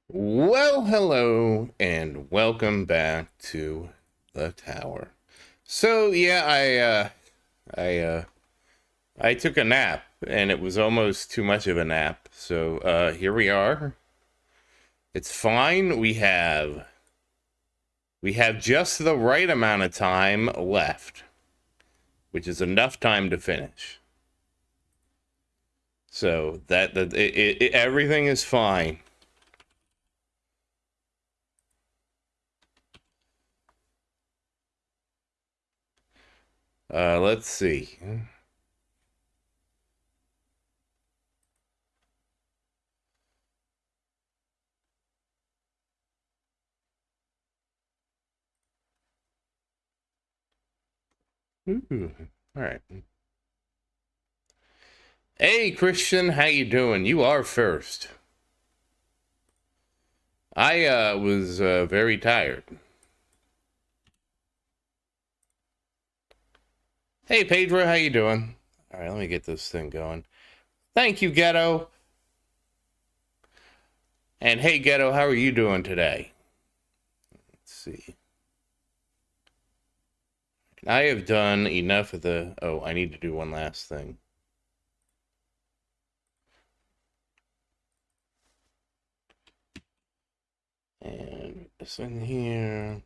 Well, hello, and welcome back to the tower. So, yeah, I took a nap, and it was almost too much of a nap. So, here we are. It's fine. We have just the right amount of time left, which is enough time to finish. So everything is fine. Let's see. Ooh, all right. Hey, Christian, how you doing? You are first. I was very tired. Hey, Pedro, how you doing? All right, let me get this thing going. Thank you, Ghetto. And hey, Ghetto, how are you doing today? Let's see. I have done enough of the... Oh, I need to do one last thing. And this in here.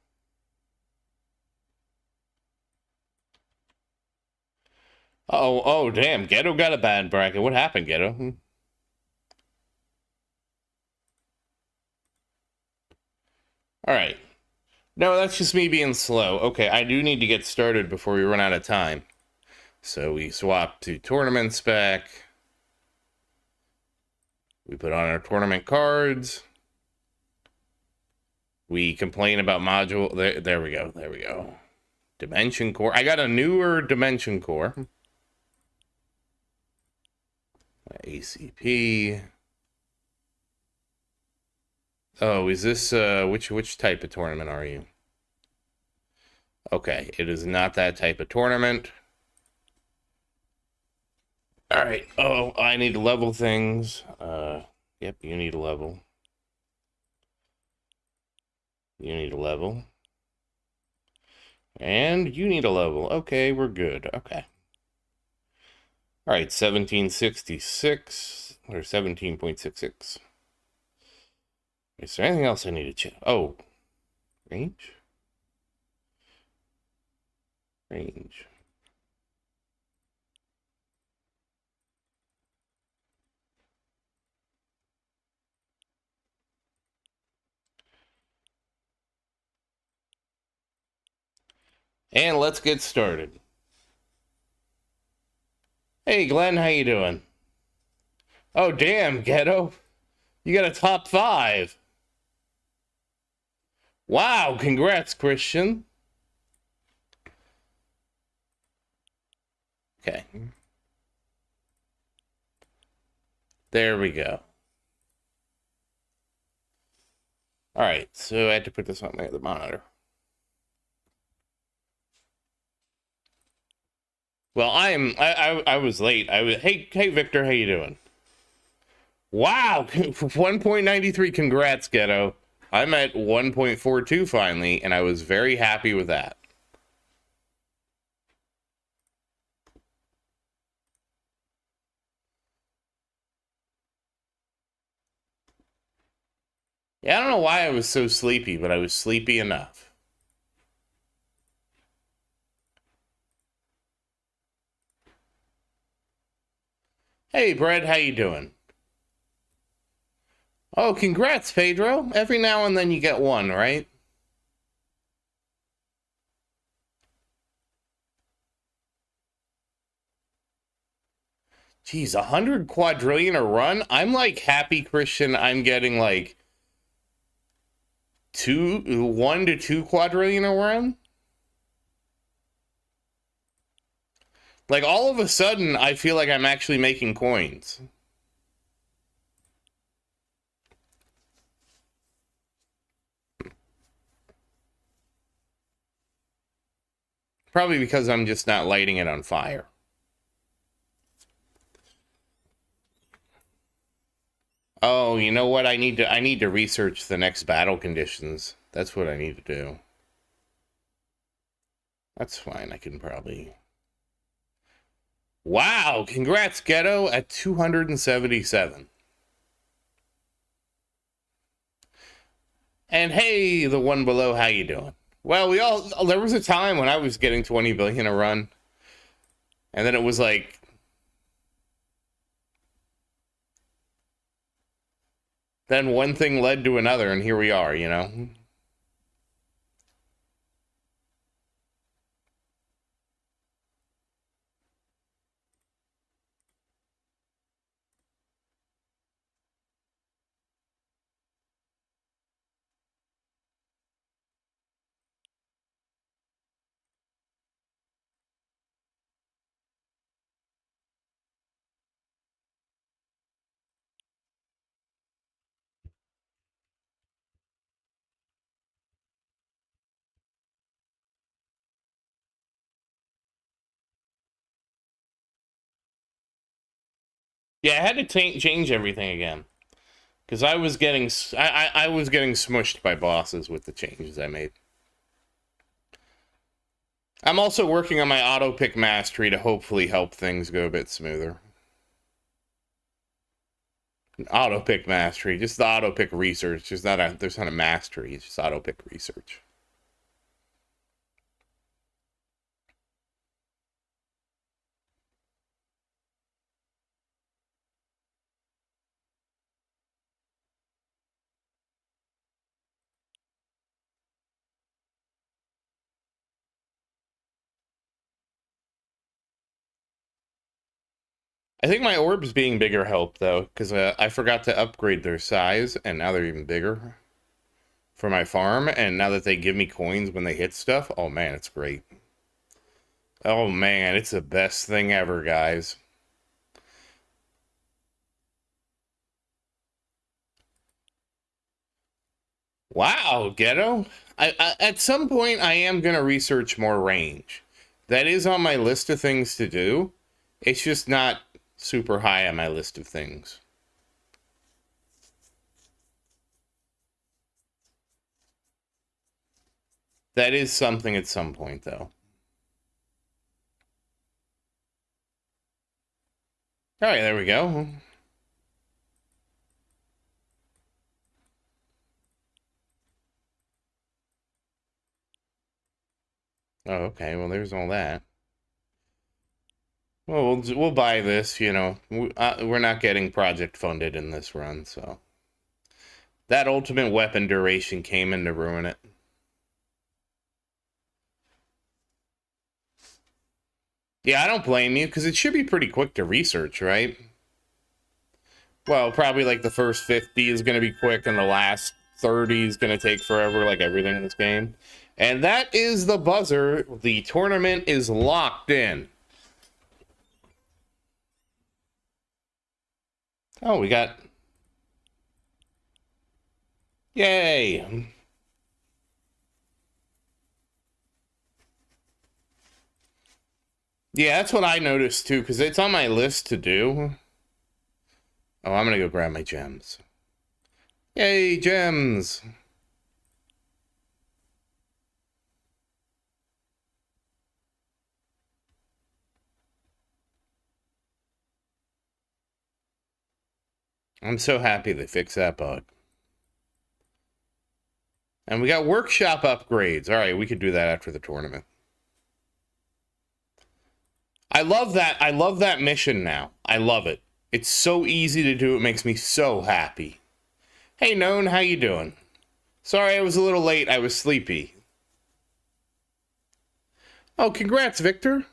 Oh, damn. Ghetto got a bad bracket. What happened, Ghetto? All right. No, that's just me being slow. Okay, I do need to get started before we run out of time. So we swap to tournament spec. We put on our tournament cards. We complain about module. There we go. There we go. Dimension core. I got a newer dimension core. ACP. Oh, is this which type of tournament are you? Okay, it is not that type of tournament. All right. Oh, I need to level things. Yep, you need a level. You need a level. And you need a level. Okay, we're good. Okay. All right, 1766 or 17.66. Is there anything else I need to check? Oh, range? Range. And let's get started. Hey, Glenn, how you doing? Oh, damn, Ghetto. You got a top 5. Wow, congrats, Christian. Okay. There we go. All right, so I had to put this on my other monitor. Well, I was late. Hey Victor, how you doing? Wow, 1.93. Congrats, Ghetto. I'm at 1.42 finally, and I was very happy with that. Yeah, I don't know why I was so sleepy, but I was sleepy enough. Hey, Brad, how you doing? Oh, congrats, Pedro. Every now and then you get one, right? Geez, 100 quadrillion a run? I'm like happy Christian. I'm getting like 1 to 2 quadrillion a run. Like all of a sudden, I feel like I'm actually making coins. Probably because I'm just not lighting it on fire. Oh, you know what? I need to research the next battle conditions. That's what I need to do. That's fine. I can probably. Wow! Congrats, Ghetto, at 277. And hey, the one below, how you doing? Well, there was a time when I was getting 20 billion a run, and then it was like, then one thing led to another, and here we are, you know? Yeah, I had to change everything again. Because I was getting smushed by bosses with the changes I made. I'm also working on my auto pick mastery to hopefully help things go a bit smoother. Auto pick mastery, just the auto pick research. There's not a mastery. It's just auto pick research. I think my orbs being bigger helped though, because I forgot to upgrade their size, and now they're even bigger for my farm. And now that they give me coins when they hit stuff, oh man, it's great. Oh man, it's the best thing ever, guys. Wow, Ghetto. At some point I am gonna research more range. That is on my list of things to do. It's just not super high on my list of things. That is something at some point, though. All right, there we go. Oh, okay. Well, there's all that. Well, we'll buy this. You know, we're not getting project funded in this run, so that ultimate weapon duration came in to ruin it. Yeah, I don't blame you because it should be pretty quick to research, right? Well, probably like the first 50 is going to be quick, and the last 30 is going to take forever, like everything in this game. And that is the buzzer. The tournament is locked in. Oh, we got... Yay! Yeah, that's what I noticed too, because it's on my list to do. Oh, I'm going to go grab my gems. Yay, gems! I'm so happy they fixed that bug. And we got workshop upgrades. All right, we could do that after the tournament. I love that. I love that mission now. I love it. It's so easy to do. It makes me so happy. Hey, Known, how you doing? Sorry I was a little late. I was sleepy. Oh, congrats, Victor.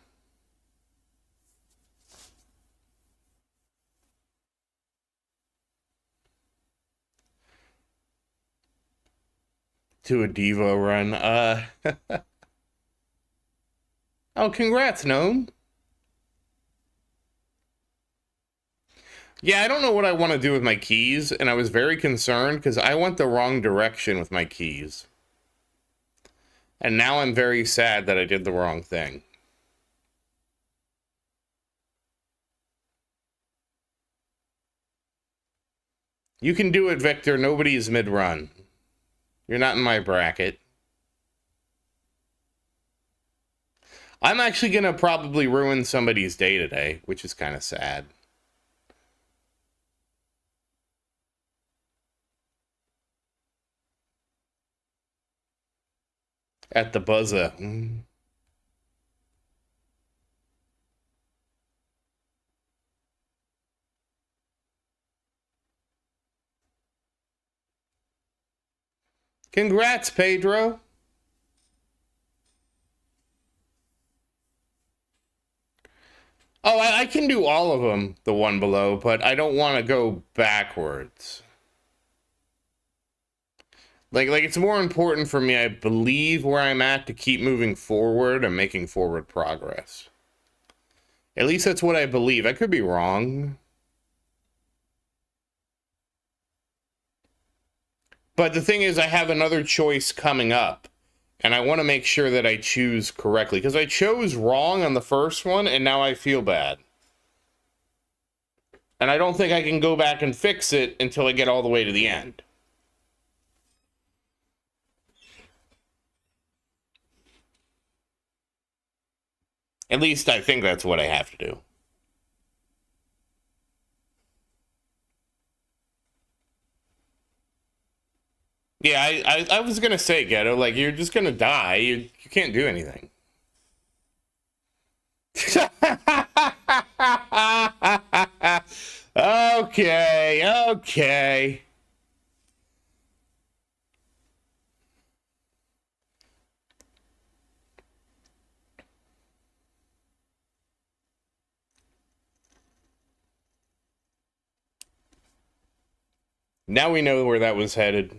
To a Devo run. Oh, congrats, Known. Yeah, I don't know what I want to do with my keys, and I was very concerned because I went the wrong direction with my keys. And now I'm very sad that I did the wrong thing. You can do it, Victor. Nobody is mid-run. You're not in my bracket. I'm actually going to probably ruin somebody's day today, which is kind of sad. At the buzzer. Congrats, Pedro. Oh, I can do all of them, the one below, but I don't want to go backwards. Like it's more important for me, I believe, where I'm at to keep moving forward and making forward progress. At least that's what I believe. I could be wrong. But the thing is, I have another choice coming up. And I want to make sure that I choose correctly. Because I chose wrong on the first one, and now I feel bad. And I don't think I can go back and fix it until I get all the way to the end. At least I think that's what I have to do. Yeah, I was going to say, Ghetto, like, you're just going to die. You can't do anything. Okay. Now we know where that was headed.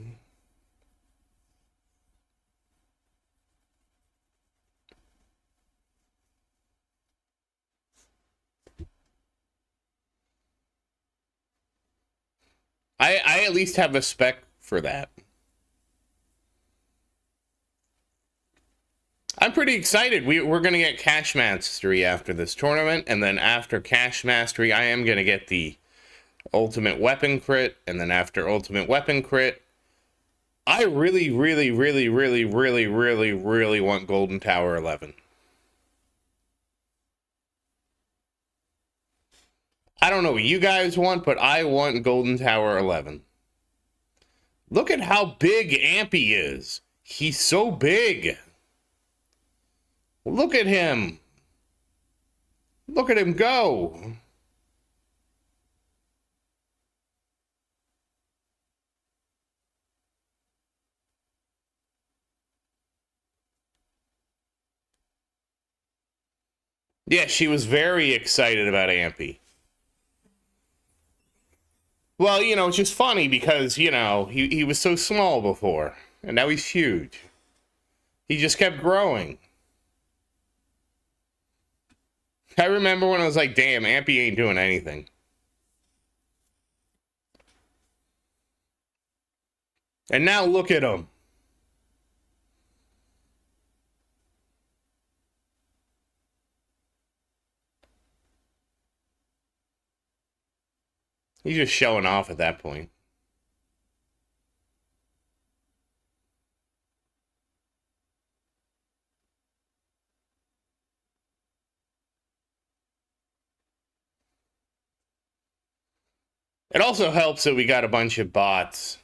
I at least have a spec for that. I'm pretty excited. We're going to get Cash Mastery after this tournament, and then after Cash Mastery, I am going to get the Ultimate Weapon Crit, and then after Ultimate Weapon Crit, I really want Golden Tower 11. I don't know what you guys want, but I want Golden Tower 11. Look at how big Ampy is. He's so big. Look at him. Look at him go. Yeah, she was very excited about Ampy. Well, you know, it's just funny because, you know, he was so small before, and now he's huge. He just kept growing. I remember when I was like, damn, Ampy ain't doing anything. And now look at him. He's just showing off at that point. It also helps that we got a bunch of bots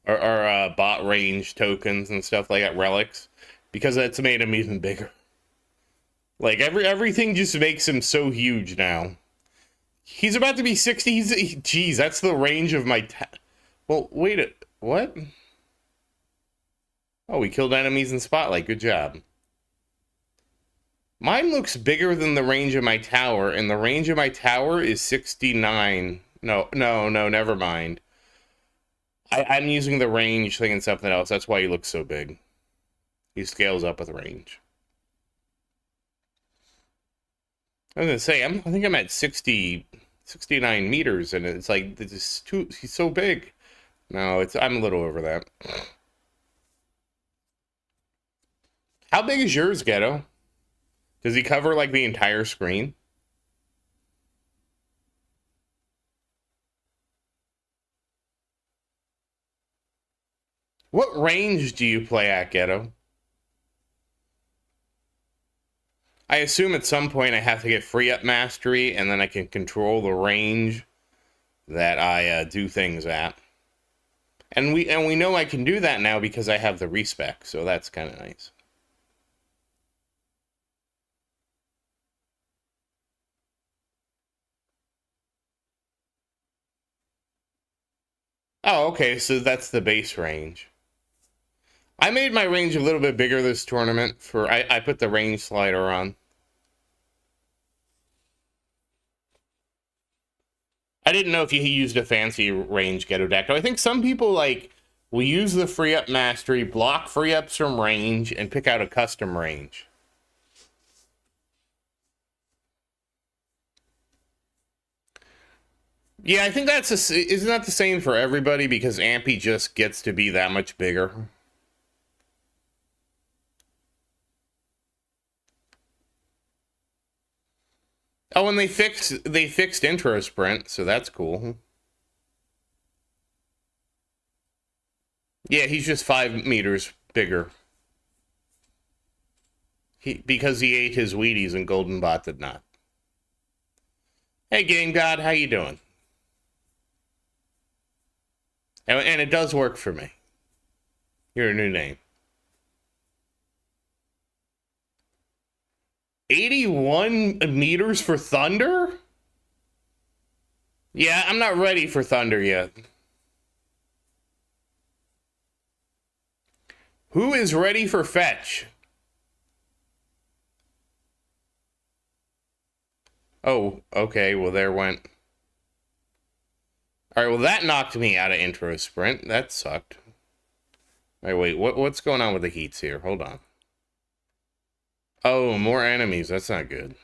or bot range tokens and stuff like that, relics, because that's made him even bigger. Like everything just makes him so huge now. He's about to be 60. Geez, that's the range of my... Well, wait, what? Oh, we killed enemies in Spotlight. Good job. Mine looks bigger than the range of my tower, and the range of my tower is 69. No, never mind. I'm using the range thing and something else. That's why he looks so big. He scales up with range. I was gonna say, I think I'm at 69 meters, and it's like, he's so big. No, I'm a little over that. How big is yours, Ghetto? Does he cover, like, the entire screen? What range do you play at, Ghetto? I assume at some point I have to get free up mastery, and then I can control the range that I do things at. And we know I can do that now because I have the respec, so that's kind of nice. Oh, okay, so that's the base range. I made my range a little bit bigger this tournament. I put the range slider on. I didn't know if you used a fancy range Ghetto deck. I think some people will use the free up mastery, block free ups from range, and pick out a custom range. Yeah, I think isn't that the same for everybody because Ampy just gets to be that much bigger. Oh, and they fixed intro sprint, so that's cool. Yeah, he's just 5 meters bigger. Because he ate his Wheaties and Golden Bot did not. Hey, Game God, how you doing? And it does work for me. Your new name. 81 meters for Thunder? Yeah, I'm not ready for Thunder yet. Who is ready for Fetch? Oh, okay, well there went... Alright, well that knocked me out of intro sprint. That sucked. Alright, wait, what's going on with the heats here? Hold on. Oh, more enemies. That's not good.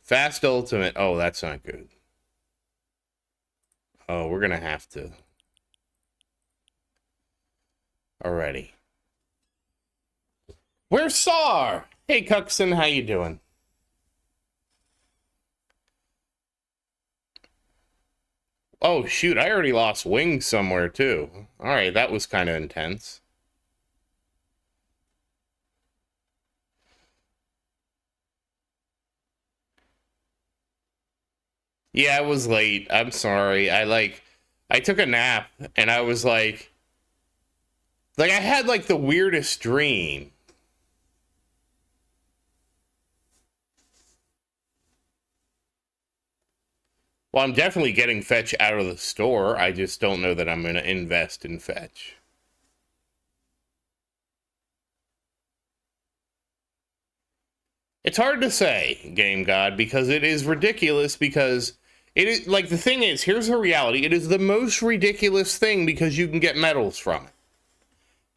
Fast ultimate. Oh, that's not good. Oh, we're gonna have to. Alrighty. Where's Sar? Hey, Cuxon, how you doing? Oh, shoot, I already lost wings somewhere, too. Alright, that was kind of intense. Yeah, I was late. I'm sorry. I took a nap, and I was I had the weirdest dream. Well, I'm definitely getting Fetch out of the store. I just don't know that I'm going to invest in Fetch. It's hard to say, Game God, because it is ridiculous because it is, the thing is, here's the reality. It is the most ridiculous thing because you can get medals from it.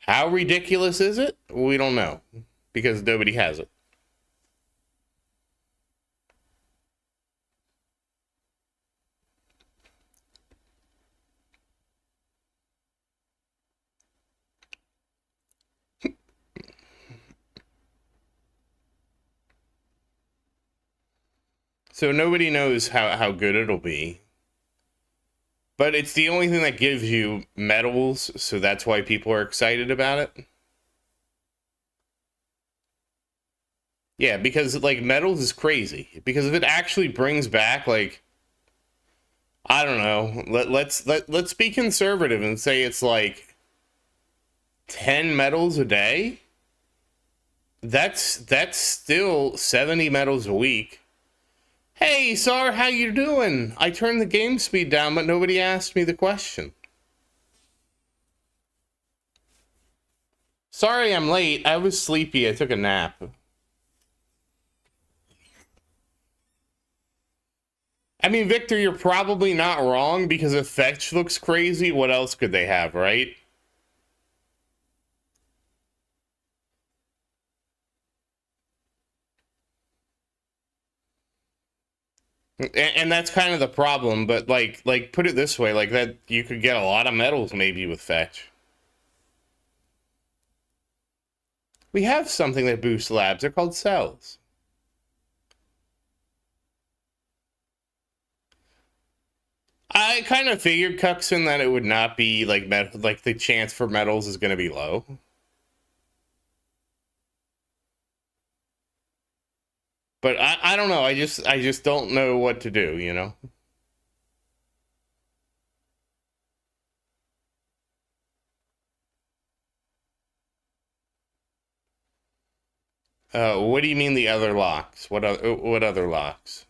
How ridiculous is it? We don't know because nobody has it. So nobody knows how good it'll be. But it's the only thing that gives you medals, so that's why people are excited about it. Yeah, because medals is crazy. Because if it actually brings back I don't know, let's be conservative and say it's 10 medals a day. That's still 70 medals a week. Hey, Sar, how you doing? I turned the game speed down, but nobody asked me the question. Sorry I'm late. I was sleepy. I took a nap. I mean, Victor, you're probably not wrong because if Fetch looks crazy, what else could they have, right? And that's kind of the problem, but put it this way, that you could get a lot of medals maybe with Fetch. We have something that boosts labs. They're called cells. I kind of figured, Cuxon, that it would not be like like the chance for medals is going to be low. But I don't know. I just don't know what to do, you know? What do you mean the other locks? What other locks?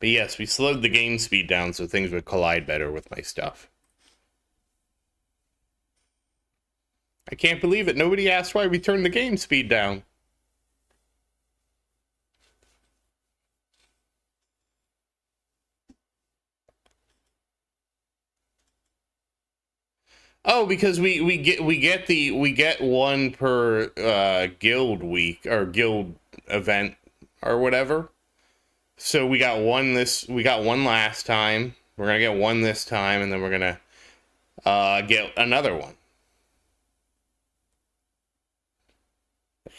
But yes, we slowed the game speed down so things would collide better with my stuff. I can't believe it. Nobody asked why we turned the game speed down. Oh, because we get one per guild week or guild event or whatever. So we got one last time. We're gonna get one this time, and then we're gonna get another one.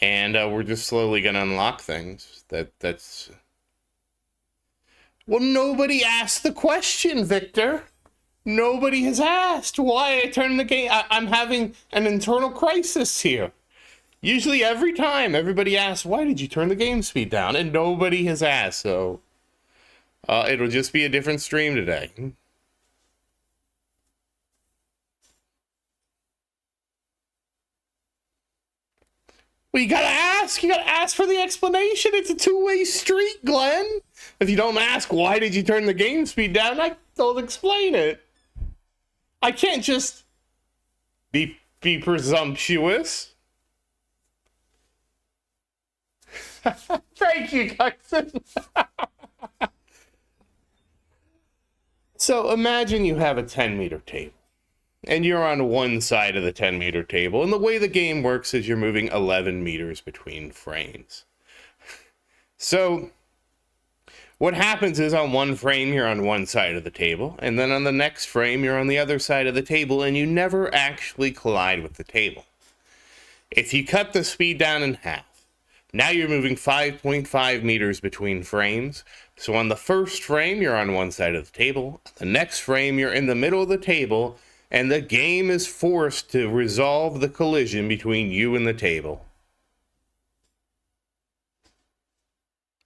And we're just slowly gonna unlock things. That's well, nobody asked the question, Victor. Nobody has asked why I turned the game. I'm having an internal crisis here. Usually, every time everybody asks, "Why did you turn the game speed down?" and nobody has asked. So it'll just be a different stream today. Well, you gotta ask. You gotta ask for the explanation. It's a two-way street, Glenn. If you don't ask, why did you turn the game speed down? I don't explain it. I can't just be presumptuous. Thank you, Cuxon. So imagine you have a 10-meter table, and you're on one side of the 10-meter table, and the way the game works is you're moving 11 meters between frames. So what happens is on one frame, you're on one side of the table, and then on the next frame, you're on the other side of the table, and you never actually collide with the table. If you cut the speed down in half, now you're moving 5.5 meters between frames. So on the first frame, you're on one side of the table. The next frame, you're in the middle of the table, and the game is forced to resolve the collision between you and the table.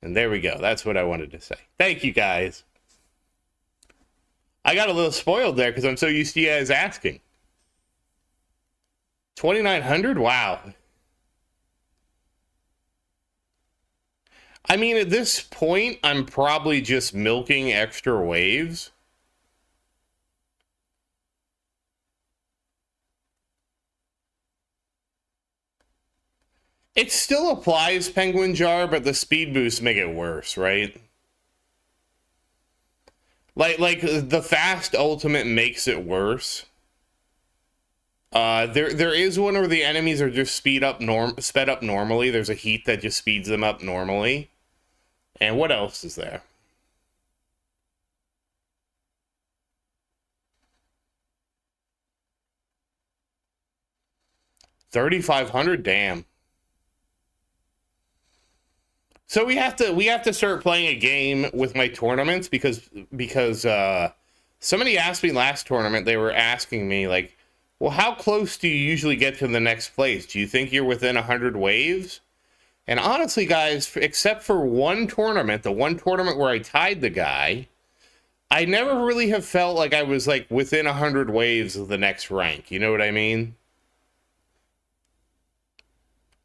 And there we go. That's what I wanted to say. Thank you, guys. I got a little spoiled there because I'm so used to you guys asking. 2,900? Wow. I mean, at this point, I'm probably just milking extra waves. It still applies, Penguin Jar, but the speed boosts make it worse, right? Like the fast ultimate makes it worse. There is one where the enemies are just sped up normally. There's a heat that just speeds them up normally. And what else is there? $3,500, damn. So we have to start playing a game with my tournaments because somebody asked me last tournament, they were asking me like, well, how close do you usually get to the next place? Do you think you're within 100 waves? And honestly, guys, except for one tournament, the one tournament where I tied the guy, I never really have felt like I was like within 100 waves of the next rank. You know what I mean?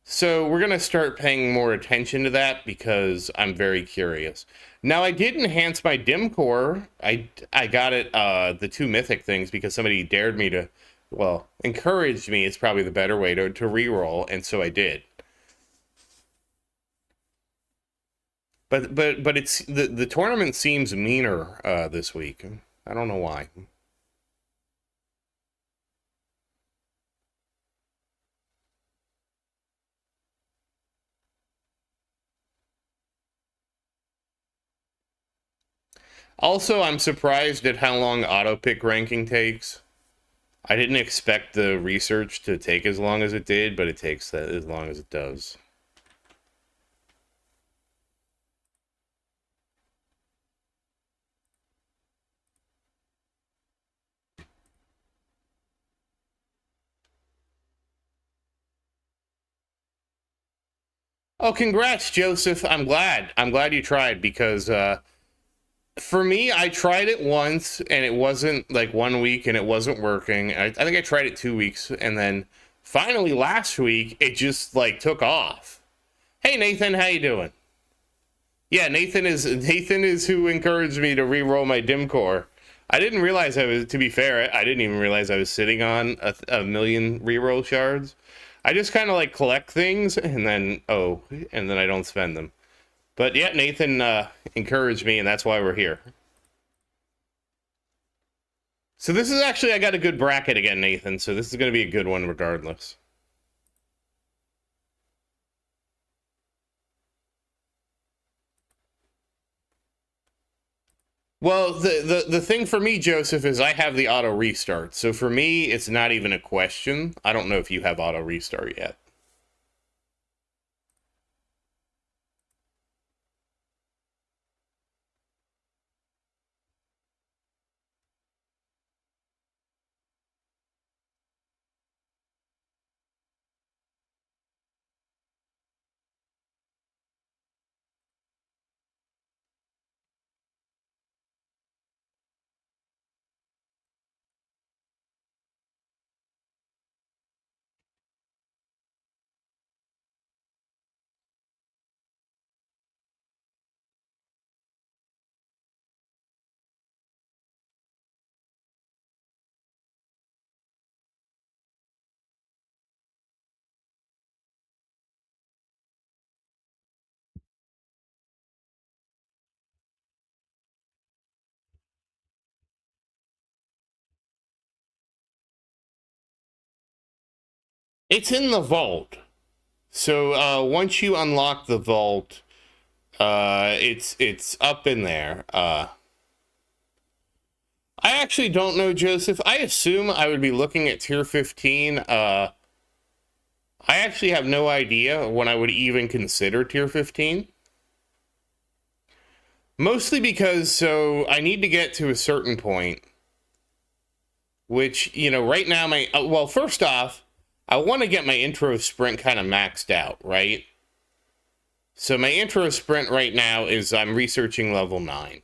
So we're going to start paying more attention to that because I'm very curious. Now, I did enhance my dim core. I got it, the two mythic things, because somebody dared me to, well, encouraged me is probably the better way to reroll, and so I did. But it's the tournament seems meaner this week. I don't know why. Also, I'm surprised at how long auto pick ranking takes. I didn't expect the research to take as long as it did, but it takes that as long as it does. Oh, congrats, Joseph. I'm glad. I'm glad you tried because for me, I tried it once and it wasn't like 1 week and it wasn't working. I think I tried it 2 weeks and then finally last week it just like took off. Hey Nathan, how you doing? Yeah, Nathan is who encouraged me to re-roll my dim core. I didn't realize I was. To be fair, I didn't even realize I was sitting on a million re-roll shards. I just kind of like collect things and then I don't spend them. But yeah, Nathan encouraged me, and that's why we're here. So this is actually I got a good bracket again, Nathan. So this is going to be a good one regardless. Well, the thing for me, Joseph, is I have the auto restart. So for me, it's not even a question. I don't know if you have auto restart yet. It's in the vault. So once you unlock the vault, it's up in there. I actually don't know, Joseph. I assume I would be looking at tier 15. I actually have no idea when I would even consider tier 15. Mostly because so I need to get to a certain point, which right now well, first off, I want to get my intro sprint kind of maxed out, right? So my intro sprint right now is I'm researching level 9.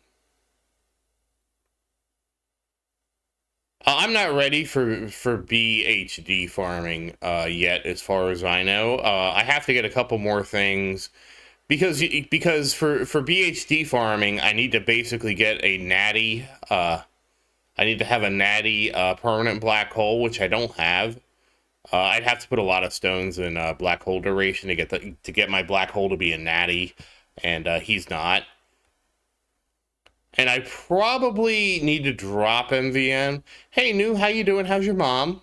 I'm not ready for BHD farming yet, as far as I know. I have to get a couple more things because for BHD farming, I need to basically get a natty. I need to have a natty permanent black hole, which I don't have. I'd have to put a lot of stones in black hole duration to get my black hole to be a natty, and he's not. And I probably need to drop MVN. Hey, New, how you doing? How's your mom?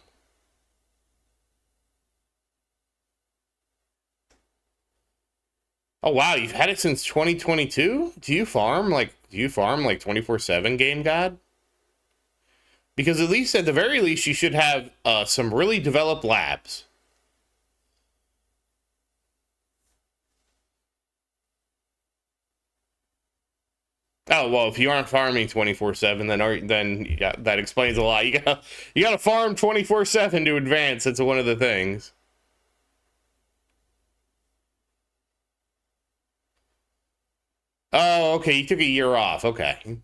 Oh wow, you've had it since 2022? Do you farm like 24/7, Game God? Because at least at the very least you should have some really developed labs. Oh well, if you aren't farming 24/7, then yeah, that explains a lot. You gotta farm 24/7 to advance. That's one of the things. Oh, okay, you took a year off. Okay.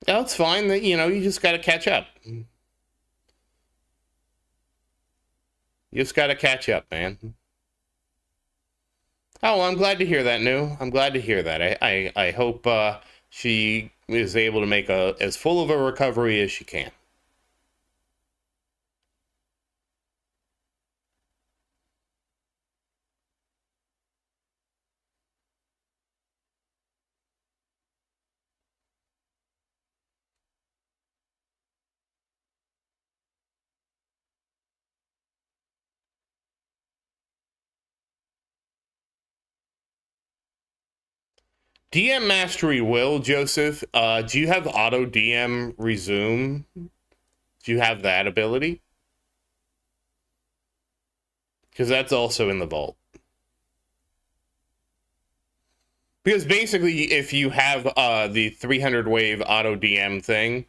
No, it's fine. That you just gotta catch up. You just gotta catch up, man. Oh, I'm glad to hear that, New. I'm glad to hear that. I hope she is able to make as full of a recovery as she can. DM Mastery will, Joseph. Do you have auto DM resume? Do you have that ability? Because that's also in the vault. Because basically, if you have the 300 wave auto DM thing,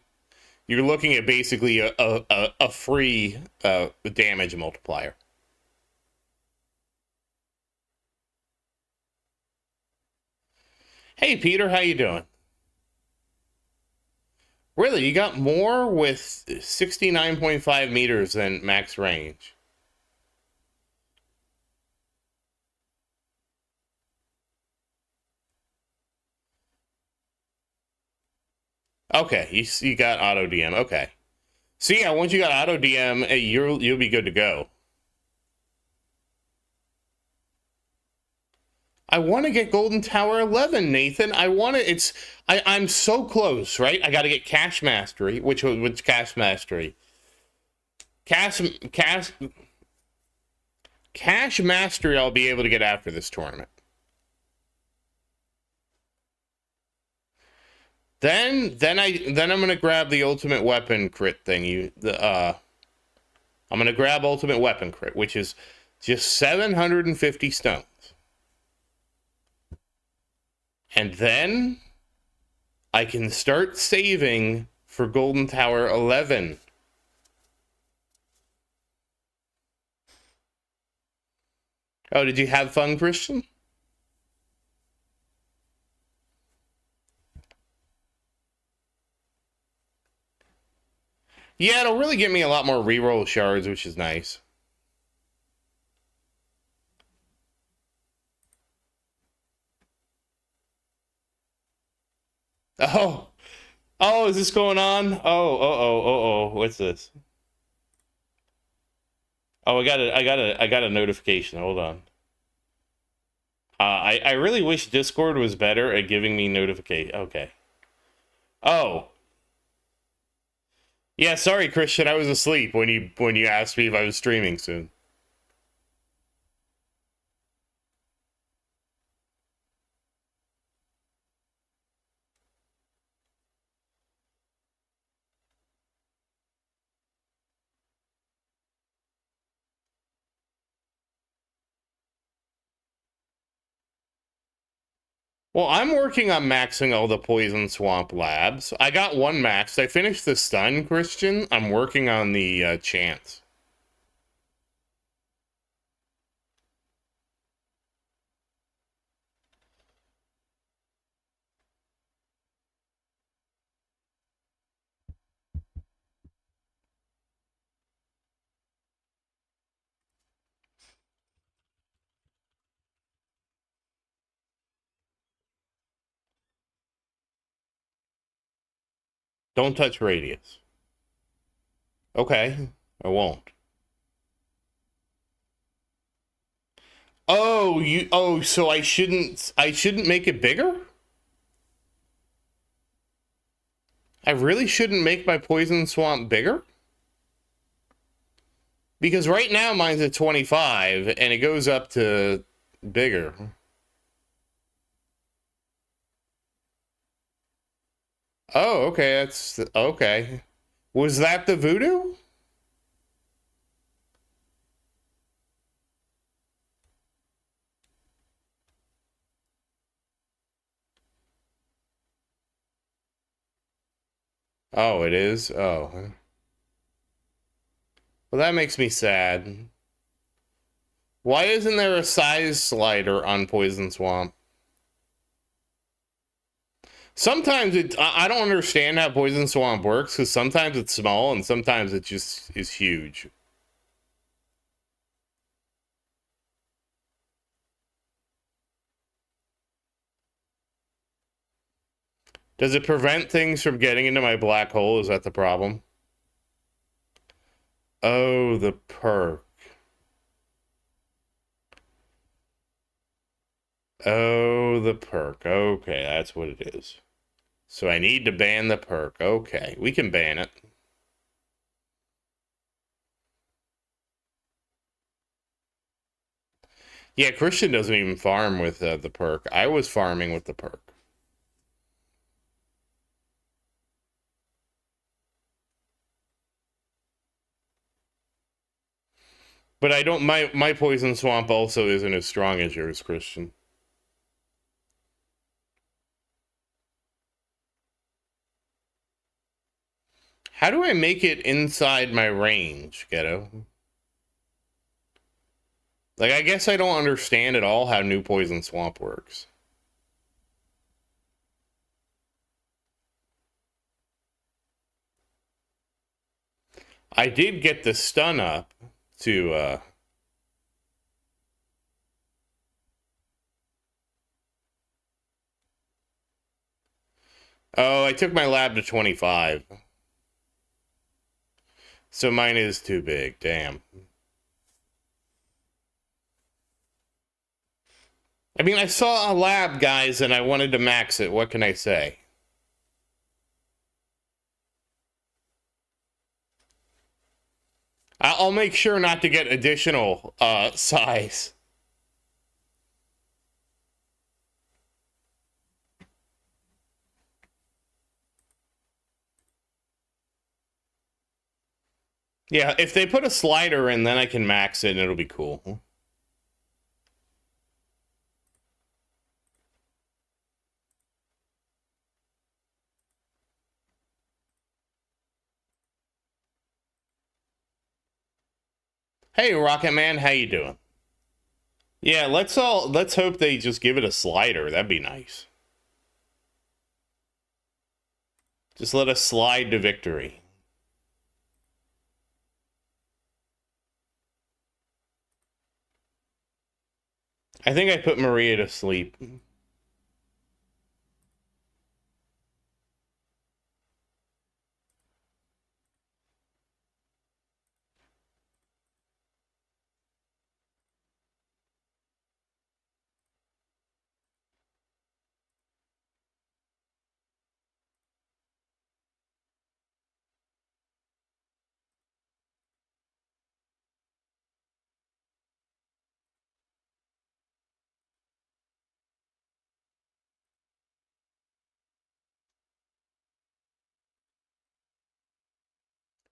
you're looking at basically a free damage multiplier. Hey, Peter, how you doing? Really, you got more with 69.5 meters than max range. Okay, you got auto DM. Okay, so yeah, once you got auto DM, you'll be good to go. I want to get Golden Tower 11, Nathan. I'm so close, right? I got to get Cash Mastery, which Cash Mastery. Cash Mastery I'll be able to get after this tournament. Then I'm gonna grab the ultimate weapon crit thing. I'm gonna grab ultimate weapon crit, which is just 750 stones. And then I can start saving for Golden Tower 11. Oh, did you have fun, Christian? Yeah, it'll really give me a lot more reroll shards, which is nice. Oh, is this going on? What's this? Oh, I got a notification. Hold on. I really wish Discord was better at giving me notification. Okay. Oh. Yeah, sorry, Christian. I was asleep when you asked me if I was streaming soon. Well, I'm working on maxing all the Poison Swamp labs. I got one maxed. I finished the stun, Christian. I'm working on the chance. Don't touch radius. Okay, I won't. So I shouldn't make it bigger? I really shouldn't make my Poison Swamp bigger? Because right now mine's at 25 and it goes up to bigger. Oh, okay, that's okay. Was that the voodoo? Oh, it is? Oh. Well, that makes me sad. Why isn't there a size slider on Poison Swamp? Sometimes I don't understand how Poison Swamp works, because sometimes it's small and sometimes it just is huge. Does it prevent things from getting into my black hole? Is that the problem? Oh, the perk. Oh, the perk. Okay, that's what it is. So I need to ban the perk. Okay, we can ban it. Yeah, Christian doesn't even farm with the perk. I was farming with the perk. But I don't, my poison swamp also isn't as strong as yours, Christian. How do I make it inside my range, Ghetto? Like, I guess I don't understand at all how new poison swamp works. I did get the stun up to, Oh, I took my lab to 25. So mine is too big, damn. I mean, I saw a lab, guys, and I wanted to max it. What can I say? I'll make sure not to get additional size. Yeah, if they put a slider in, then I can max it and it'll be cool. Hey, Rocket Man, how you doing? Yeah, let's hope they just give it a slider. That'd be nice. Just let us slide to victory. I think I put Maria to sleep.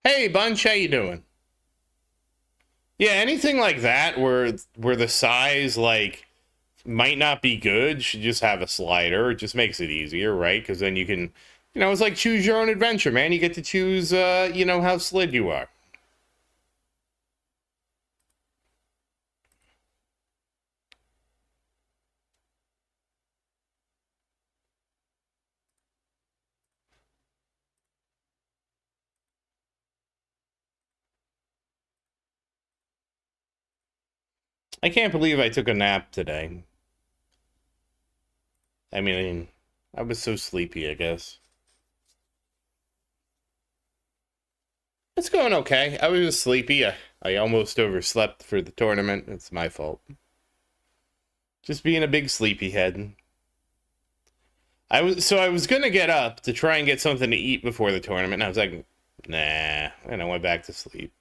Hey, Bunch, how you doing? Yeah, anything like that where the size like might not be good should just have a slider. It just makes it easier, right? Because then you can, it's like choose your own adventure, man. You get to choose, how slid you are. I can't believe I took a nap today. I mean, I was so sleepy, I guess. It's going okay. I was just sleepy. I almost overslept for the tournament. It's my fault. Just being a big sleepyhead. I was gonna get up to try and get something to eat before the tournament, and I was like, nah, and I went back to sleep.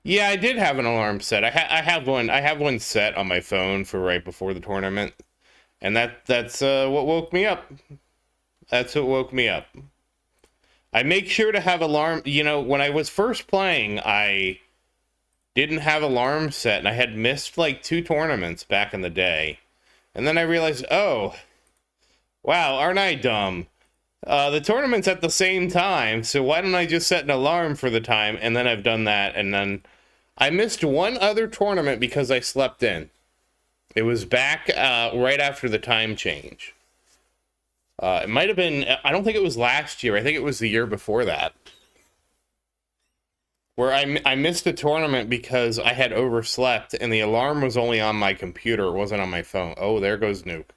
Yeah, I did have an alarm set. I have one. I have one set on my phone for right before the tournament, and that's what woke me up. That's what woke me up. I make sure to have alarm. When I was first playing, I didn't have alarm set, and I had missed like 2 tournaments back in the day, and then I realized, oh, wow, aren't I dumb? The tournament's at the same time, so why don't I just set an alarm for the time? And then I've done that, and then I missed one other tournament because I slept in. It was back right after the time change. It might have been, I don't think it was last year. I think it was the year before that. Where I missed a tournament because I had overslept and the alarm was only on my computer. It wasn't on my phone. Oh, there goes Nuke.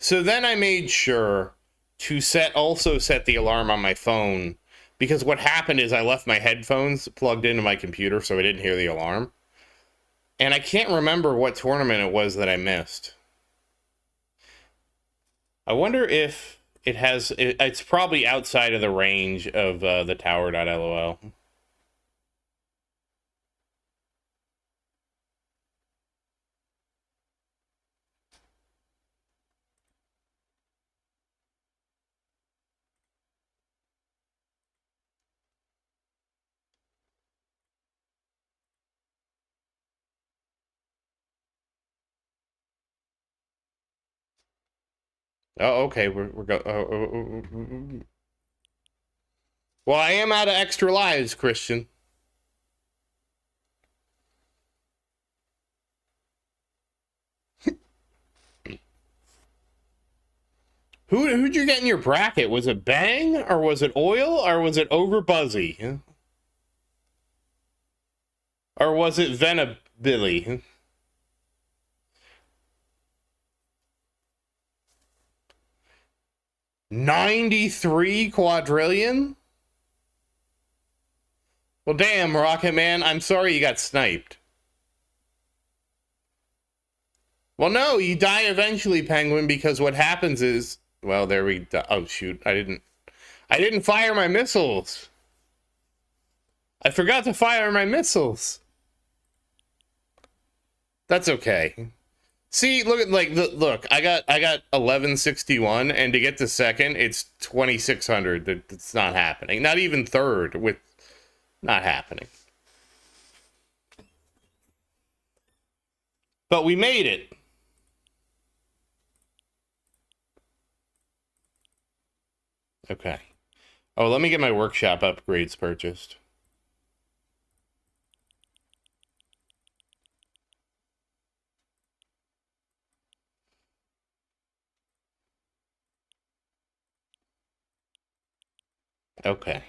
So then I made sure to also set the alarm on my phone, because what happened is I left my headphones plugged into my computer so I didn't hear the alarm. And I can't remember what tournament it was that I missed. I wonder if it's probably outside of the range of the tower.lol. Oh, okay, we're go. Well, I am out of extra lives, Christian. Who'd you get in your bracket? Was it Bang, or was it Oil, or was it Over Buzzy? Or was it Venabilly? 93 quadrillion? Well, damn, Rocket Man, I'm sorry you got sniped. Well, no, you die eventually, Penguin, because what happens is... Well, there we go. Oh, shoot, I didn't fire my missiles. I forgot to fire my missiles. That's okay. See, look at look. I got 1161, and to get to second, it's 2600. It's not happening. Not even third. Not happening. But we made it. Okay. Oh, let me get my workshop upgrades purchased. Okay.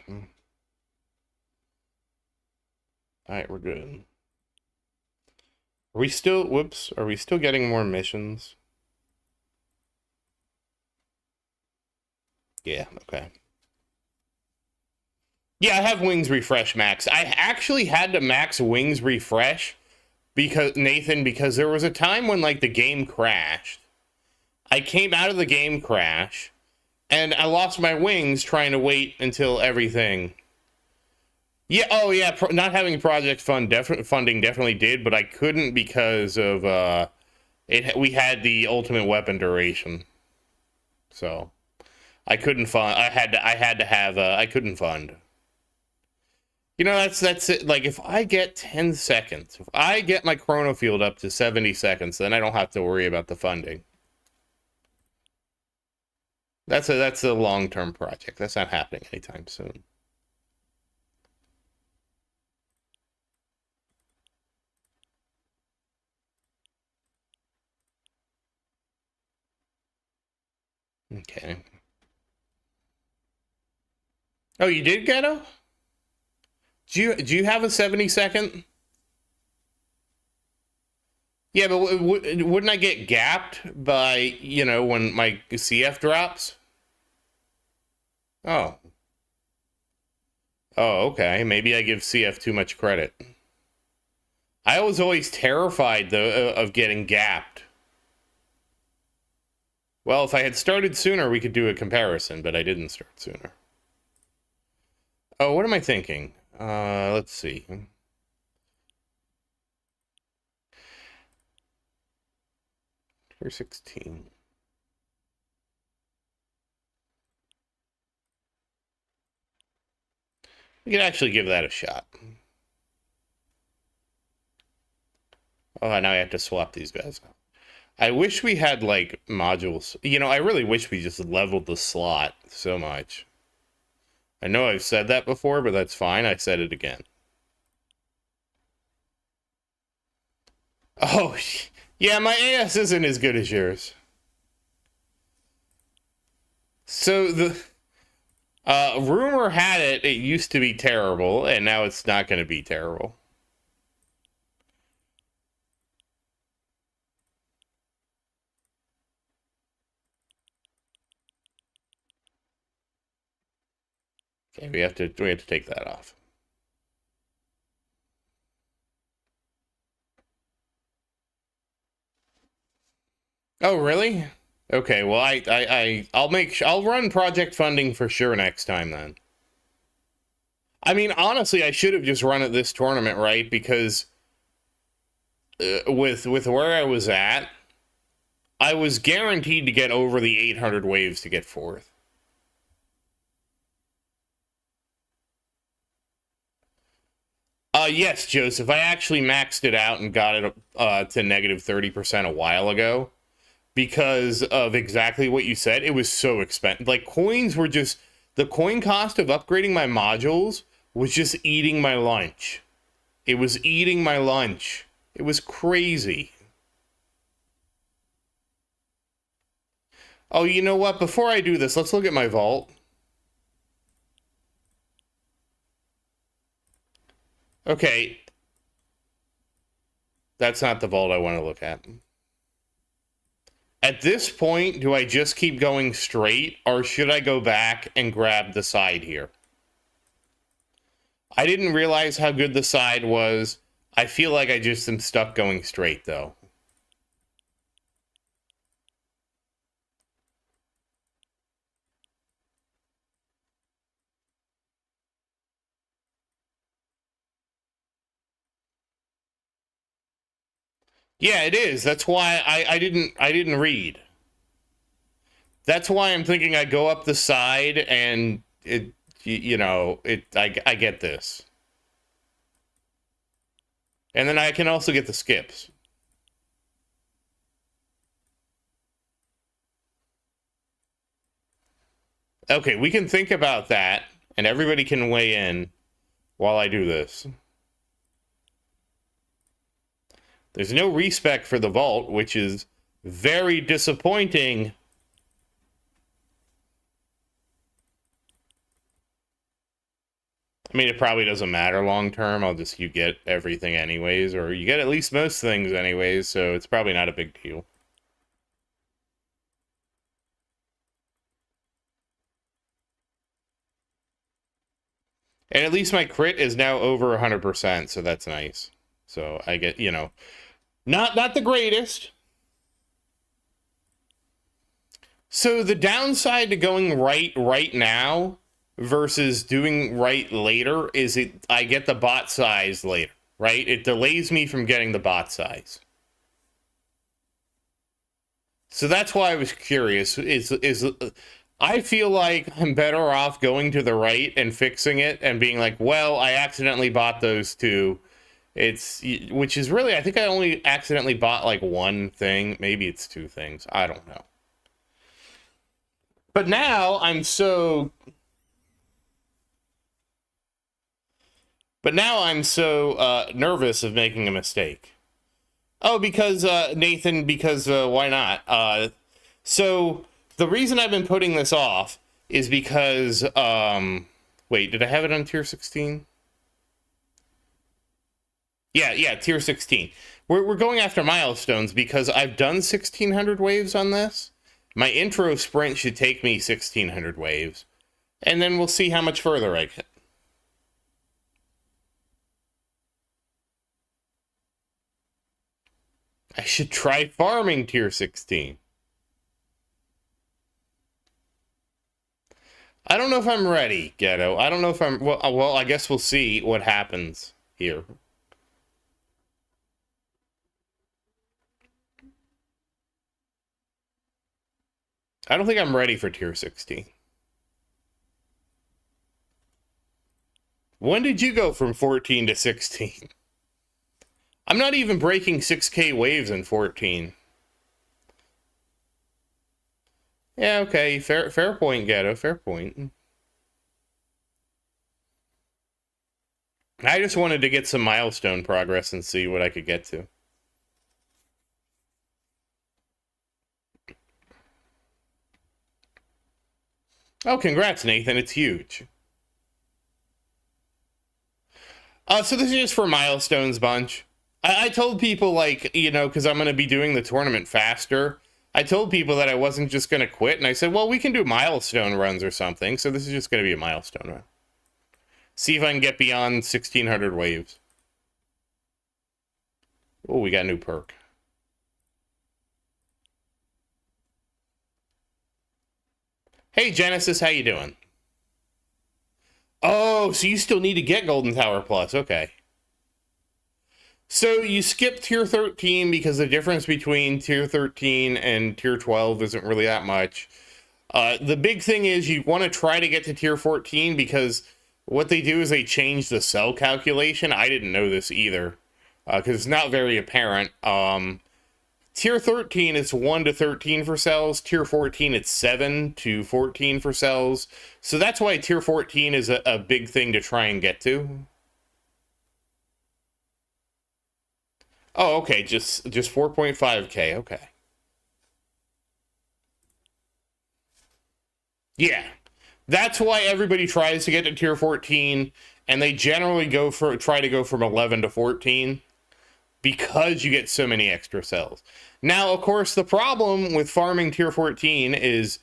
Alright, we're good. Are we still... Whoops. Are we still getting more missions? Yeah, okay. Yeah, I have Wings Refresh Max. I actually had to max Wings Refresh because there was a time when, like, the game crashed. I came out of the game crash, and I lost my wings trying to wait until everything... Yeah, oh yeah, not having project funding definitely did, but I couldn't because of we had the ultimate weapon duration, so I couldn't fund. I had to have I couldn't fund. You know, that's it. Like, if I get 10 seconds, if I get my chrono field up to 70 seconds, then I don't have to worry about the funding. That's a long-term project. That's not happening anytime soon. Okay. Oh, you did, Ghetto? Do you have a 70-second? Yeah, but wouldn't I get gapped by, you know, when my CF drops? Oh. Oh, okay. Maybe I give CF too much credit. I was always terrified, though, of getting gapped. Well, if I had started sooner, we could do a comparison, but I didn't start sooner. Oh, what am I thinking? Let's see. Here's 16. We could actually give that a shot. Oh, now I have to swap these guys out. I wish we had, like, modules. You know, I really wish we just leveled the slot so much. I know I've said that before, but that's fine. I said it again. Oh, yeah, my AS isn't as good as yours. So the rumor had it used to be terrible, and now it's not going to be terrible. Okay, we have to take that off. Oh, really? Okay, well, I'll run project funding for sure next time then. I mean, honestly, I should have just run at this tournament, right? Because with where I was at, I was guaranteed to get over the 800 waves to get fourth. Yes, Joseph, I actually maxed it out and got it to negative 30% a while ago because of exactly what you said. It was so expensive. Like, coins were just, the coin cost of upgrading my modules was just eating my lunch. It was eating my lunch. It was crazy. Oh, you know what? Before I do this, let's look at my vault. Okay. That's not the vault I want to look at. At this point, do I just keep going straight, or should I go back and grab the side here? I didn't realize how good the side was. I feel like I just am stuck going straight, though. Yeah, it is. That's why I didn't read. That's why I'm thinking I go up the side and I get this. And then I can also get the skips. Okay, we can think about that, and everybody can weigh in while I do this. There's no respec for the vault, which is very disappointing. I mean, it probably doesn't matter long term. You get everything anyways, or you get at least most things anyways, so it's probably not a big deal. And at least my crit is now over 100%, so that's nice. So I get, not the greatest. So the downside to going right now versus doing right later is I get the bot size later, right? It delays me from getting the bot size. So that's why I was curious. I feel like I'm better off going to the right and fixing it and being like, well, I accidentally bought those two. Which is really, I think I only accidentally bought like one thing. Maybe it's two things. I don't know. But now I'm so nervous of making a mistake. Oh, because Nathan, because why not? So the reason I've been putting this off is because wait, did I have it on tier 16? Yeah, tier 16. We're going after milestones because I've done 1600 waves on this. My intro sprint should take me 1600 waves, and then we'll see how much further I get. I should try farming tier 16. I don't know if I'm ready, Ghetto. I don't know if I'm... Well, I guess we'll see what happens here. I don't think I'm ready for tier 16. When did you go from 14 to 16? I'm not even breaking 6k waves in 14. Yeah, okay. Fair point, Ghetto. Fair point. I just wanted to get some milestone progress and see what I could get to. Oh, congrats, Nathan. It's huge. So this is just for milestones, bunch. I told people, like, because I'm going to be doing the tournament faster. I told people that I wasn't just going to quit, and I said, well, we can do milestone runs or something, so this is just going to be a milestone run. See if I can get beyond 1600 waves. Oh, we got a new perk. Hey, Genesis, how you doing? Oh, so you still need to get Golden Tower Plus. Okay. So you skip Tier 13 because the difference between Tier 13 and Tier 12 isn't really that much. The big thing is you want to try to get to Tier 14 because what they do is they change the cell calculation. I didn't know this either because it's not very apparent. Tier 13 is 1 to 13 for cells. Tier 14, it's 7 to 14 for cells. So that's why Tier 14 is a big thing to try and get to. Oh, okay, just 4.5K, okay. Yeah. That's why everybody tries to get to Tier 14, and they generally try to go from 11 to 14. Because you get so many extra cells. Now, of course, the problem with farming Tier 14 is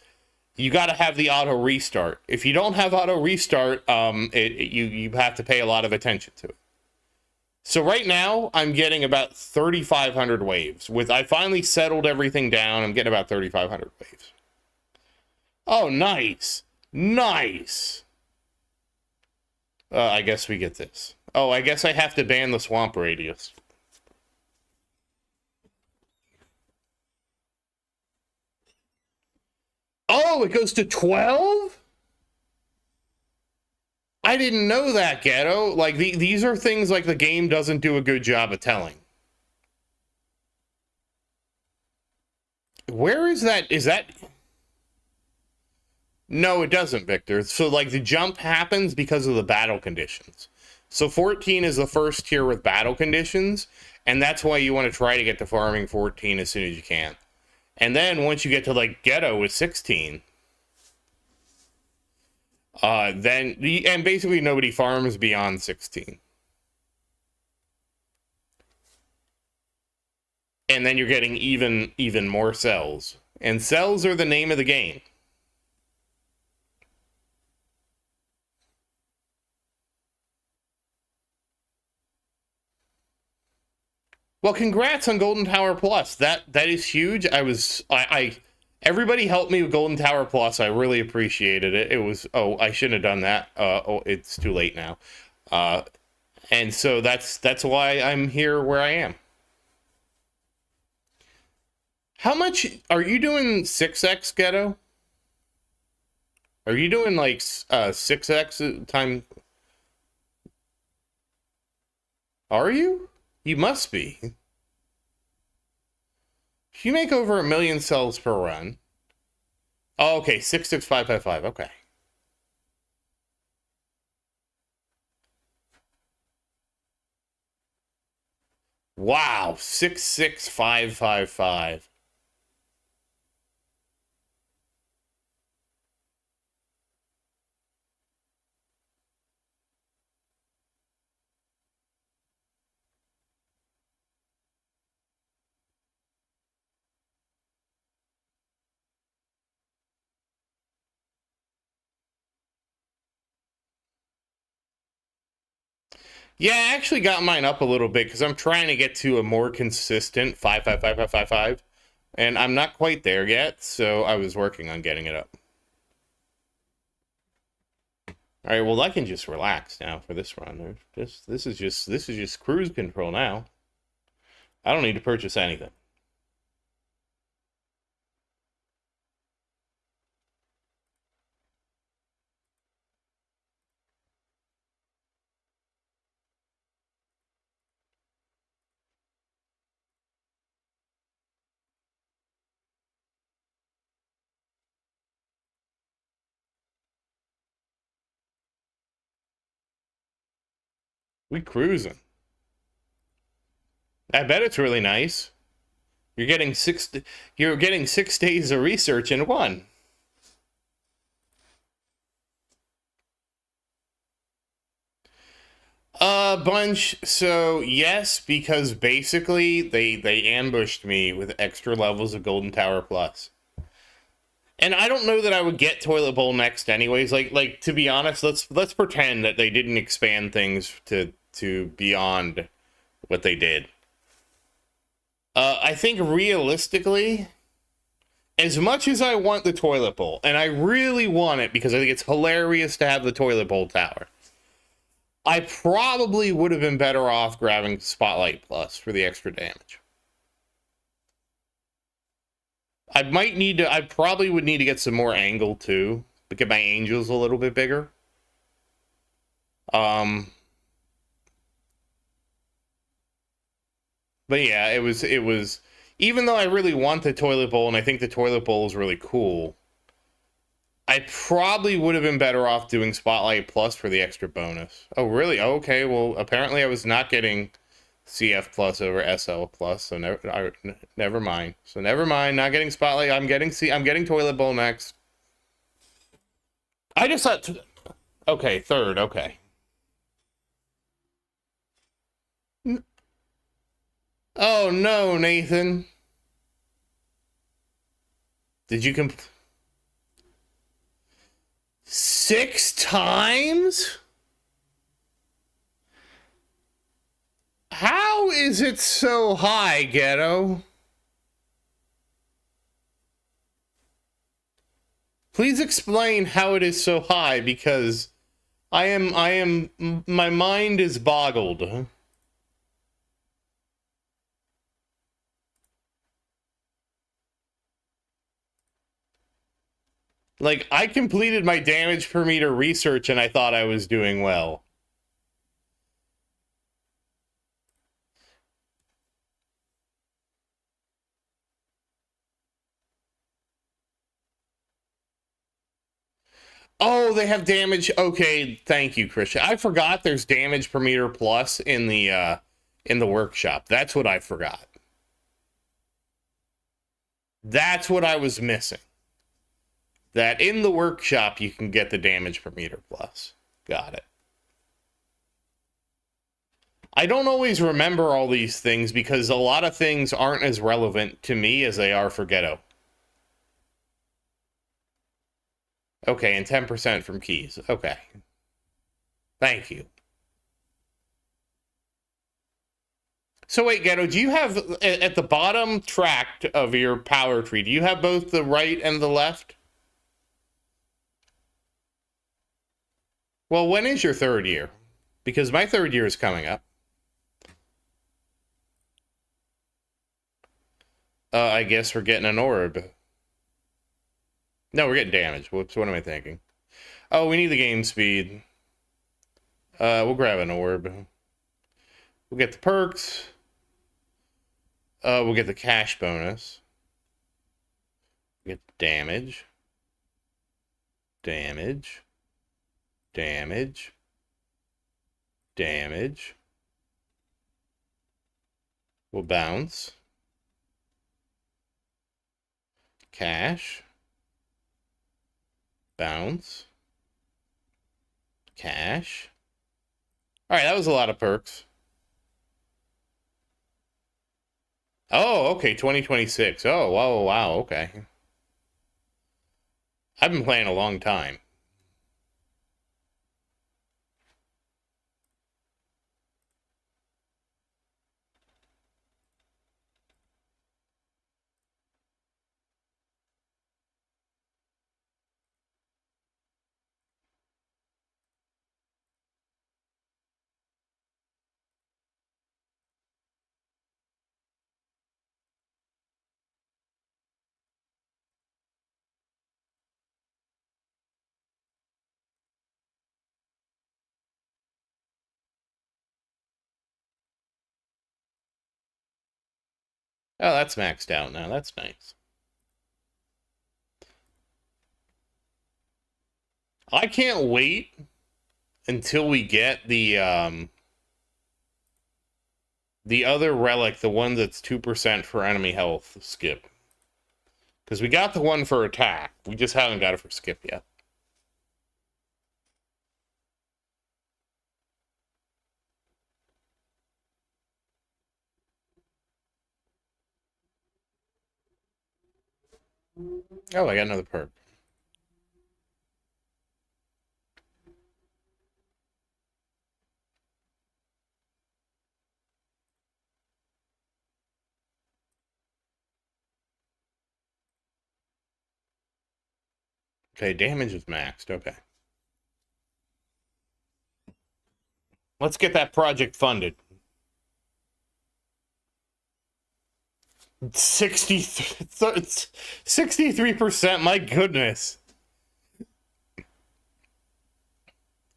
you got to have the auto restart. If you don't have auto restart, you have to pay a lot of attention to it. So right now, I'm getting about 3,500 waves. I finally settled everything down. I'm getting about 3,500 waves. Oh, nice. Nice. I guess we get this. Oh, I guess I have to ban the swamp radius. Oh, it goes to 12? I didn't know that, Ghetto. Like, these are things like the game doesn't do a good job of telling. Where is that? Is that... No, it doesn't, Victor. So, like, the jump happens because of the battle conditions. So 14 is the first tier with battle conditions, and that's why you want to try to get to farming 14 as soon as you can. And then once you get to, like, Ghetto with 16... and basically nobody farms beyond 16. And then you're getting even more cells. And cells are the name of the game. Well, congrats on Golden Tower Plus. That is huge. Everybody helped me with Golden Tower Plus. I really appreciated it. It was, I shouldn't have done that. It's too late now. And so that's why I'm here where I am. How much are you doing 6x, Ghetto? Are you doing like 6x time? Are you? You must be. You make over 1 million cells per run. Oh, okay, 66555. Okay. Wow, 66555. Yeah, I actually got mine up a little bit because I'm trying to get to a more consistent 555555, and I'm not quite there yet, so I was working on getting it up. All right, well, I can just relax now for this run. This is just cruise control now. I don't need to purchase anything. We cruising. I bet it's really nice. You're getting 6 days of research in one. A bunch. So yes, because basically they ambushed me with extra levels of Golden Tower Plus. And I don't know that I would get Toilet Bowl next anyways. Like to be honest, let's pretend that they didn't expand things to beyond what they did. I think realistically, as much as I want the toilet bowl, and I really want it because I think it's hilarious to have the toilet bowl tower, I probably would have been better off grabbing Spotlight Plus for the extra damage. I probably would need to get some more angle too, to get my angels a little bit bigger. But yeah, it was, even though I really want the toilet bowl and I think the toilet bowl is really cool, I probably would have been better off doing Spotlight Plus for the extra bonus. Oh, really? Okay, well, apparently I was not getting CF Plus over SL Plus, so never mind. So never mind, not getting Spotlight. I'm getting Toilet Bowl next. I just thought, okay, third, okay. Oh no, Nathan. Did you 6 times? How is it so high, Ghetto? Please explain how it is so high, because my mind is boggled. Like, I completed my damage per meter research and I thought I was doing well. Oh, they have damage. Okay, thank you, Christian. I forgot there's damage per meter plus in the workshop. That's what I forgot. That's what I was missing. That in the workshop you can get the damage per meter plus. Got it. I don't always remember all these things because a lot of things aren't as relevant to me as they are for Ghetto. Okay, and 10% from keys. Okay. Thank you. So wait, Ghetto, do you have, at the bottom tract of your power tree, do you have both the right and the left? Well, when is your third year? Because my third year is coming up. I guess we're getting an orb. No, we're getting damage. Whoops, what am I thinking? Oh, we need the game speed. We'll grab an orb. We'll get the perks. We'll get the cash bonus. Get damage. Damage. Damage. Damage. We'll bounce. Cash. Bounce. Cash. All right, that was a lot of perks. Oh, okay, 2026. Oh, wow, wow, okay. I've been playing a long time. Oh, that's maxed out now. That's nice. I can't wait until we get the other relic, the one that's 2% for enemy health skip. Because we got the one for attack. We just haven't got it for skip yet. Oh, I got another perk. Okay, damage is maxed. Okay. Let's get that project funded. 63%, my goodness.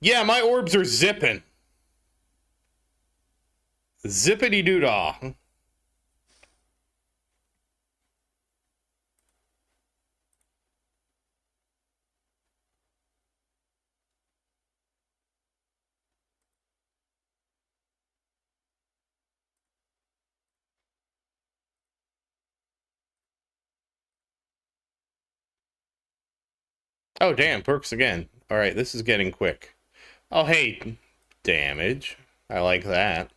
Yeah, my orbs are zipping. Zippity doo dah. Oh, damn, perks again. All right, this is getting quick. Oh, hey, damage. I like that.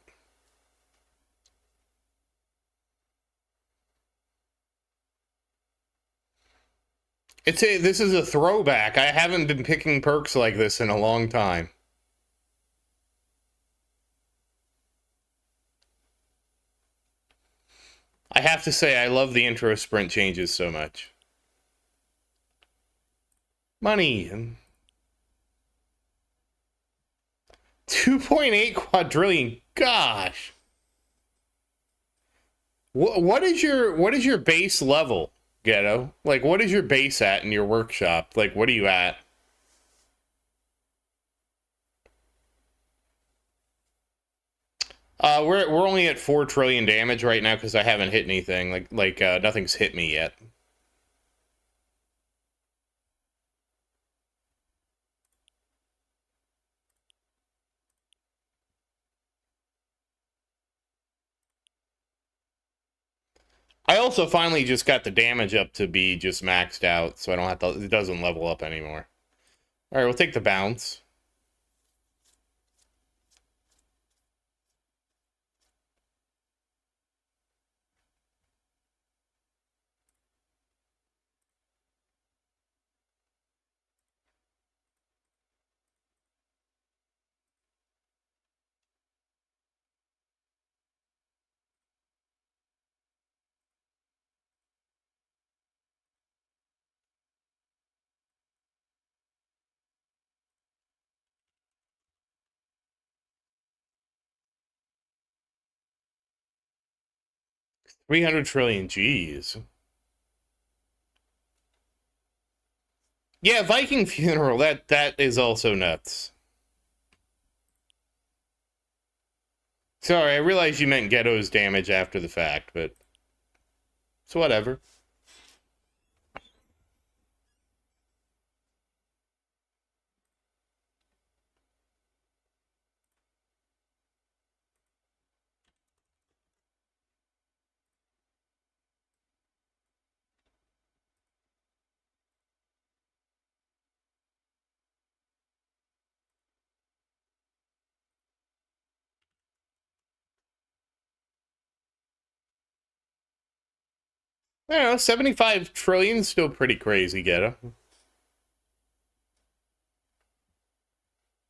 This is a throwback. I haven't been picking perks like this in a long time. I have to say, I love the intro sprint changes so much. Money. 2.8 quadrillion. Gosh. What is your base level, Ghetto? Like, what is your base at in your workshop? Like, what are you at? We're only at 4 trillion damage right now because I haven't hit anything. Nothing's hit me yet. I also finally just got the damage up to be just maxed out, so I don't have to. It doesn't level up anymore. All right, we'll take the bounce. $300 trillion, geez. Yeah, Viking Funeral, that is also nuts. Sorry, I realized you meant Ghetto's damage after the fact, but it's whatever. I don't know, 75 trillion is still pretty crazy, Ghetto.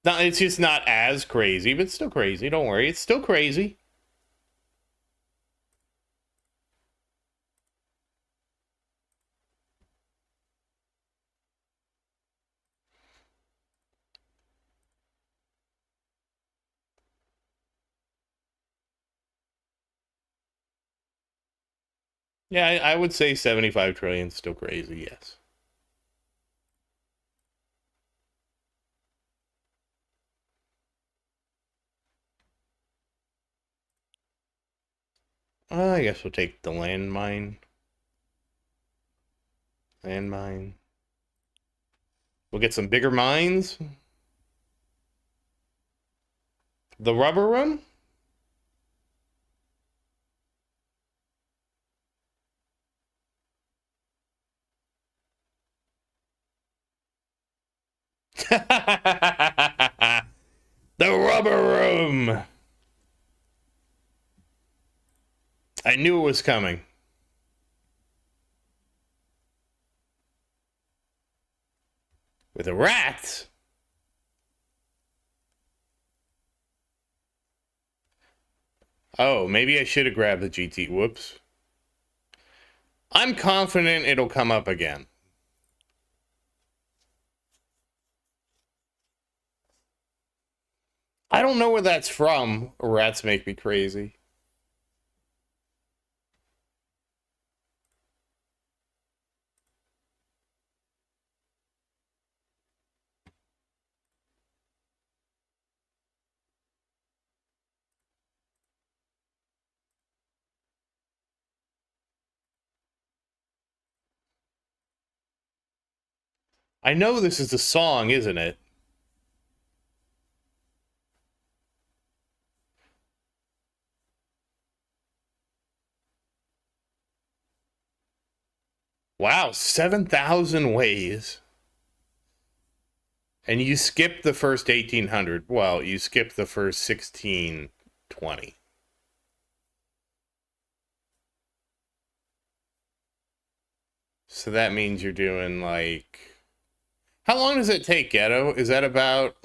No, it's just not as crazy, but still crazy. Don't worry, it's still crazy. Yeah, I would say 75 trillion is still crazy, yes. I guess we'll take the landmine. Landmine. We'll get some bigger mines. The rubber room? The rubber room! I knew it was coming. With a rat? Oh, maybe I should have grabbed the GT. Whoops. I'm confident it'll come up again. I don't know where that's from. Rats make me crazy. I know this is the song, isn't it? Wow, 7,000 ways. And you skipped the first 1,800. Well, you skipped the first 1620. So that means you're doing like... How long does it take, Ghetto? Is that about...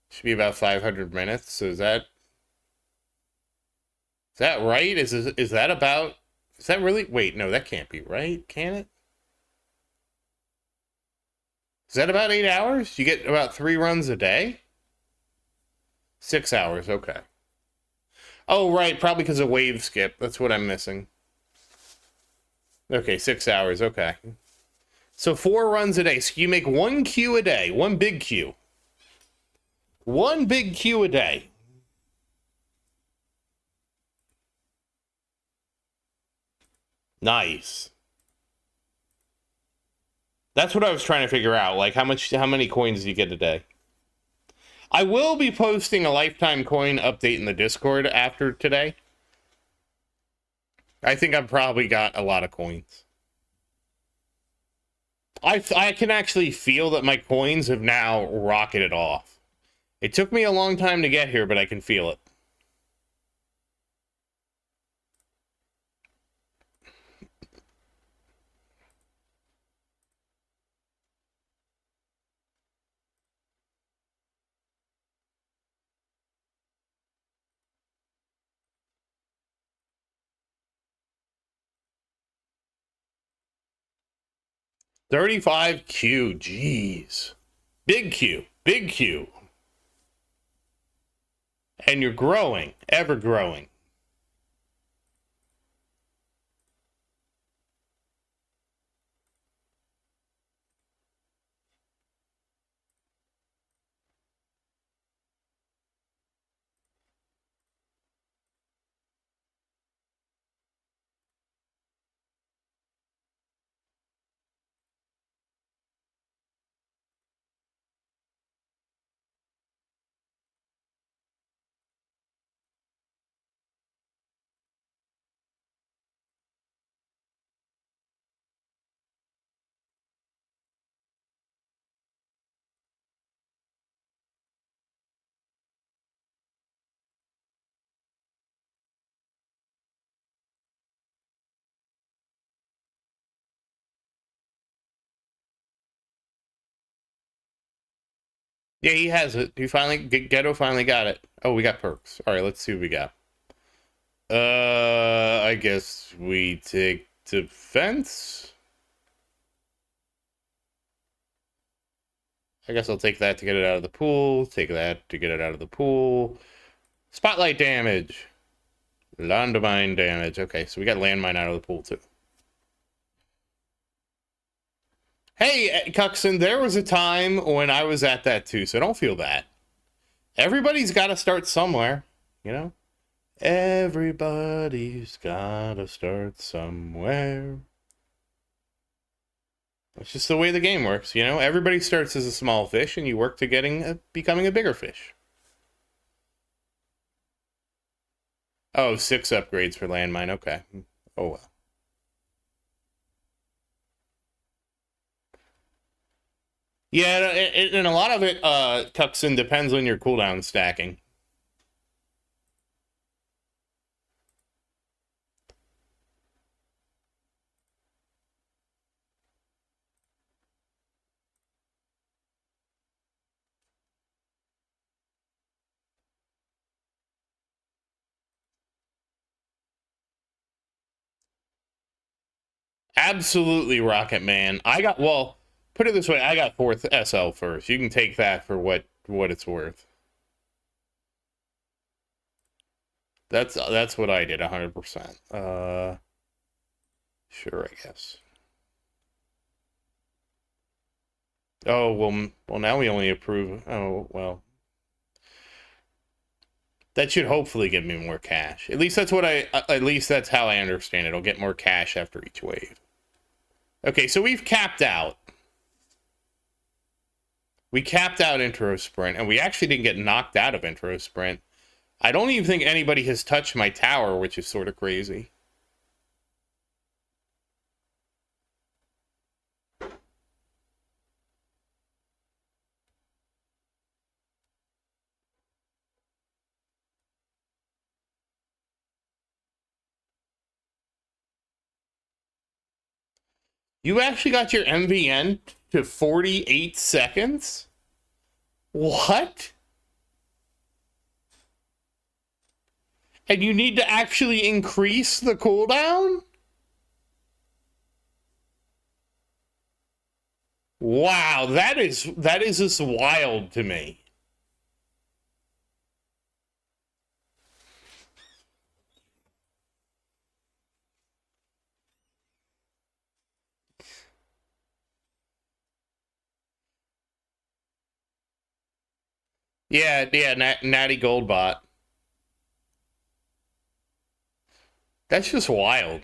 Should be about 500 minutes. So is that right? Is that about... Is that really... Wait, no, that can't be right. Can it? Is that about 8 hours? You get about 3 runs a day? 6 hours, okay. Oh, right, probably because of wave skip. That's what I'm missing. Okay, 6 hours, okay. So 4 runs a day. So you make 1 queue a day. 1 big queue. 1 big queue a day. Nice. That's what I was trying to figure out. Like, how many coins do you get a day? I will be posting a lifetime coin update in the Discord after today. I think I've probably got a lot of coins. I can actually feel that my coins have now rocketed off. It took me a long time to get here, but I can feel it. $35 Q, jeez. Big Q, big Q. And you're growing, ever growing. Yeah, he has it. Ghetto finally got it. Oh, we got perks. All right, let's see what we got. I guess we take defense. I guess I'll take that to get it out of the pool. Take that to get it out of the pool. Spotlight damage. Landmine damage. Okay, so we got landmine out of the pool, too. Hey, Cuxon, there was a time when I was at that, too, so don't feel bad. Everybody's got to start somewhere, you know? Everybody's got to start somewhere. It's just the way the game works, you know? Everybody starts as a small fish, and you work to becoming a bigger fish. Oh, 6 upgrades for landmine. Okay. Oh, well. Yeah, and a lot of it, Tuxin, depends on your cooldown stacking. Absolutely, Rocket Man. Well, put it this way, I got 4th SL first. You can take that for what what it's worth. That's what I did, 100%. Sure, I guess. Oh, well, now we only approve. Oh, well. That should hopefully give me more cash. At least that's how I understand it. I'll get more cash after each wave. Okay, so we've capped out. We capped out intro sprint, and we actually didn't get knocked out of intro sprint. I don't even think anybody has touched my tower, which is sort of crazy. You actually got your MVN to 48 seconds? What? And you need to actually increase the cooldown? Wow, that is just wild to me. Yeah, Natty Goldbot. That's just wild.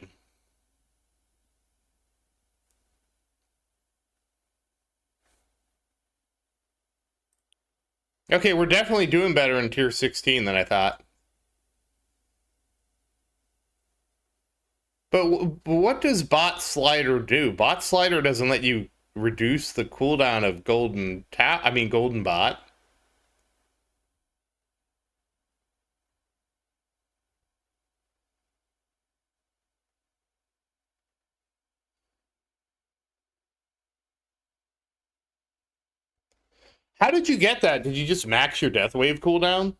Okay, we're definitely doing better in tier 16 than I thought. But what does Bot Slider do? Bot Slider doesn't let you reduce the cooldown of Golden Bot. How did you get that? Did you just max your Death Wave cooldown?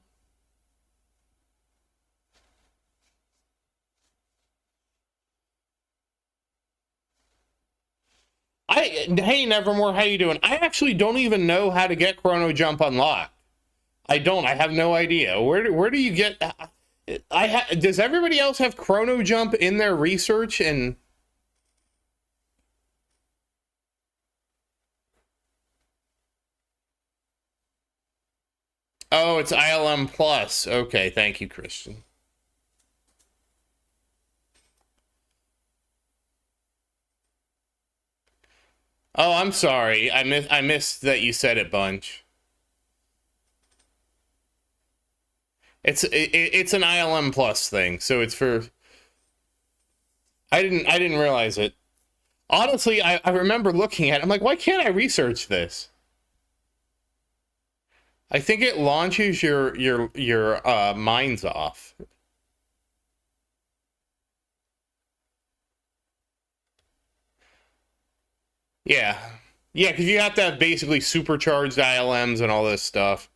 Hey Nevermore, how you doing? I actually don't even know how to get Chrono Jump unlocked. I don't. I have no idea. Where do you get? Does everybody else have Chrono Jump in their research? And oh, it's ILM Plus. Okay, thank you, Christian. Oh, I'm sorry. I missed that you said it, Bunch. It's an ILM Plus thing, so it's for. I didn't realize it. Honestly, I remember looking at it. I'm like, why can't I research this? I think it launches your mines off. Yeah. Yeah, because you have to have basically supercharged ILMs and all this stuff,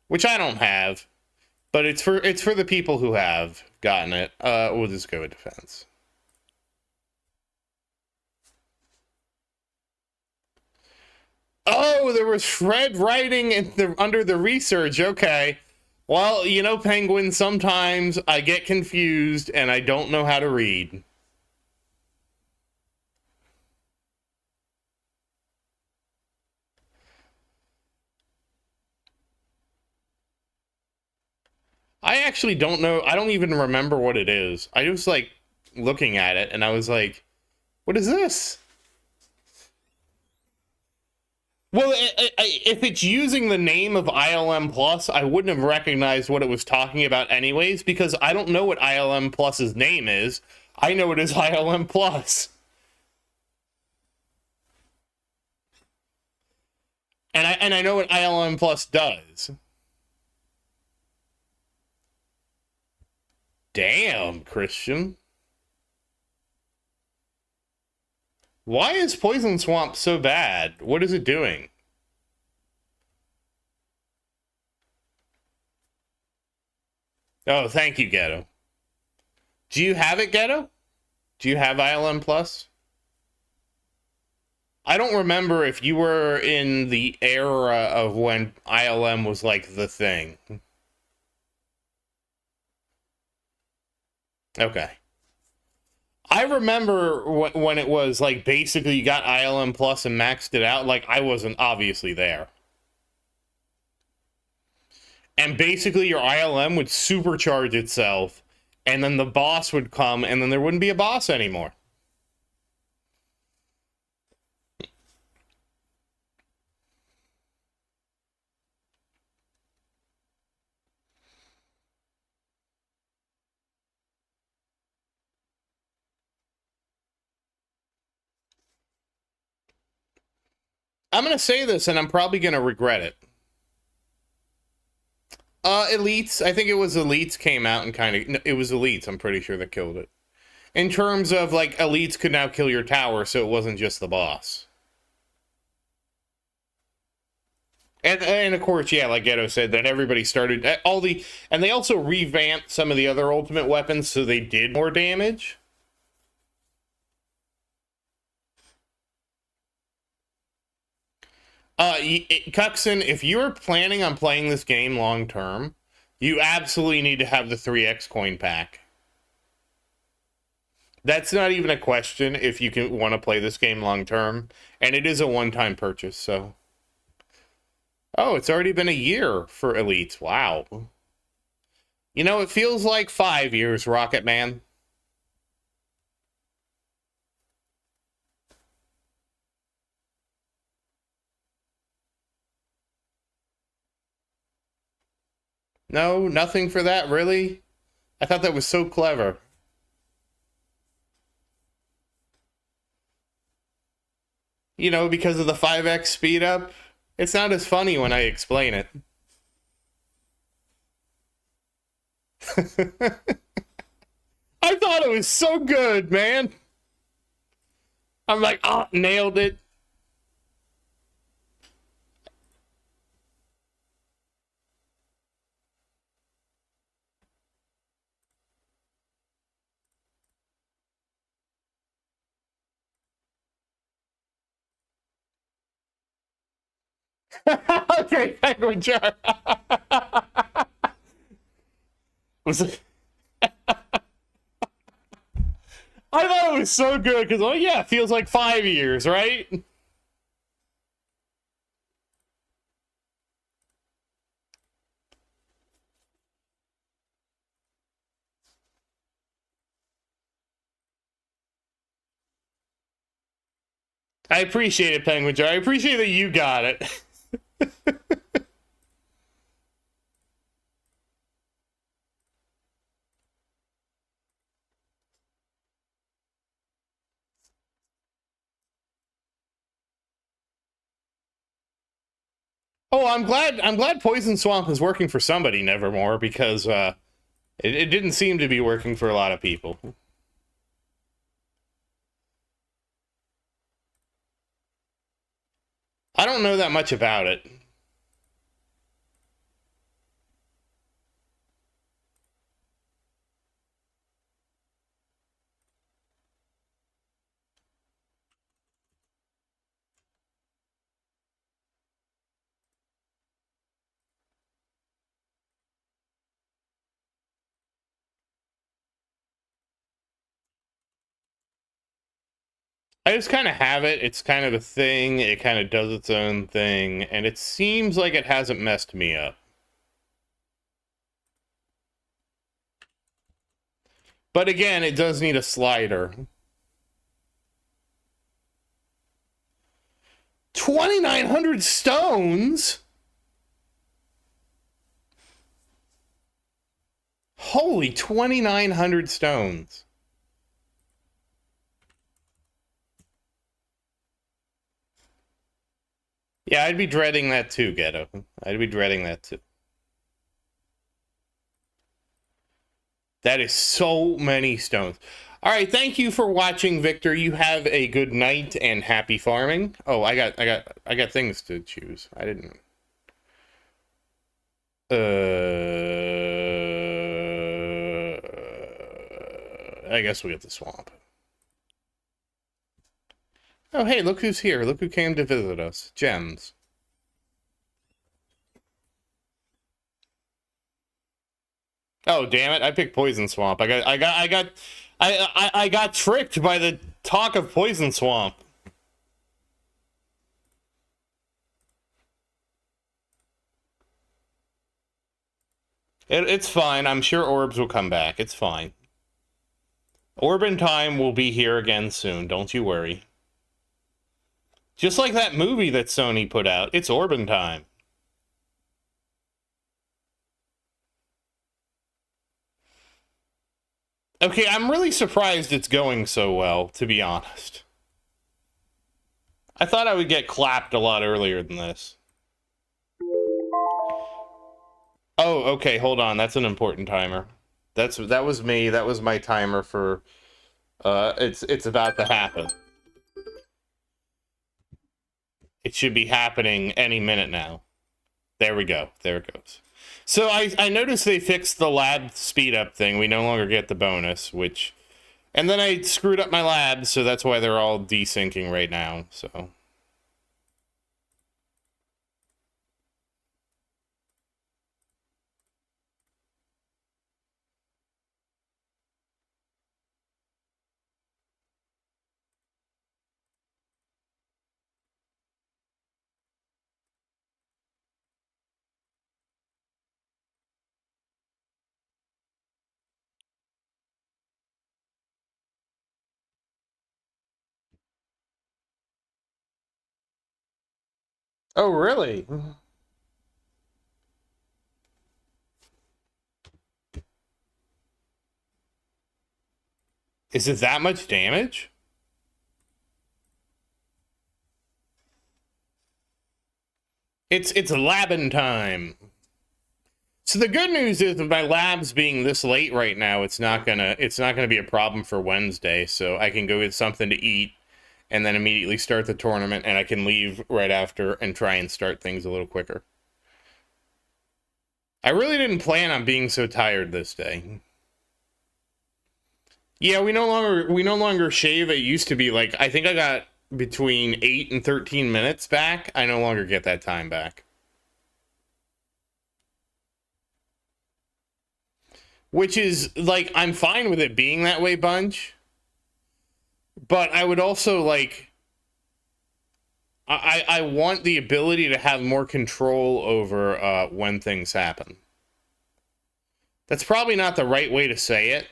which I don't have. But it's for the people who have gotten it. We'll just go with defense. Oh, there was Fred writing under the research. Okay. Well, you know, Penguin, sometimes I get confused and I don't know how to read. I actually don't know. I don't even remember what it is. I was like looking at it and I was like, what is this? Well, if it's using the name of ILM Plus, I wouldn't have recognized what it was talking about anyways, because I don't know what ILM Plus's name is. I know it is ILM Plus. And I know what ILM Plus does. Damn, Christian. Why is Poison Swamp so bad? What is it doing? Oh, thank you, Ghetto. Do you have it, Ghetto? Do you have ILM Plus? I don't remember if you were in the era of when ILM was like the thing. Okay. I remember when it was like basically you got ILM Plus and maxed it out. Like I wasn't obviously there. And basically your ILM would supercharge itself, and then the boss would come, and then there wouldn't be a boss anymore. I'm going to say this, and I'm probably going to regret it. Elites. I think it was Elites came out and kind of... No, it was Elites, I'm pretty sure, that killed it. In terms of, like, Elites could now kill your tower, so it wasn't just the boss. And of course, yeah, like Ghetto said, that everybody started... And they also revamped some of the other ultimate weapons, so they did more damage. Cuxon, if you're planning on playing this game long term, you absolutely need to have the 3x coin pack. That's not even a question if you can want to play this game long term, and it is a one-time purchase, so. Oh, it's already been a year for Elites. Wow. You know, it feels like 5 years, Rocket Man. No, nothing for that, really? I thought that was so clever. You know, because of the 5x speed up. It's not as funny when I explain it. I thought it was so good, man. I'm like, oh, nailed it. Okay, Penguin Jar. Was it? I thought it was so good because, oh yeah, it feels like 5 years, right? I appreciate it, Penguin Jar. I appreciate that you got it. Oh, I'm glad Poison Swamp is working for somebody, Nevermore, because it didn't seem to be working for a lot of people. I don't know that much about it. I just kind of have it. It's kind of a thing. It kind of does its own thing, and it seems like it hasn't messed me up. But again, it does need a slider. 2,900 stones? Holy 2,900 stones. Yeah, I'd be dreading that too, Ghetto. I'd be dreading that too. That is so many stones. All right, thank you for watching, Victor. You have a good night and happy farming. Oh, I got things to choose. I didn't. I guess we get the swamp. Oh, hey, look who's here. Look who came to visit us. Gems. Oh, damn it. I picked Poison Swamp. I got tricked by the talk of Poison Swamp. It's fine. I'm sure orbs will come back. It's fine. Orb in Time will be here again soon. Don't you worry. Just like that movie that Sony put out. It's Orb in Time. Okay, I'm really surprised it's going so well, to be honest. I thought I would get clapped a lot earlier than this. Oh, okay, hold on. That's an important timer. That was me. That was my timer for it's about to happen. It should be happening any minute now. There we go. There it goes. So I noticed they fixed the lab speed up thing. We no longer get the bonus, which... And then I screwed up my labs, so that's why they're all desyncing right now, so... Oh, really? Is it that much damage? It's labbing time. So the good news is, with my labs being this late right now, it's not gonna be a problem for Wednesday. So I can go get something to eat, and then immediately start the tournament, and I can leave right after and try and start things a little quicker. I really didn't plan on being so tired this day. Yeah, we no longer shave. It used to be like, I think I got between 8 and 13 minutes back. I no longer get that time back. Which is, like, I'm fine with it being that way, Bunch. But I would also, like... I want the ability to have more control over when things happen. That's probably not the right way to say it.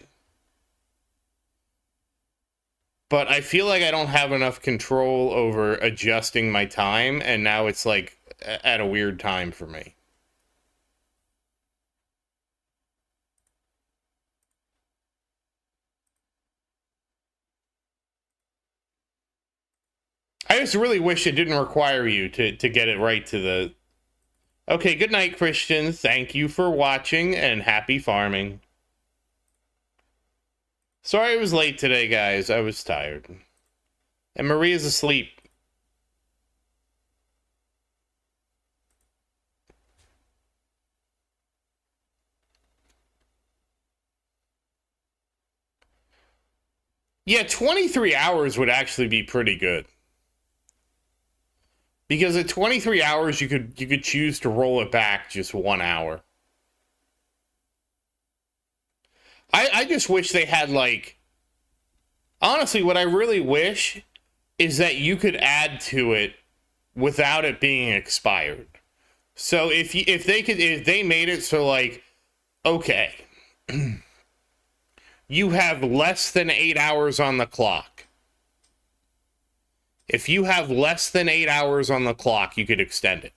But I feel like I don't have enough control over adjusting my time, and now it's, like, at a weird time for me. I just really wish it didn't require you to get it right to the... Okay, good night, Christian. Thank you for watching, and happy farming. Sorry I was late today, guys. I was tired. And Maria's asleep. Yeah, 23 hours would actually be pretty good. Because at 23 hours, you could choose to roll it back just 1 hour. I just wish they had, like... Honestly, what I really wish is that you could add to it without it being expired. So if they made it so, like, okay, you have less than 8 hours on the clock. If you have less than 8 hours on the clock, you could extend it.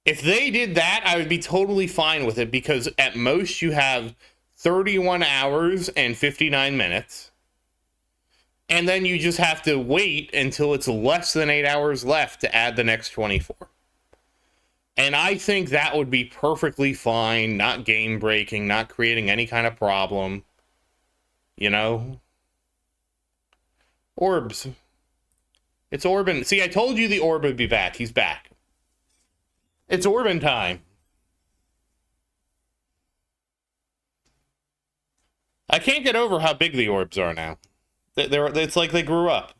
If they did that, I would be totally fine with it, because at most you have 31 hours and 59 minutes. And then you just have to wait until it's less than 8 hours left to add the next 24. And I think that would be perfectly fine, not game breaking, not creating any kind of problem. You know? Orbs. It's Orbin. See, I told you the orb would be back. He's back. It's Orbin time. I can't get over how big the orbs are now. It's like they grew up.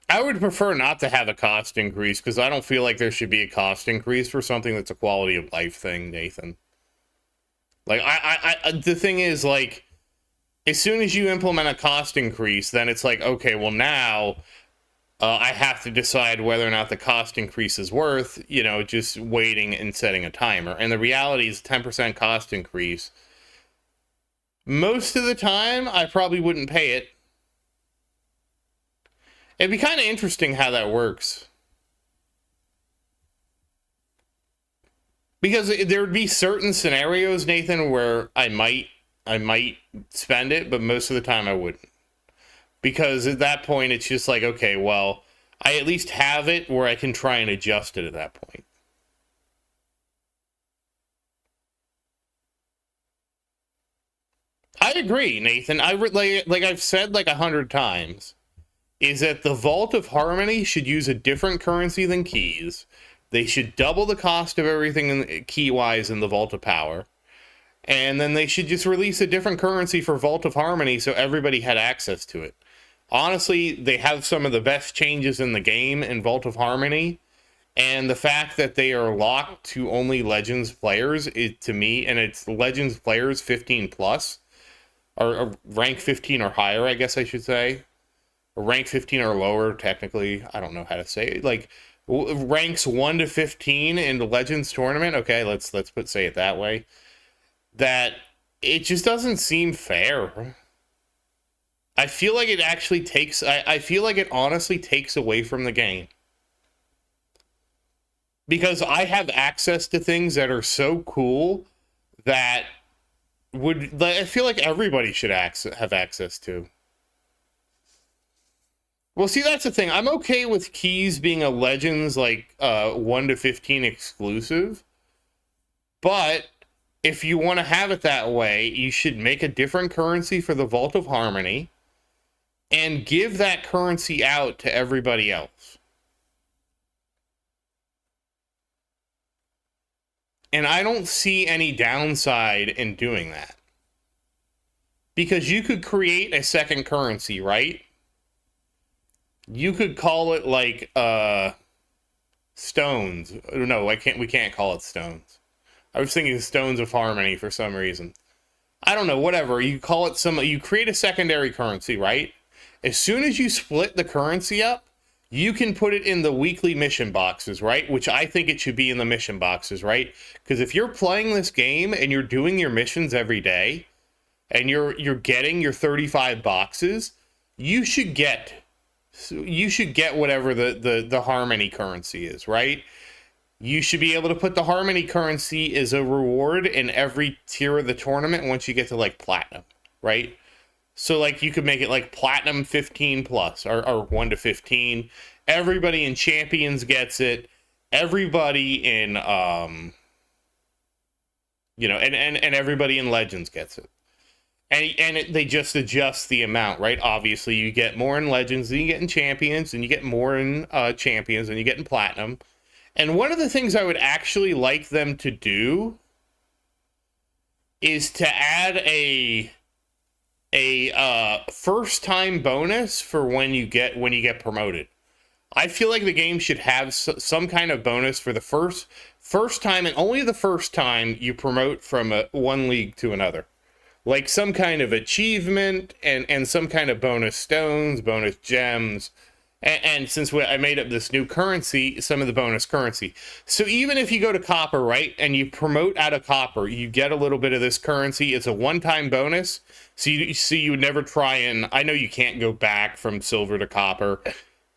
I would prefer not to have a cost increase because I don't feel like there should be a cost increase for something that's a quality of life thing, Nathan. Like the thing is, like, as soon as you implement a cost increase, then it's like, okay, well now I have to decide whether or not the cost increase is worth, just waiting and setting a timer. And the reality is, 10% cost increase. Most of the time, I probably wouldn't pay it. It'd be kind of interesting how that works. Because there would be certain scenarios, Nathan, where I might spend it, but most of the time I wouldn't. Because at that point, it's just like, okay, well, I at least have it where I can try and adjust it at that point. I agree, Nathan. Like I've said like 100 times, is that the Vault of Harmony should use a different currency than keys. They should double the cost of everything key-wise in the Vault of Power. And then they should just release a different currency for Vault of Harmony so everybody had access to it. Honestly, they have some of the best changes in the game in Vault of Harmony. And the fact that they are locked to only Legends players, to me, and it's Legends players 15 plus, or rank 15 or higher, I guess I should say. Or rank 15 or lower, technically. I don't know how to say it. Like, ranks 1 to 15 in the Legends tournament. Okay, let's say it that way. That it just doesn't seem fair. I feel like it actually takes... I feel like it honestly takes away from the game. Because I have access to things that are so cool that I feel like everybody should have access to. Well, see, that's the thing. I'm okay with keys being a Legends, like, 1 to 15 exclusive. But if you want to have it that way, you should make a different currency for the Vault of Harmony and give that currency out to everybody else. And I don't see any downside in doing that. Because you could create a second currency, right? You could call it like stones. No, we can't call it stones. I was thinking Stones of Harmony for some reason. I don't know, whatever. You call it you create a secondary currency, right? As soon as you split the currency up, you can put it in the weekly mission boxes, right? Which I think it should be in the mission boxes, right? Because if you're playing this game and you're doing your missions every day and you're getting your 35 boxes, you should get whatever the Harmony currency is, right? You should be able to put the Harmony currency as a reward in every tier of the tournament once you get to, like, Platinum, right? So, like, you could make it, like, Platinum 15 plus, or 1 to 15. Everybody in Champions gets it. Everybody in, and everybody in Legends gets it. And they just adjust the amount, right? Obviously, you get more in Legends than you get in Champions, and you get more in Champions than you get in Platinum. And one of the things I would actually like them to do is to add a first time bonus for when you get promoted. I feel like the game should have some kind of bonus for the first time, and only the first time you promote from one league to another. Like some kind of achievement and some kind of bonus stones, bonus gems. And since I made up this new currency, some of the bonus currency. So even if you go to copper, right, and you promote out of copper, you get a little bit of this currency. It's a one-time bonus. So you would never try and... I know you can't go back from silver to copper,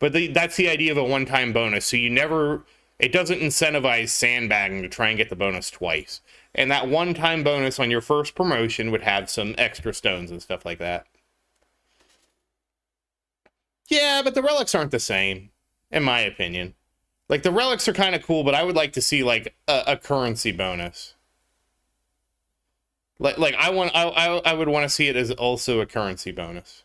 but that's the idea of a one-time bonus. So you never... It doesn't incentivize sandbagging to try and get the bonus twice. And that one-time bonus on your first promotion would have some extra stones and stuff like that. Yeah, but the relics aren't the same, in my opinion. Like, the relics are kind of cool, but I would like to see, like, a currency bonus. Like I would want to see it as also a currency bonus.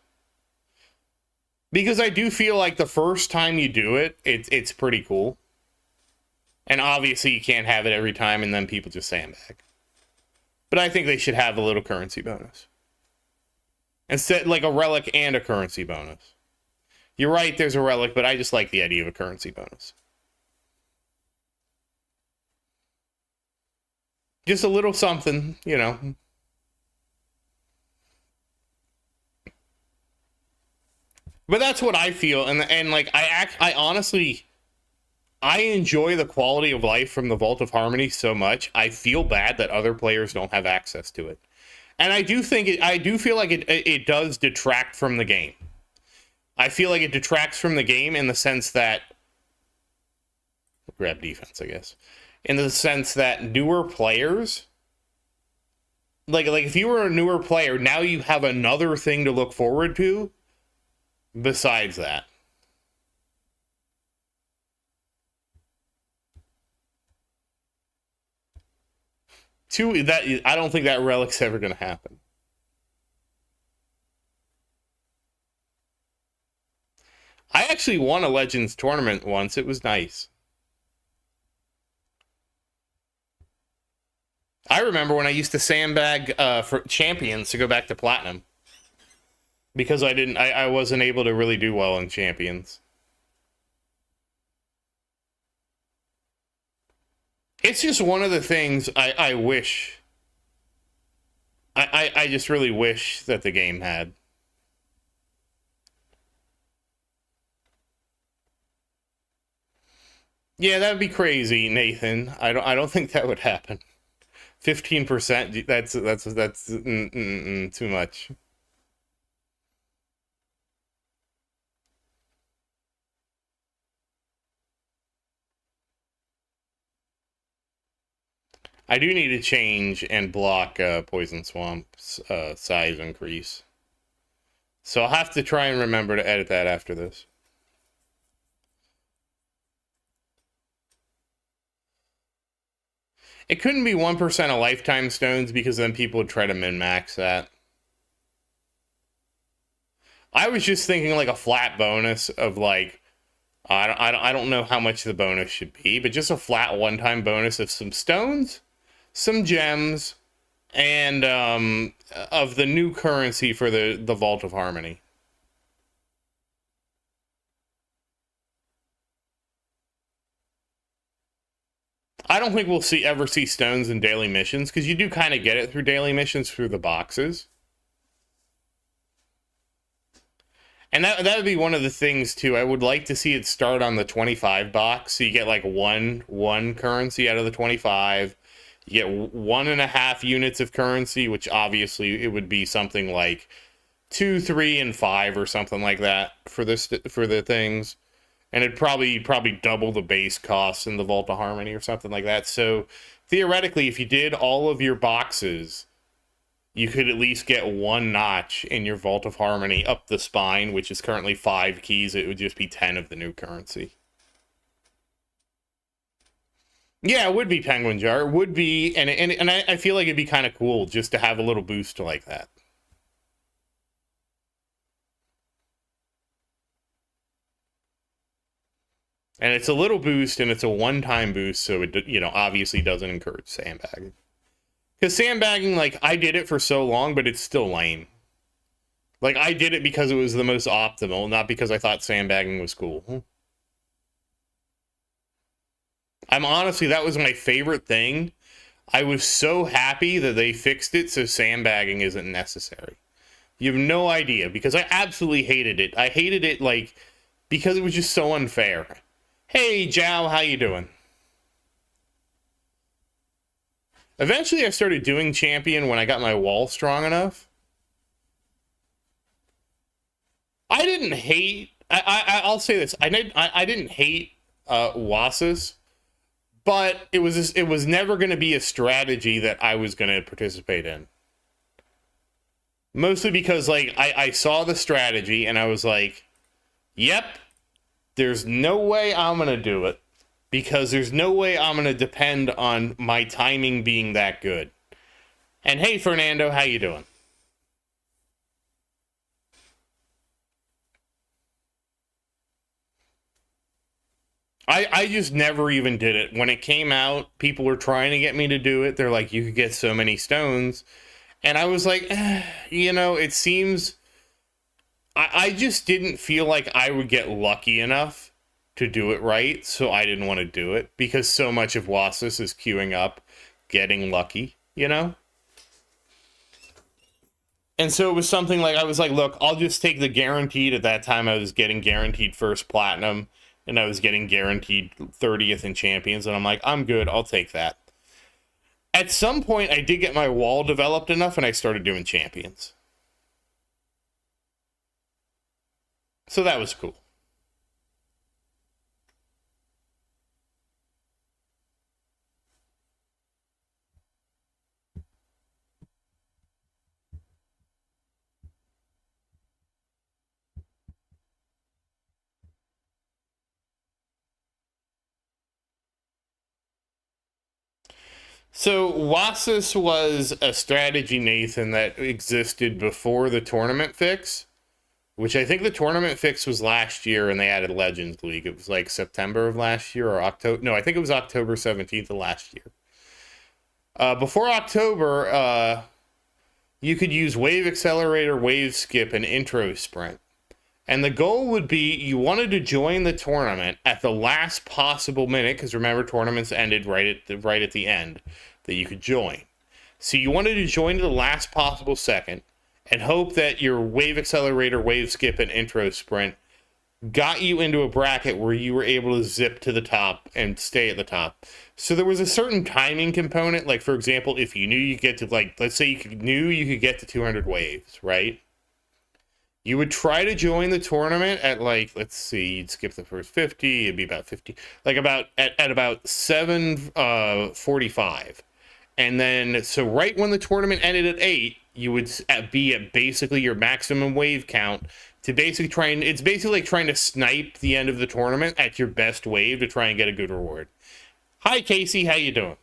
Because I do feel like the first time you do it, it's pretty cool. And obviously you can't have it every time, and then people just sandbag. But I think they should have a little currency bonus. Instead, like a relic and a currency bonus. You're right, there's a relic, but I just like the idea of a currency bonus. Just a little something, you know. But that's what I feel, and like I honestly, I enjoy the quality of life from the Vault of Harmony so much. I feel bad that other players don't have access to it, and I do feel like it does detract from the game. I feel like it detracts from the game in the sense that, grab defense, I guess, in the sense that newer players, like if you were a newer player, now you have another thing to look forward to besides that. I don't think that relic's ever going to happen. I actually won a Legends tournament once. It was nice. I remember when I used to sandbag for Champions to go back to Platinum. Because I wasn't able to really do well in Champions. It's just one of the things I wish. I just really wish that the game had. Yeah, that would be crazy, Nathan. I don't think that would happen. 15%, that's too much. I do need to change and block Poison Swamp's size increase. So I'll have to try and remember to edit that after this. It couldn't be 1% of lifetime stones because then people would try to min-max that. I was just thinking like a flat bonus of like, I don't know how much the bonus should be, but just a flat one-time bonus of some stones, some gems, and of the new currency for the Vault of Harmony. I don't think we'll ever see stones in daily missions, because you do kind of get it through daily missions through the boxes. And that would be one of the things too. I would like to see it start on the 25 box, so you get like one currency out of the 25. You get 1.5 units of currency, which obviously it would be something like 2, 3, and 5 or something like that for the things. And it'd probably double the base costs in the Vault of Harmony or something like that. So theoretically, if you did all of your boxes, you could at least get one notch in your Vault of Harmony up the spine, which is currently 5 keys. It would just be 10 of the new currency. Yeah, it would be Penguin Jar. It would be, and I feel like it'd be kind of cool just to have a little boost like that. And it's a little boost, and it's a one-time boost, so it, obviously doesn't encourage sandbagging. Because sandbagging, like, I did it for so long, but it's still lame. Like, I did it because it was the most optimal, not because I thought sandbagging was cool. That was my favorite thing. I was so happy that they fixed it so sandbagging isn't necessary. You have no idea, because I absolutely hated it. I hated it, like, because it was just so unfair. Hey, Jow, how you doing? Eventually, I started doing Champion when I got my wall strong enough. I didn't hate... I'll say this. I didn't hate Wasis, but it was never going to be a strategy that I was going to participate in. Mostly because, like, I saw the strategy, and I was like, yep, there's no way I'm going to do it, because there's no way I'm going to depend on my timing being that good. And hey, Fernando, how you doing? I just never even did it. When it came out, people were trying to get me to do it. They're like, you could get so many stones. And I was like, it seems... I just didn't feel like I would get lucky enough to do it right, so I didn't want to do it, because so much of Wasis is queuing up getting lucky, And so it was something like, I was like, look, I'll just take the guaranteed. At that time, I was getting guaranteed first platinum, and I was getting guaranteed 30th in champions, and I'm like, I'm good, I'll take that. At some point, I did get my wall developed enough, and I started doing champions. So that was cool. So Wasis was a strategy, Nathan, that existed before the tournament fix, which I think the tournament fix was last year, and they added Legends League. It was like September of last year or October. No, I think it was October 17th of last year. Before October, you could use Wave Accelerator, Wave Skip, and Intro Sprint. And the goal would be you wanted to join the tournament at the last possible minute, because remember, tournaments ended right at the end that you could join. So you wanted to join to the last possible second and hope that your Wave Accelerator, Wave Skip, and Intro Sprint got you into a bracket where you were able to zip to the top and stay at the top. So there was a certain timing component. Like, for example, if you knew you could get to, like, let's say knew you could get to 200 waves, right? You would try to join the tournament at, like, let's see, you'd skip the first 50, it'd be about 50, like at about 7:45. And then, so right when the tournament ended at 8, you would be at basically your maximum wave count to basically it's basically like trying to snipe the end of the tournament at your best wave to try and get a good reward. Hi, Casey, how you doing?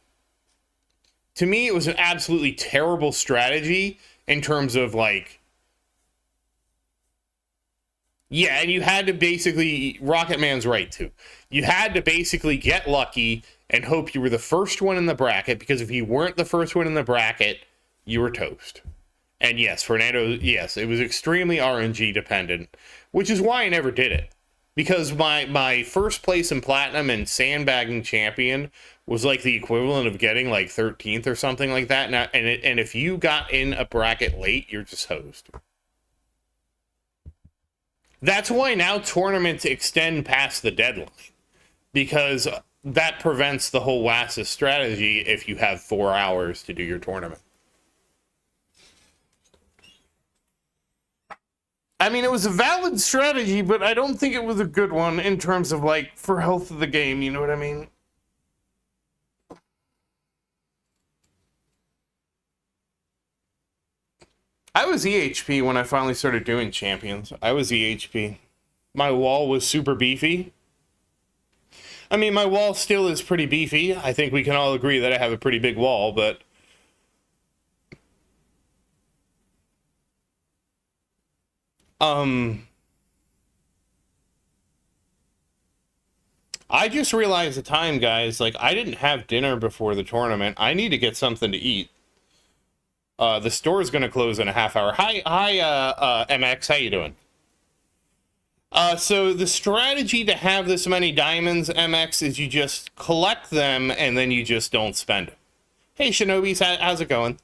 To me, it was an absolutely terrible strategy in terms of, like, yeah, and you had to basically, Rocket Man's right too. You had to basically get lucky and hope you were the first one in the bracket, because if you weren't the first one in the bracket, you were toast. And yes, Fernando, yes, it was extremely RNG dependent, which is why I never did it. Because my first place in Platinum and sandbagging champion was like the equivalent of getting like 13th or something like that. And if you got in a bracket late, you're just hosed. That's why now tournaments extend past the deadline, because that prevents the whole Wasis strategy if you have 4 hours to do your tournament. I mean, it was a valid strategy, but I don't think it was a good one in terms of, like, for health of the game, you know what I mean? I was EHP when I finally started doing champions. I was EHP. My wall was super beefy. I mean, my wall still is pretty beefy. I think we can all agree that I have a pretty big wall, but... I just realized the time, guys. Like, I didn't have dinner before the tournament. I need to get something to eat. The store is going to close in a half hour. Hi, MX. How you doing? So the strategy to have this many diamonds, MX, is you just collect them and then you just don't spend them. Hey, Shinobis, how's it going?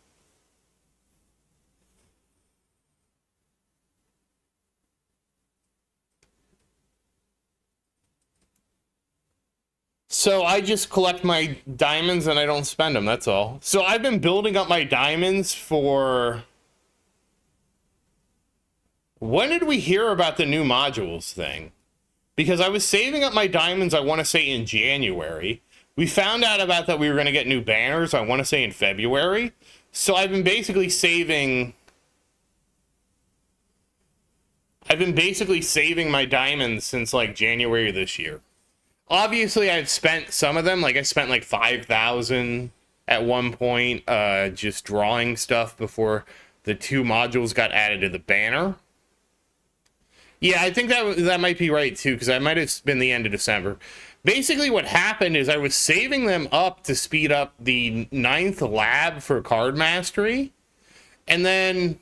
So I just collect my diamonds and I don't spend them, that's all. So I've been building up my diamonds for... When did we hear about the new modules thing? Because I was saving up my diamonds, I want to say in January. We found out about that we were going to get new banners, I want to say in February. So I've been basically saving... my diamonds since, like, January this year. Obviously, I've spent some of them. Like, I spent like 5,000 at one point just drawing stuff before the 2 modules got added to the banner. Yeah, I think that might be right, too, because that might have been the end of December. Basically what happened is I was saving them up to speed up the 9th lab for card mastery. And then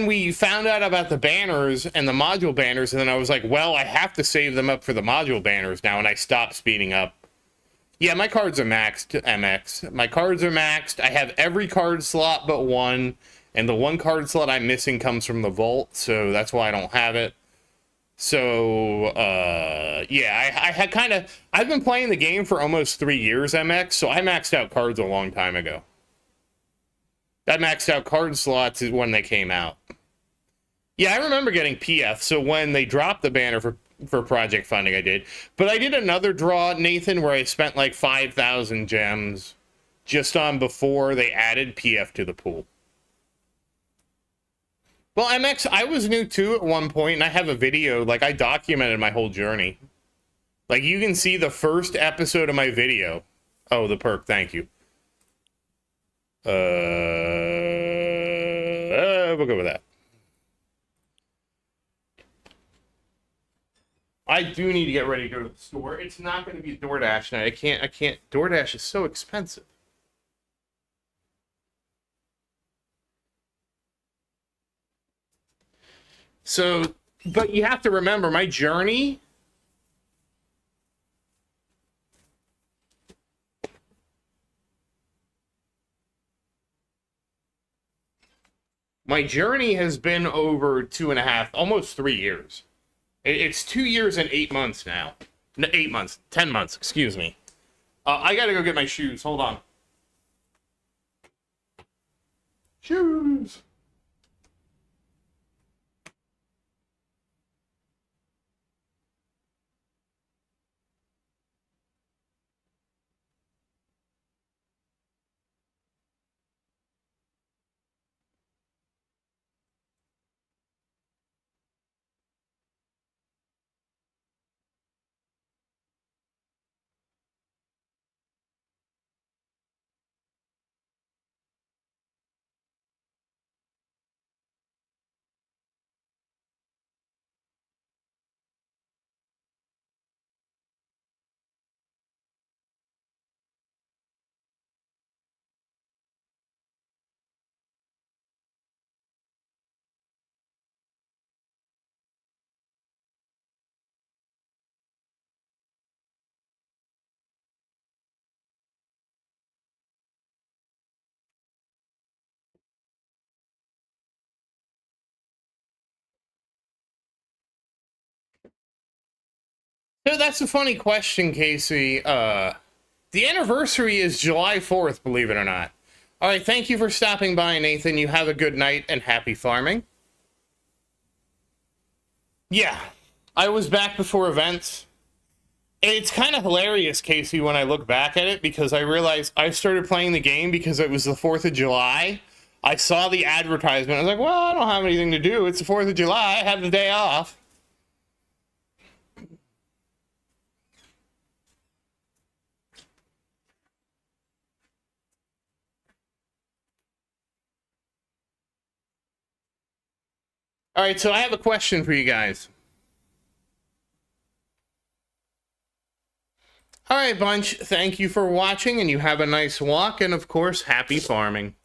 we found out about the banners and the module banners, and then I was like, well, I have to save them up for the module banners now, and I stopped speeding up. Yeah, my cards are maxed, MX. My cards are maxed. I have every card slot but one, and the one card slot I'm missing comes from the vault, so that's why I don't have it. So, yeah, I had I've been playing the game for almost 3 years, MX, so I maxed out cards a long time ago. I maxed out card slots when they came out. Yeah, I remember getting PF, so when they dropped the banner for project funding, I did. But I did another draw, Nathan, where I spent like 5,000 gems just on before they added PF to the pool. Well, MX, I was new too at one point, and I have a video, like I documented my whole journey. Like you can see the first episode of my video. Oh, the perk, thank you. We'll go with that. I do need to get ready to go to the store. It's not going to be DoorDash night. I can't. DoorDash is so expensive. So, but you have to remember my journey. My journey has been over 2.5, almost 3 years. It's 2 years and 8 months now. No, 8 months, 10 months, excuse me. I gotta go get my shoes. Hold on. Shoes. So that's a funny question, Casey. The anniversary is July 4th, believe it or not. All right, thank you for stopping by, Nathan. You have a good night and happy farming. Yeah, I was back before events. It's kind of hilarious, Casey, when I look back at it, because I realized I started playing the game because it was the 4th of July. I saw the advertisement. I was like, well, I don't have anything to do. It's the 4th of July. I have the day off. All right, so I have a question for you guys. All right, bunch, thank you for watching, and you have a nice walk, and of course, happy farming.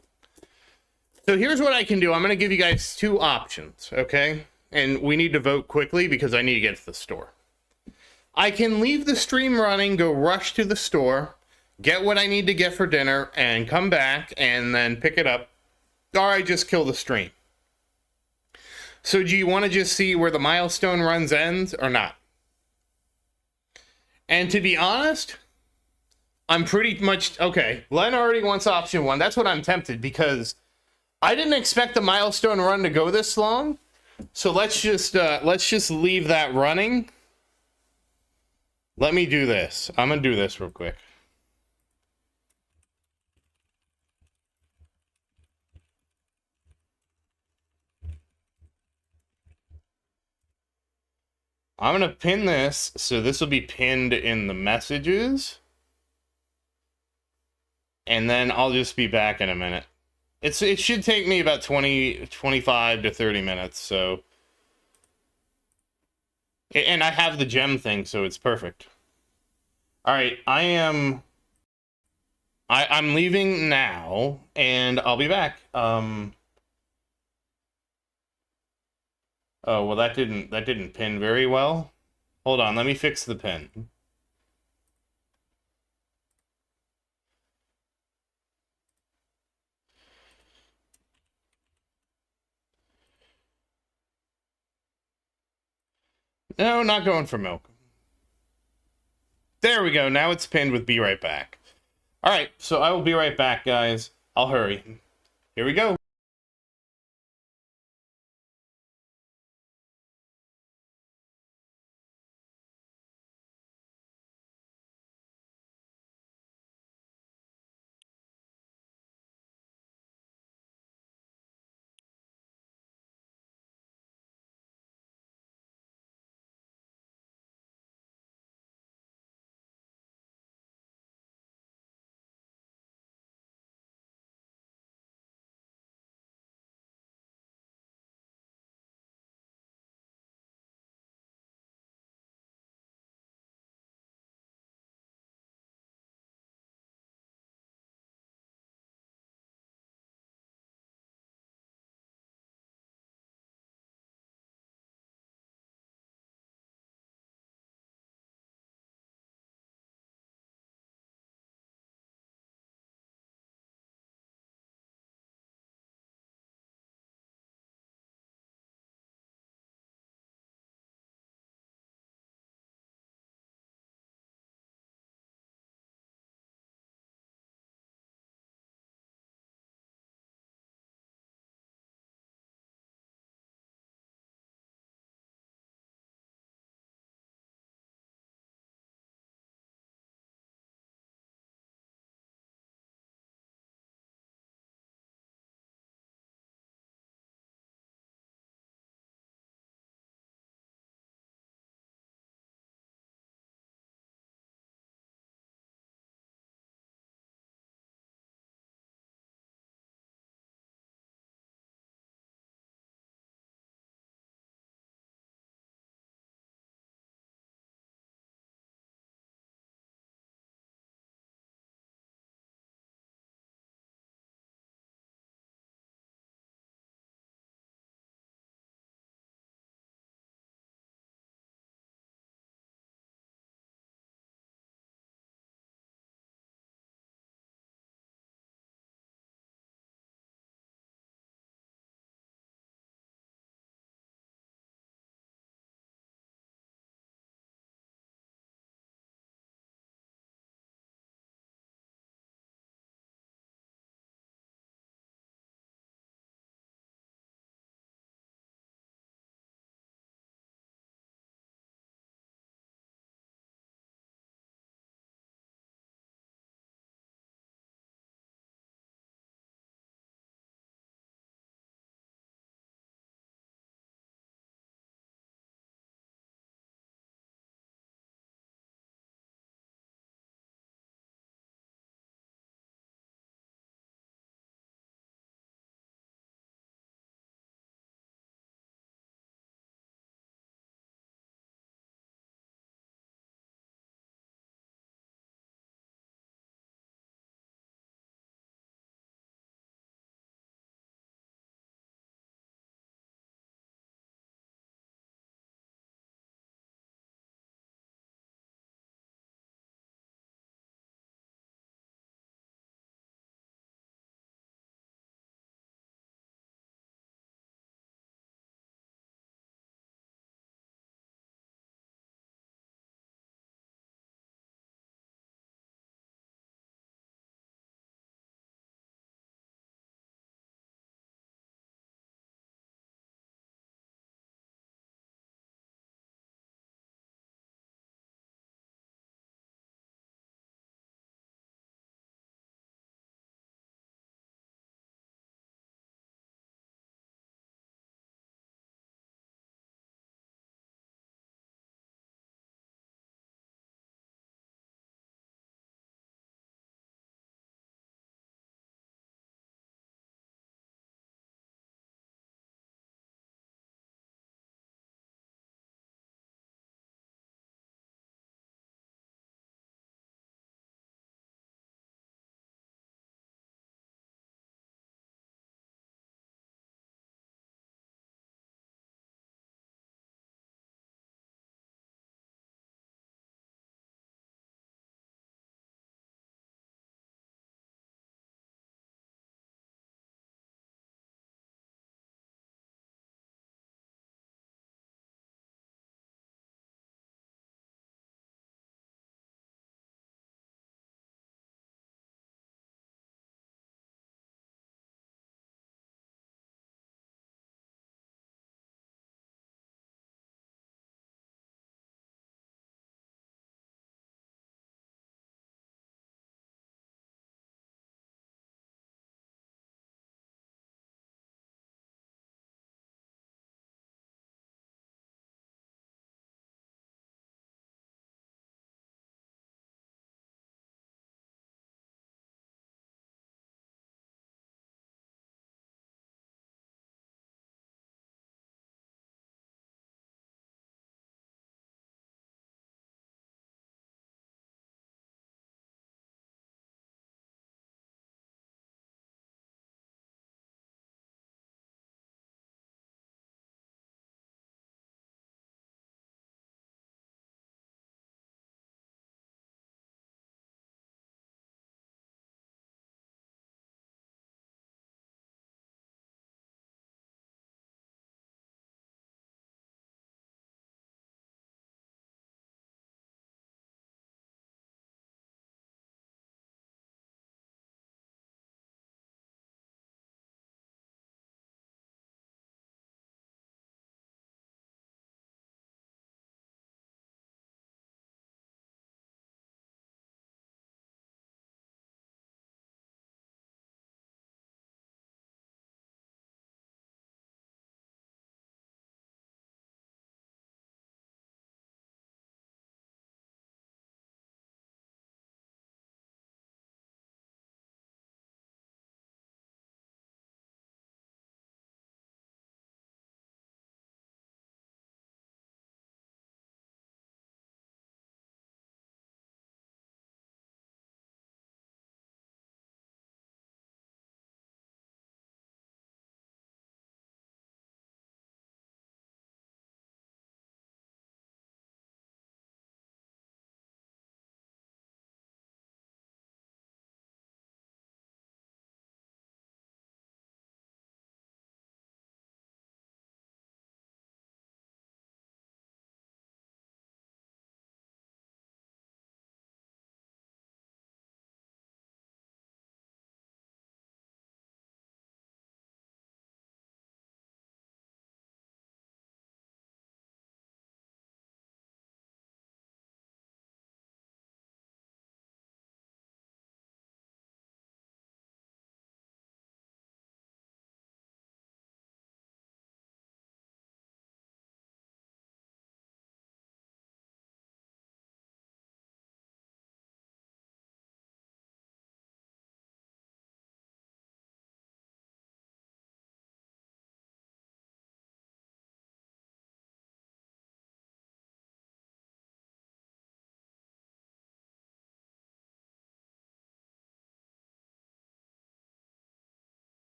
So here's what I can do. I'm going to give you guys 2 options, okay? And we need to vote quickly because I need to get to the store. I can leave the stream running, go rush to the store, get what I need to get for dinner, and come back and then pick it up, or I just kill the stream. So do you want to just see where the milestone runs ends or not? And to be honest, I'm pretty much, okay, Len already wants option 1. That's what I'm tempted, because I didn't expect the milestone run to go this long. So let's just leave that running. Let me do this. I'm going to do this real quick. I'm going to pin this, so this will be pinned in the messages. And then I'll just be back in a minute. It should take me about 25 to 30 minutes, so. And I have the gem thing, so it's perfect. All right, I'm leaving now, and I'll be back. Oh, well, that didn't pin very well. Hold on, let me fix the pin. No, not going for milk. There we go. Now it's pinned with be right back. All right, so I will be right back, guys. I'll hurry. Here we go.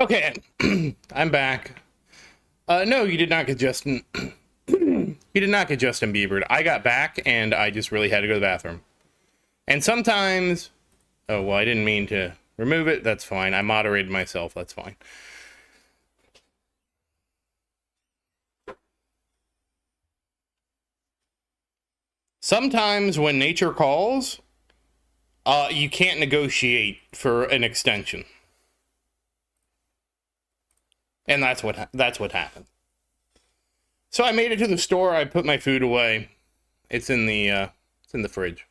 Okay, I'm back. No, you did not get Justin. You did not get Justin Bieber. I got back and I just really had to go to the bathroom. And sometimes, oh, well, I didn't mean to remove it. That's fine. I moderated myself. That's fine. Sometimes when nature calls, you can't negotiate for an extension. And that's what happened. So I made it to the store. I put my food away. It's in the fridge.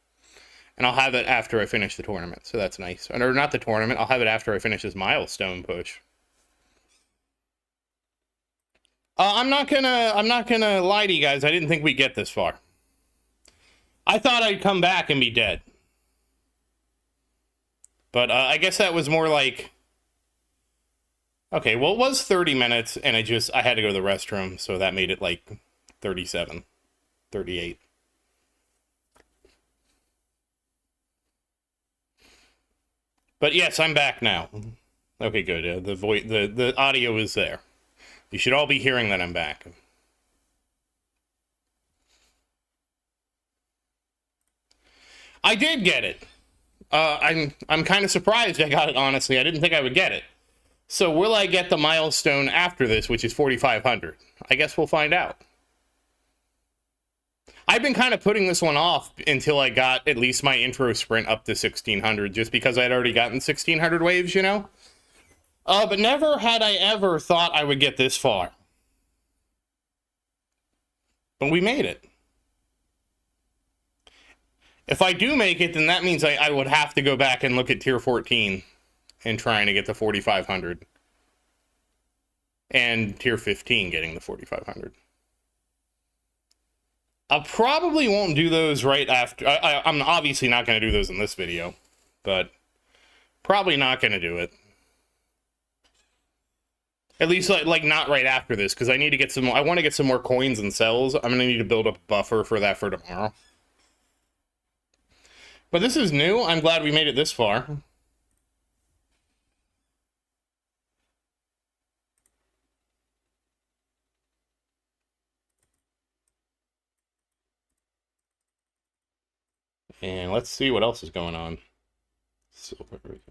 And I'll have it after I finish the tournament. So that's nice. Or not the tournament. I'll have it after I finish this milestone push. I'm not gonna lie to you guys. I didn't think we'd get this far. I thought I'd come back and be dead. But I guess that was more like, okay, well, it was 30 minutes, and I had to go to the restroom, so that made it like 37, 38. But yes, I'm back now. Okay, good. The audio is there. You should all be hearing that I'm back. I did get it. I'm kind of surprised I got it, honestly. I didn't think I would get it. So will I get the milestone after this, which is 4,500? I guess we'll find out. I've been kind of putting this one off until I got at least my intro sprint up to 1,600, just because I'd already gotten 1,600 waves, you know? But never had I ever thought I would get this far. But we made it. If I do make it, then that means I would have to go back and look at tier 14 and trying to get the 4,500. And tier 15 getting the 4,500. I probably won't do those right after. I'm obviously not going to do those in this video, but probably not going to do it. At least like not right after this, because I need to get some more. I want to get some more coins and cells. I'm going to need to build up a buffer for that for tomorrow. But this is new. I'm glad we made it this far. And let's see what else is going on. Silver trees.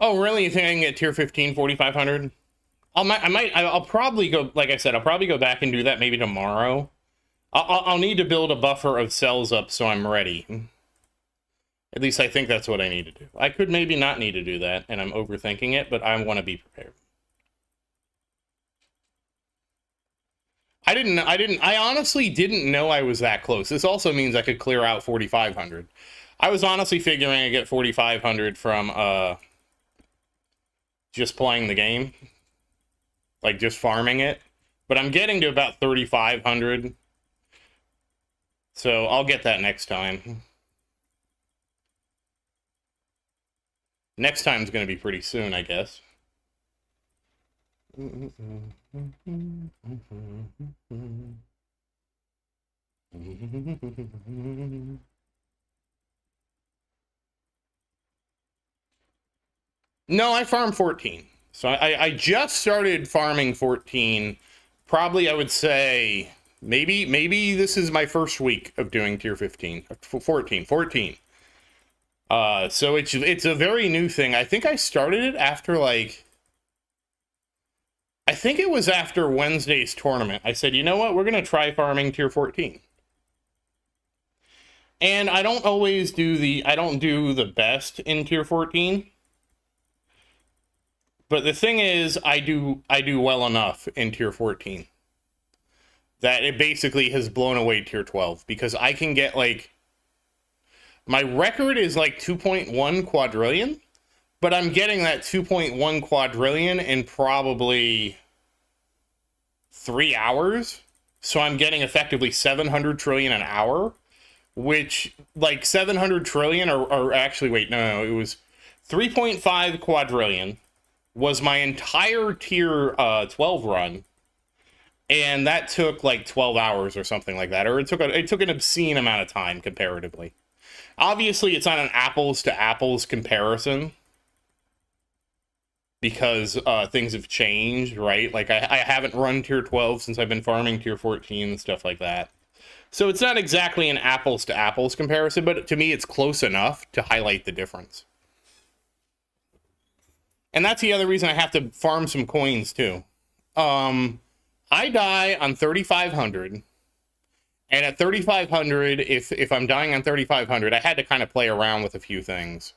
Oh, really? You think I can get tier 15, 4,500? I'll probably go, like I said, I'll probably go back and do that maybe tomorrow. I'll need to build a buffer of cells up so I'm ready. At least I think that's what I need to do. I could maybe not need to do that, and I'm overthinking it, but I want to be prepared. I honestly didn't know I was that close. This also means I could clear out 4,500. I was honestly figuring I'd get 4,500 from, just playing the game. Like, just farming it. But I'm getting to about 3,500. So I'll get that next time. Next time's going to be pretty soon, I guess. No, I farm 14. So I just started farming 14. Probably, I would say, maybe this is my first week of doing tier 15. 14. So it's a very new thing. I think I started it after, like, I think it was after Wednesday's tournament. I said, you know what? We're going to try farming tier 14. And I don't do the best in tier 14. But the thing is, I do well enough in tier 14 that it basically has blown away tier 12, because I can get, like, my record is like 2.1 quadrillion, but I'm getting that 2.1 quadrillion in probably 3 hours. So I'm getting effectively 700 trillion an hour, which, like, 700 trillion, or actually, wait, no, it was 3.5 quadrillion was my entire tier 12 run, and that took like 12 hours or something like that, or it took an obscene amount of time comparatively. Obviously, it's not an apples to apples comparison because things have changed, right? Like I haven't run tier 12 since I've been farming tier 14 and stuff like that. So it's not exactly an apples to apples comparison, but to me it's close enough to highlight the difference. And that's the other reason I have to farm some coins too. I die on 3,500. And at 3,500, if I'm dying on 3,500, I had to kind of play around with a few things.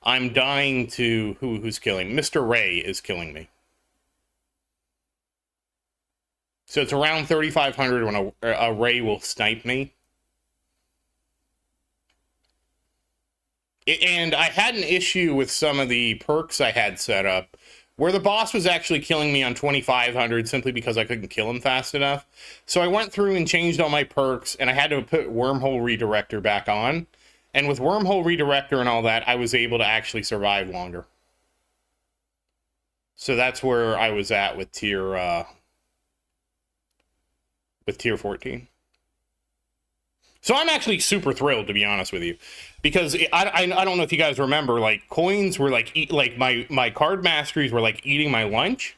I'm dying to... Who's killing? Mr. Ray is killing me. So it's around 3,500 when a Ray will snipe me. And I had an issue with some of the perks I had set up, where the boss was actually killing me on 2,500 simply because I couldn't kill him fast enough. So I went through and changed all my perks, and I had to put Wormhole Redirector back on. And with Wormhole Redirector and all that, I was able to actually survive longer. So that's where I was at with tier 14. So I'm actually super thrilled, to be honest with you, because I don't know if you guys remember, like, coins were like my card masteries were like eating my lunch.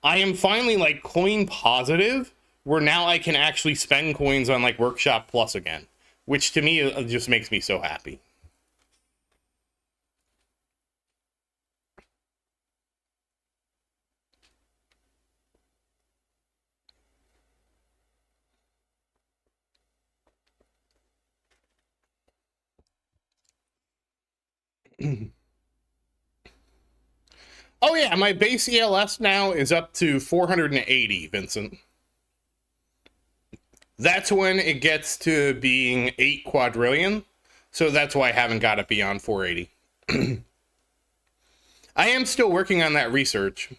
I am finally like coin positive, where now I can actually spend coins on like Workshop Plus again, which to me just makes me so happy. Oh yeah, my base ELS now is up to 480, Vincent. That's when it gets to being 8 quadrillion, so that's why I haven't got it beyond 480. I am still working on that research.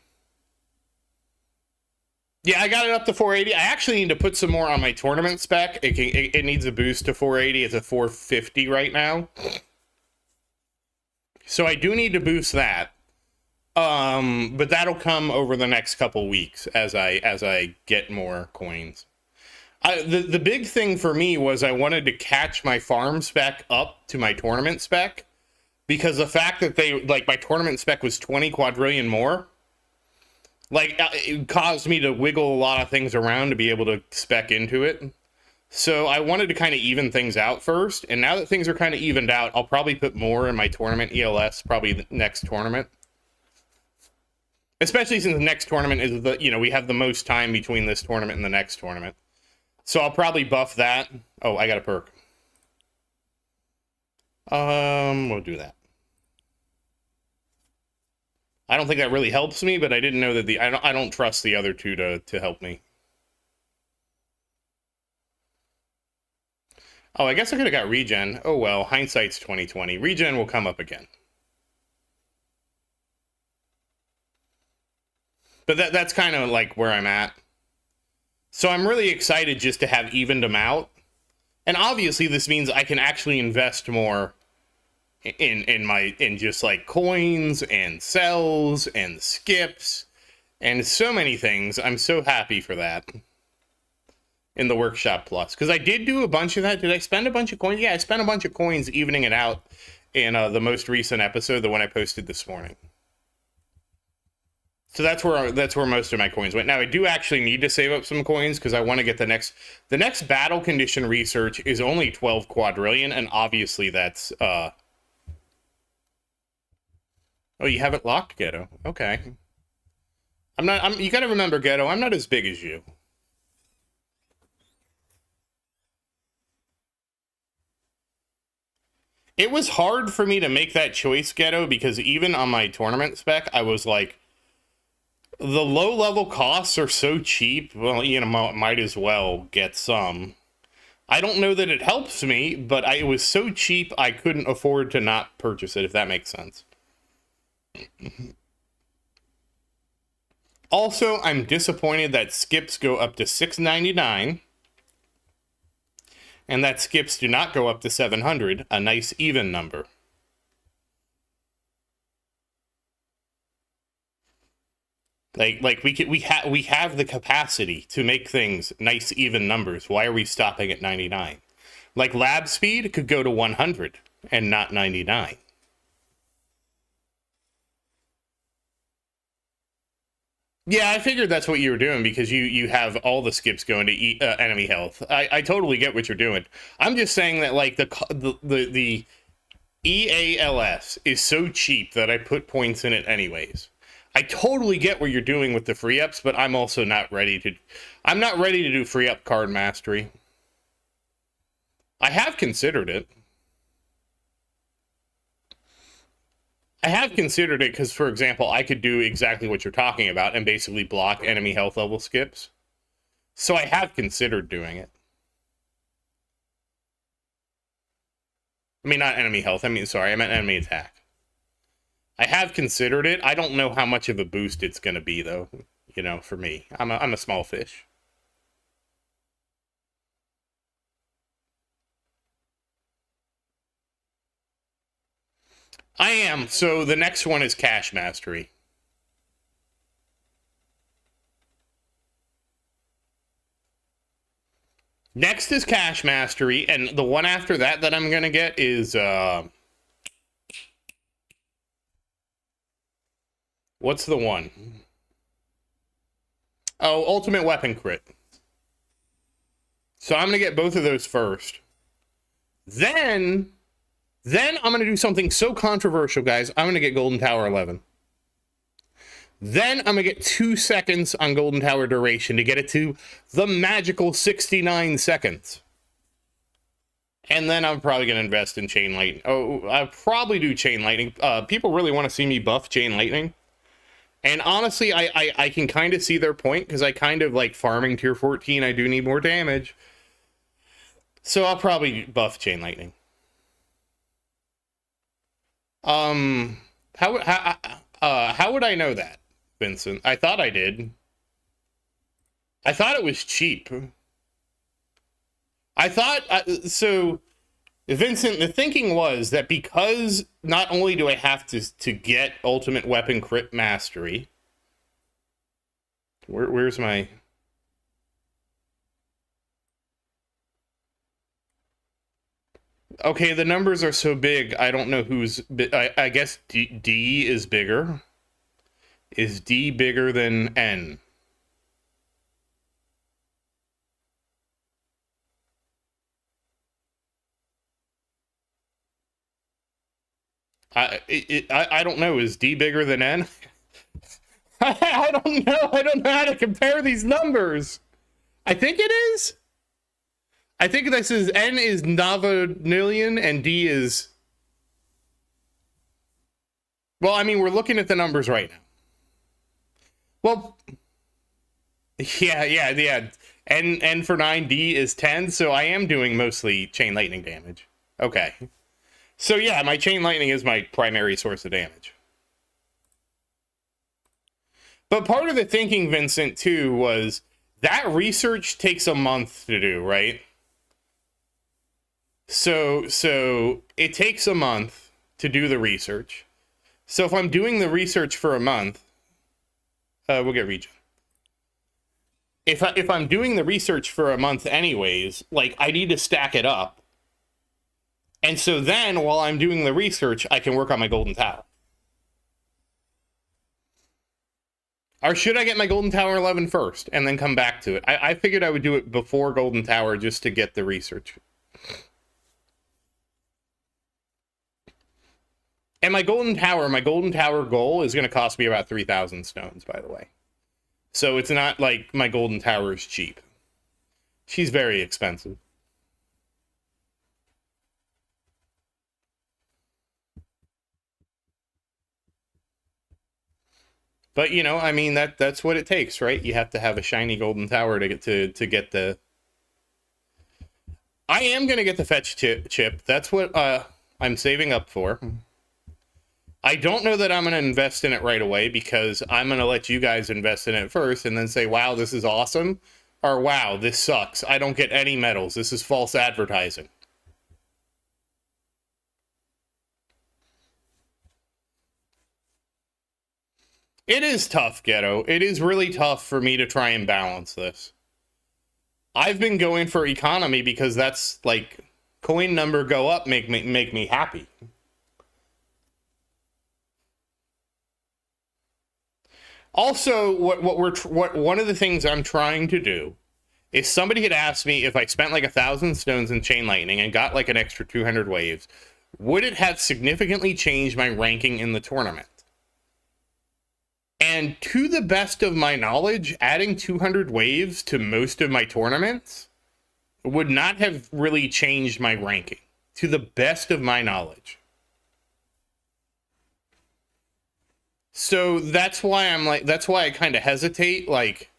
Yeah, I got it up to 480. I actually need to put some more on my tournament spec. It needs a boost to 480. It's at 450 right now. So I do need to boost that. But that'll come over the next couple weeks as I get more coins. The big thing for me was I wanted to catch my farm spec up to my tournament spec, because the fact that my tournament spec was 20 quadrillion more, it caused me to wiggle a lot of things around to be able to spec into it. So I wanted to kind of even things out first, and now that things are kind of evened out, I'll probably put more in my tournament ELS probably the next tournament. Especially since the next tournament is we have the most time between this tournament and the next tournament. So I'll probably buff that. Oh, I got a perk. We'll do that. I don't think that really helps me, but I didn't know that I don't trust the other two to help me. Oh, I guess I could have got regen. Oh well, hindsight's 2020. Regen will come up again. But that's kind of like where I'm at. So I'm really excited just to have evened them out. And obviously this means I can actually invest more in just like coins and cells and skips and so many things. I'm so happy for that in the Workshop Plus, because I did do a bunch of that. Did I spend a bunch of coins? Yeah, I spent a bunch of coins evening it out in the most recent episode, the one I posted this morning. So that's where most of my coins went. Now I do actually need to save up some coins because I want to get the next battle condition research is only 12 quadrillion, and obviously that's oh, you haven't locked Ghetto. Okay. You got to remember, Ghetto, I'm not as big as you. It was hard for me to make that choice, Ghetto, because even on my tournament spec, I was like, the low-level costs are so cheap, well, might as well get some. I don't know that it helps me, but it was so cheap I couldn't afford to not purchase it, if that makes sense. Also, I'm disappointed that skips go up to 699, and that skips do not go up to 700, a nice even number. Like we have the capacity to make things nice even numbers. Why are we stopping at 99? Like lab speed could go to 100 and not 99. Yeah, I figured that's what you were doing because you have all the skips going to enemy health. I totally get what you're doing. I'm just saying that like the EALS is so cheap that I put points in it anyways. I totally get what you're doing with the free ups, but I'm also not ready to. I'm not ready to do free up card mastery. I have considered it. I have considered it because, for example, I could do exactly what you're talking about and basically block enemy health level skips. So I have considered doing it. I mean, not enemy health. I mean, sorry, I meant enemy attack. I have considered it. I don't know how much of a boost it's going to be, though. You know, for me, I'm a small fish. I am. So the next one is cash mastery. Next is cash mastery, and the one after that I'm gonna get is what's the one? Oh, ultimate weapon crit. So I'm gonna get both of those first. Then I'm gonna do something so controversial, guys. I'm gonna get Golden Tower 11. Then I'm gonna get 2 seconds on Golden Tower duration to get it to the magical 69 seconds. And then I'm probably going to invest in Chain Lightning. Oh, I'll probably do Chain Lightning. People really want to see me buff Chain Lightning. And honestly, I can kind of see their point, because I kind of like farming tier 14. I do need more damage. So I'll probably buff Chain Lightning. How would I know that, Vincent? I thought I did. I thought it was cheap. I thought, so, Vincent, the thinking was that because not only do I have to get Ultimate Weapon Crit Mastery, where's my... Okay, the numbers are so big, I don't know who's... I guess D is bigger. Is D bigger than N? I don't know. Is D bigger than N? I don't know. I don't know how to compare these numbers. I think it is. I think this is N is Navanillion and D is... Well, I mean, we're looking at the numbers right now. Well, yeah. N for 9, D is 10, so I am doing mostly Chain Lightning damage. Okay. So yeah, my Chain Lightning is my primary source of damage. But part of the thinking, Vincent, too, was that research takes a month to do, right? So it takes a month to do the research. So if I'm doing the research for a month, we'll get region. If I'm doing the research for a month anyways, like, I need to stack it up. And so then, while I'm doing the research, I can work on my Golden Tower. Or should I get my Golden Tower 11 first, and then come back to it? I figured I would do it before Golden Tower just to get the research. And my Golden Tower goal is going to cost me about 3,000 stones, by the way. So it's not like my Golden Tower is cheap. She's very expensive. But, you know, I mean, that's what it takes, right? You have to have a shiny Golden Tower to get the... I am going to get the fetch chip. That's what I'm saving up for. I don't know that I'm going to invest in it right away, because I'm going to let you guys invest in it first and then say, wow, this is awesome, or wow, this sucks. I don't get any medals. This is false advertising. It is tough, Ghetto. It is really tough for me to try and balance this. I've been going for economy because that's like coin number go up, make me happy. Also, what one of the things I'm trying to do is somebody had asked me if I spent like 1,000 stones in Chain Lightning and got like an extra 200 waves, would it have significantly changed my ranking in the tournament? And to the best of my knowledge, adding 200 waves to most of my tournaments would not have really changed my ranking, to the best of my knowledge. So that's why that's why I kind of hesitate, like,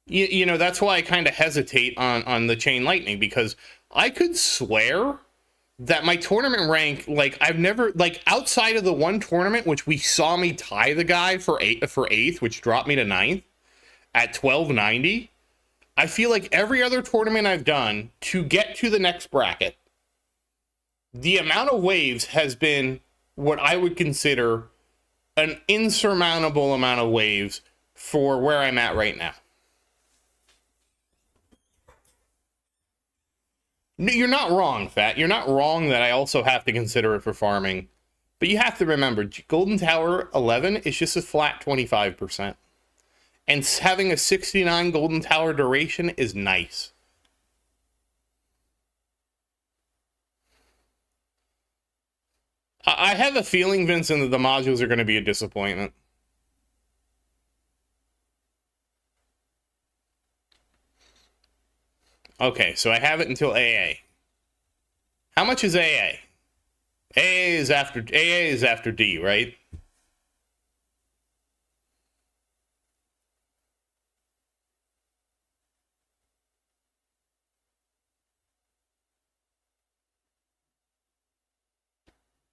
you know, that's why I kind of hesitate on the Chain Lightning, because I could swear that my tournament rank, like, I've never, like, outside of the one tournament which we saw me tie the guy for eighth, which dropped me to 9th at 1290, I feel like every other tournament I've done to get to the next bracket, the amount of waves has been what I would consider an insurmountable amount of waves for where I'm at right now. You're not wrong, Fat. You're not wrong that I also have to consider it for farming. But you have to remember, Golden Tower 11 is just a flat 25%. And having a 69 Golden Tower duration is nice. I have a feeling, Vincent, that the modules are going to be a disappointment. Okay, so I have it until AA. How much is AA? AA is after D, right?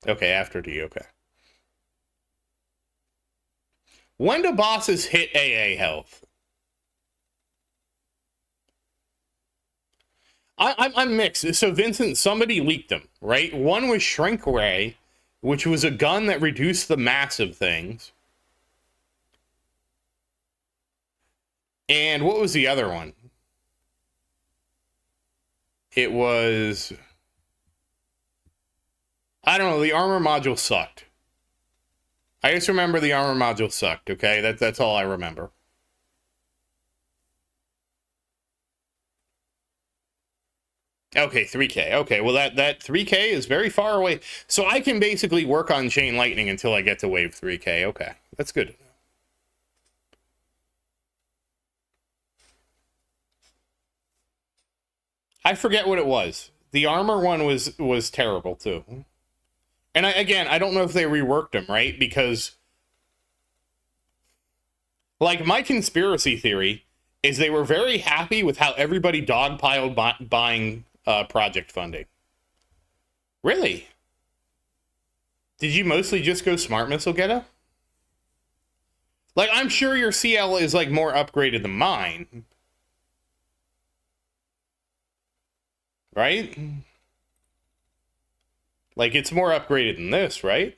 Okay, after D, okay. When do bosses hit AA health? I'm mixed. So, Vincent, somebody leaked them, right? One was Shrink Ray, which was a gun that reduced the mass of things. And what was the other one? It was... I don't know, the armor module sucked. I just remember the armor module sucked, okay? That's all I remember. Okay, 3K. Okay, well, that 3K is very far away. So I can basically work on Chain Lightning until I get to wave 3K. Okay, that's good. I forget what it was. The armor one was terrible, too. And I don't know if they reworked them, right? Because, like, my conspiracy theory is they were very happy with how everybody dogpiled buying project funding. Really? Did you mostly just go Smart Missile Ghetto? Like, I'm sure your CL is, like, more upgraded than mine. Right? Like, it's more upgraded than this, right?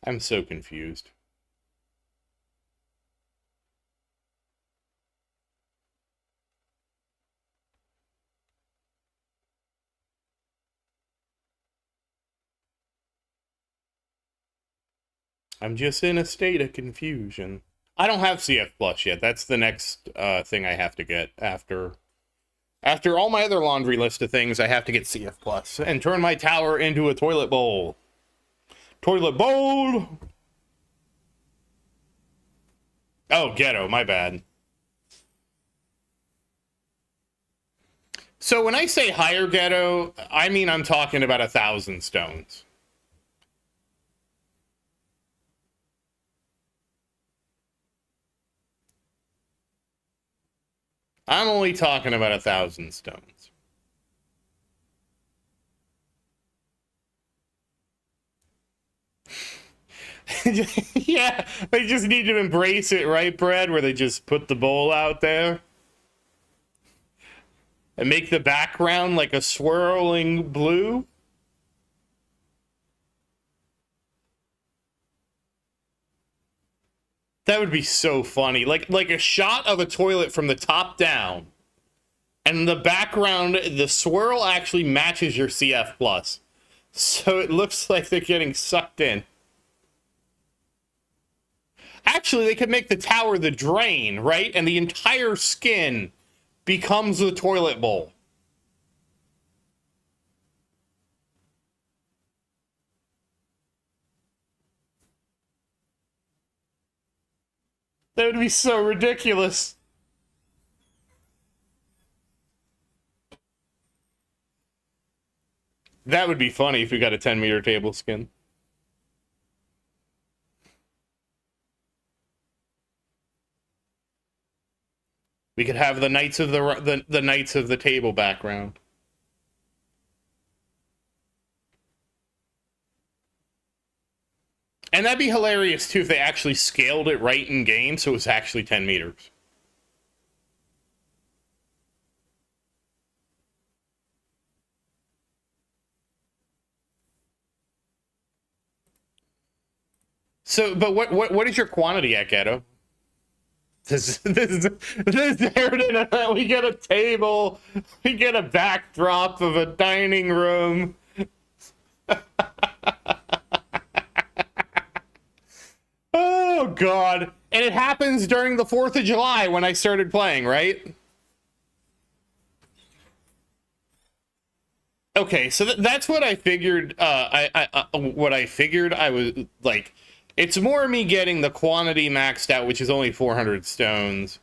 I'm so confused. I'm just in a state of confusion. I don't have CF Plus yet. That's the next thing I have to get after all my other laundry list of things. I have to get CF Plus and turn my tower into a toilet bowl. Toilet bowl. Oh, Ghetto. My bad. So when I say higher Ghetto, I mean I'm talking about 1,000 stones. I'm only talking about 1,000 stones. Yeah, they just need to embrace it, right, Brad? Where they just put the bowl out there and make the background like a swirling blue. That would be so funny. Like a shot of a toilet from the top down, and the background, the swirl actually matches your CF plus. So it looks like they're getting sucked in. Actually, they could make the tower the drain, right? And the entire skin becomes the toilet bowl. That would be so ridiculous. That would be funny if we got a 10-meter table skin. We could have the Knights of the Knights of the Table background. And that'd be hilarious too if they actually scaled it right in game so it was actually 10 meters. So, but what is your quantity at Ghetto? This Harridan, we get a table, we get a backdrop of a dining room. Oh God! And it happens during the 4th of July when I started playing, right? Okay, so that's what I figured. What I figured I was like. It's more me getting the quantity maxed out, which is only 400 stones,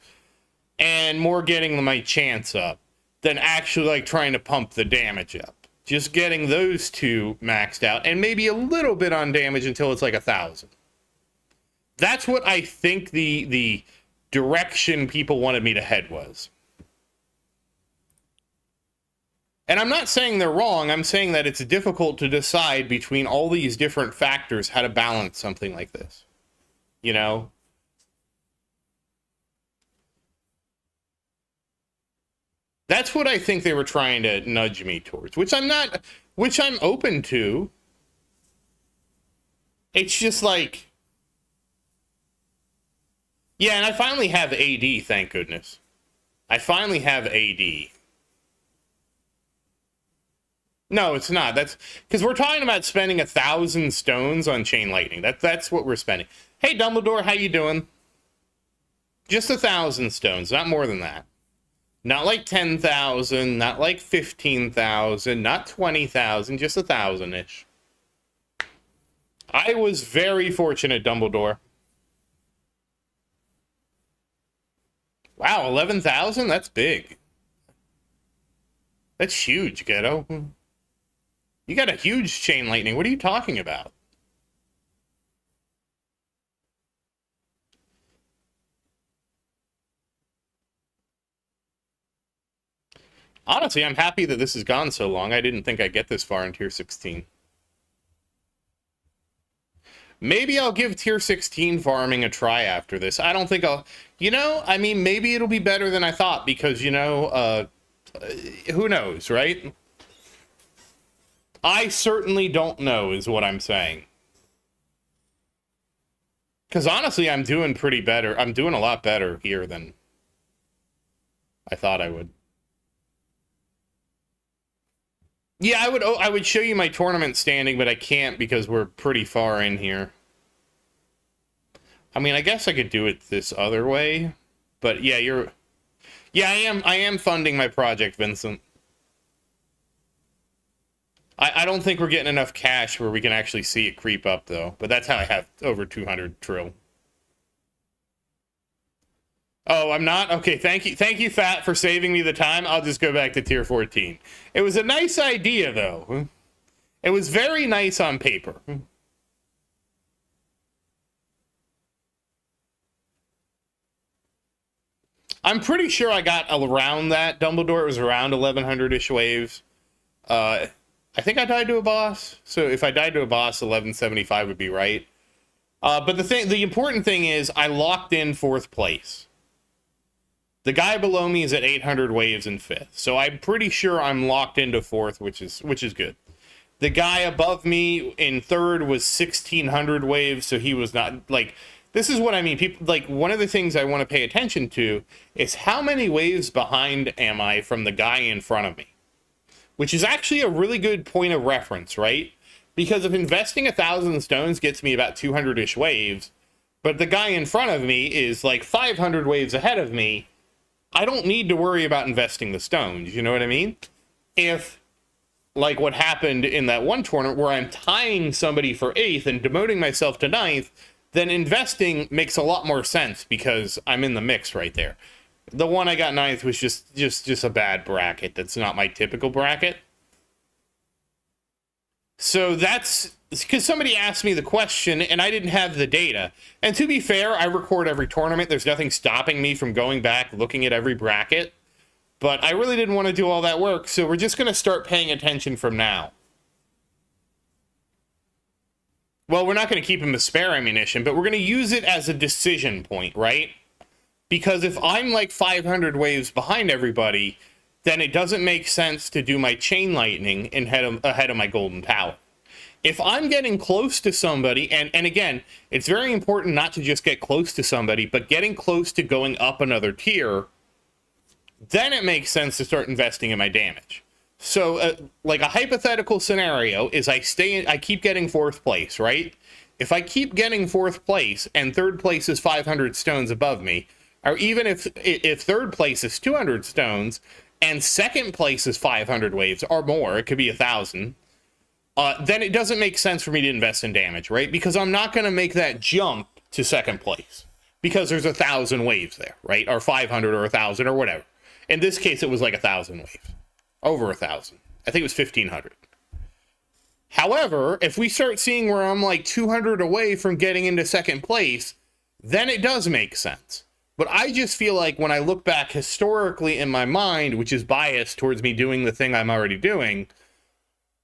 and more getting my chance up than actually like trying to pump the damage up. Just getting those two maxed out, and maybe a little bit on damage until it's like 1,000. That's what I think the direction people wanted me to head was. And I'm not saying they're wrong. I'm saying that it's difficult to decide between all these different factors how to balance something like this. You know? That's what I think they were trying to nudge me towards, which I'm open to. It's just like, yeah, and I finally have AD, thank goodness. I finally have AD. No, it's not. That's because we're talking about spending 1,000 stones on Chain Lightning. That's what we're spending. Hey, Dumbledore, how you doing? Just 1,000 stones, not more than that. Not like 10,000, not like 15,000, not 20,000, just 1,000-ish. I was very fortunate, Dumbledore. Wow, 11,000? That's big. That's huge, Ghetto. You got a huge Chain Lightning. What are you talking about? Honestly, I'm happy that this has gone so long. I didn't think I'd get this far in Tier 16. Maybe I'll give Tier 16 farming a try after this. I don't think I'll... You know, I mean, maybe it'll be better than I thought because, you know, who knows, right? I certainly don't know is what I'm saying. Because honestly, I'm doing pretty better. I'm doing a lot better here than I thought I would. Yeah, I would show you my tournament standing, but I can't because we're pretty far in here. I mean, I guess I could do it this other way, but yeah, yeah, I am funding my project, Vincent. I don't think we're getting enough cash where we can actually see it creep up, though. But that's how I have over 200 trill. Oh, I'm not? Okay, thank you, Fat, for saving me the time. I'll just go back to Tier 14. It was a nice idea, though. It was very nice on paper. I'm pretty sure I got around that. Dumbledore, it was around 1,100-ish waves. I think I died to a boss. So if I died to a boss, 1175 would be right. But the important thing is I locked in 4th place. The guy below me is at 800 waves in 5th, so I'm pretty sure I'm locked into 4th, which is good. The guy above me in 3rd was 1600 waves, so he was not like. This is what I mean. People like one of the things I want to pay attention to is how many waves behind am I from the guy in front of me, which is actually a really good point of reference, right? Because if investing 1,000 stones gets me about 200-ish waves, but the guy in front of me is like 500 waves ahead of me, I don't need to worry about investing the stones. You know what I mean? If, like what happened in that one tournament where I'm tying somebody for 8th and demoting myself to 9th, then investing makes a lot more sense because I'm in the mix right there. The one I got 9th was just a bad bracket. That's not my typical bracket. So that's because somebody asked me the question and I didn't have the data. And to be fair, I record every tournament. There's nothing stopping me from going back, looking at every bracket. But I really didn't want to do all that work, so we're just going to start paying attention from now. Well, we're not going to keep him as spare ammunition, but we're going to use it as a decision point, right? Because if I'm like 500 waves behind everybody, then it doesn't make sense to do my chain lightning ahead of my golden tower. If I'm getting close to somebody, and again, it's very important not to just get close to somebody, but getting close to going up another tier, then it makes sense to start investing in my damage. So, like a hypothetical scenario is I keep getting 4th place, right? If I keep getting 4th place and 3rd place is 500 stones above me, or even if 3rd place is 200 stones and 2nd place is 500 waves or more, it could be 1,000, then it doesn't make sense for me to invest in damage, right? Because I'm not going to make that jump to 2nd place because there's 1,000 waves there, right? Or 500 or 1,000 or whatever. In this case, it was like 1,000 waves. Over 1,000. I think it was 1,500. However, if we start seeing where I'm like 200 away from getting into 2nd place, then it does make sense. But I just feel like when I look back historically in my mind, which is biased towards me doing the thing I'm already doing,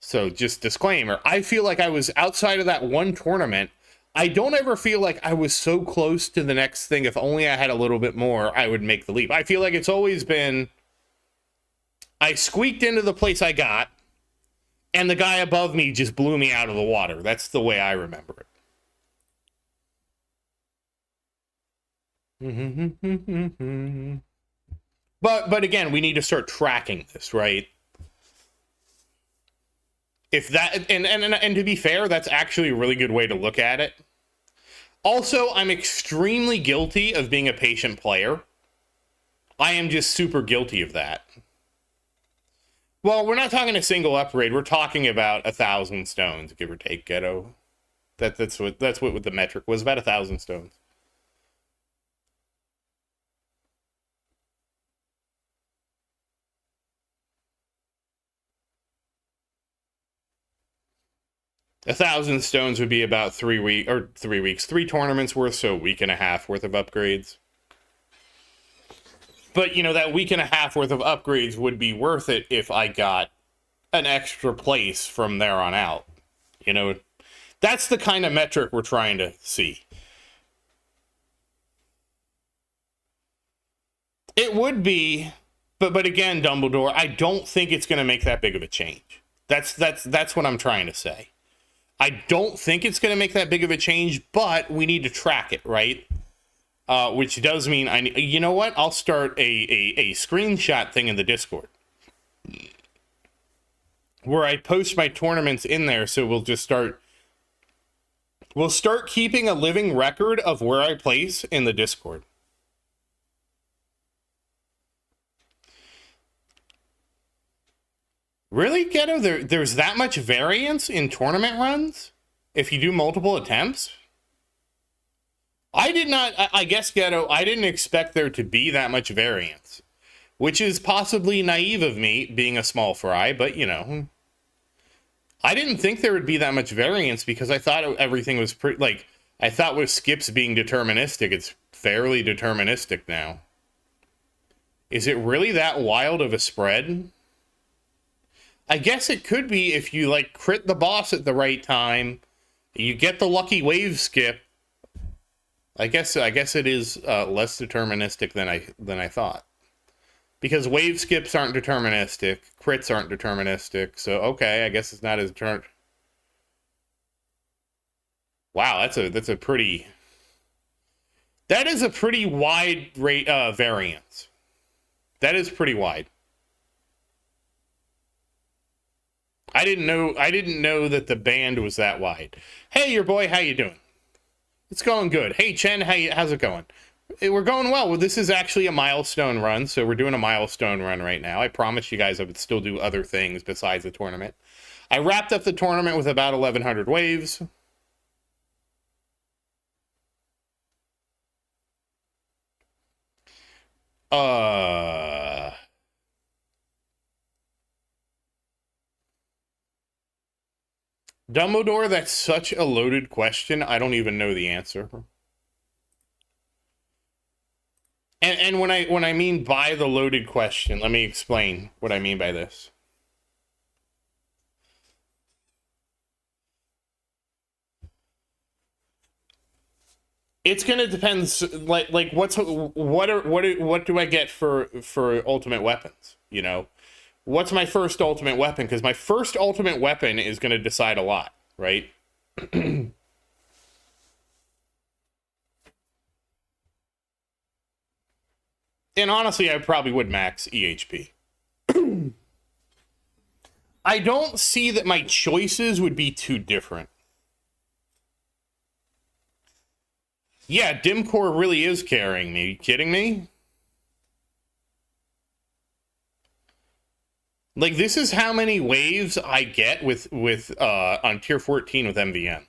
so just disclaimer, I feel like I was outside of that one tournament. I don't ever feel like I was so close to the next thing. If only I had a little bit more, I would make the leap. I feel like it's always been, I squeaked into the place I got, and the guy above me just blew me out of the water. That's the way I remember it. But again, we need to start tracking this, right? If that, and to be fair, that's actually a really good way to look at it. Also, I'm extremely guilty of being a patient player. I am just super guilty of that. Well, we're not talking a single upgrade. We're talking about 1,000 stones, give or take, Ghetto. That's what the metric was, about 1,000 stones. A 1,000 stones would be about 3 weeks, 3 tournaments worth, so a week and a half worth of upgrades. But, you know, that week and a half worth of upgrades would be worth it if I got an extra place from there on out. You know, that's the kind of metric we're trying to see. It would be, but again, Dumbledore, I don't think it's going to make that big of a change. That's what I'm trying to say. I don't think it's going to make that big of a change, but we need to track it, right? Which does mean you know what? I'll start a screenshot thing in the Discord where I post my tournaments in there. So we'll start keeping a living record of where I place in the Discord. Really, Ghetto? There's that much variance in tournament runs if you do multiple attempts? I did not, I guess, Ghetto, I didn't expect there to be that much variance, which is possibly naive of me, being a small fry, but, you know, I didn't think there would be that much variance because I thought everything was pretty, like, I thought with skips being deterministic, it's fairly deterministic now. Is it really that wild of a spread? I guess it could be if you, like, crit the boss at the right time, you get the lucky wave skip, I guess it is less deterministic than I thought. Because wave skips aren't deterministic, crits aren't deterministic, so okay, I guess it's not as Wow, that is a pretty wide rate variance. That is pretty wide. I didn't know that the band was that wide. Hey, your boy, how you doing? It's going good. Hey, Chen, how's it going? We're going well. Well, this is actually a milestone run, so we're doing a milestone run right now. I promised you guys I would still do other things besides the tournament. I wrapped up the tournament with about 1,100 waves. Dumbledore, that's such a loaded question. I don't even know the answer. And when I mean by the loaded question, let me explain what I mean by this. It's gonna depend. Like what do I get for ultimate weapons? You know, what's my first ultimate weapon? Because my first ultimate weapon is gonna decide a lot, right? And honestly, I probably would max EHP. I don't see that my choices would be too different. Yeah, Dimcore really is carrying me. Are you kidding me? Like, this is how many waves I get with on tier 14 with MVN.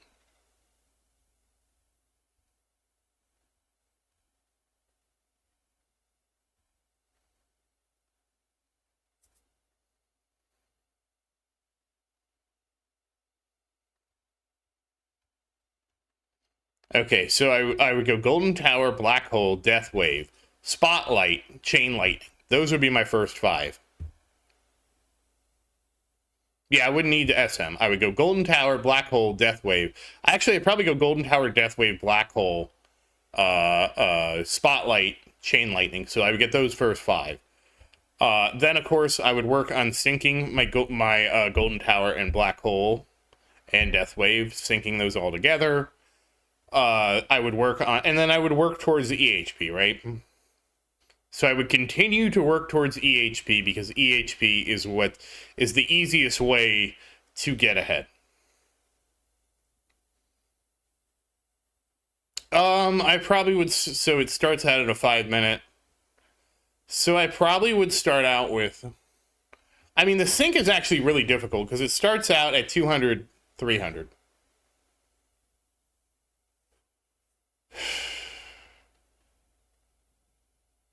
Okay, so I would go Golden Tower, Black Hole, Death Wave, Spotlight, Chain Lightning. Those would be my first 5. Yeah, I wouldn't need to SM. I would go Golden Tower, Black Hole, Death Wave. Actually, I'd probably go Golden Tower, Death Wave, Black Hole, Spotlight, Chain Lightning. So I would get those first 5. Then, of course, I would work on syncing my Golden Tower and Black Hole and Death Wave, syncing those all together. I would work on, and then I would work towards the EHP, right? So I would continue to work towards EHP because EHP is what is the easiest way to get ahead. I probably would, so it starts out at a 5-minute. So I probably would start out with, I mean, the sync is actually really difficult because it starts out at 200, 300.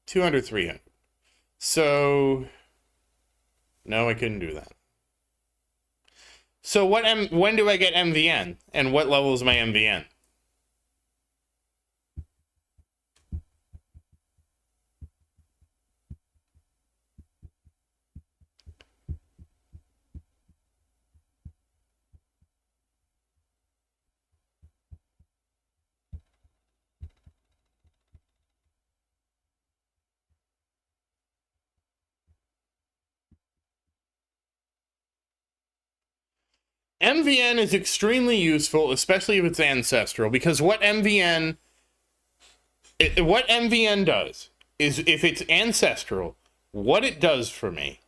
$200, $300. So, no, I couldn't do that. So when do I get MVN? And what level is my MVN? MVN is extremely useful, especially if it's ancestral, because what MVN does is, if it's ancestral, what it does for me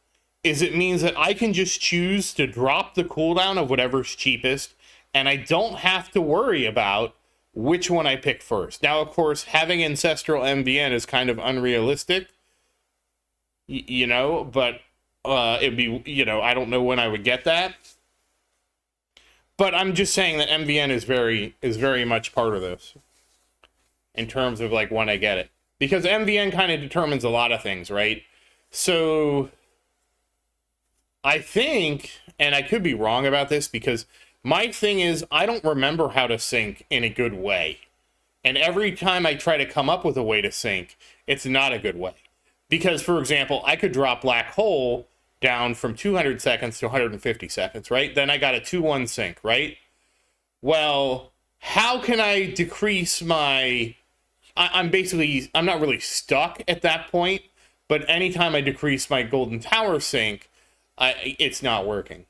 is it means that I can just choose to drop the cooldown of whatever's cheapest, and I don't have to worry about which one I pick first. Now, of course, having ancestral MVN is kind of unrealistic, you know, but it'd be, you know, I don't know when I would get that. But I'm just saying that MVN is very much part of this in terms of like when I get it, because MVN kind of determines a lot of things, right? So I think, and I could be wrong about this, because my thing is I don't remember how to sync in a good way. And every time I try to come up with a way to sync, it's not a good way. Because, for example, I could drop Black Hole down from 200 seconds to 150 seconds, right? Then I got a 2-1 sync, right? Well, how can I decrease my I'm basically, I'm not really stuck at that point, but anytime I decrease my golden tower sync, it's not working.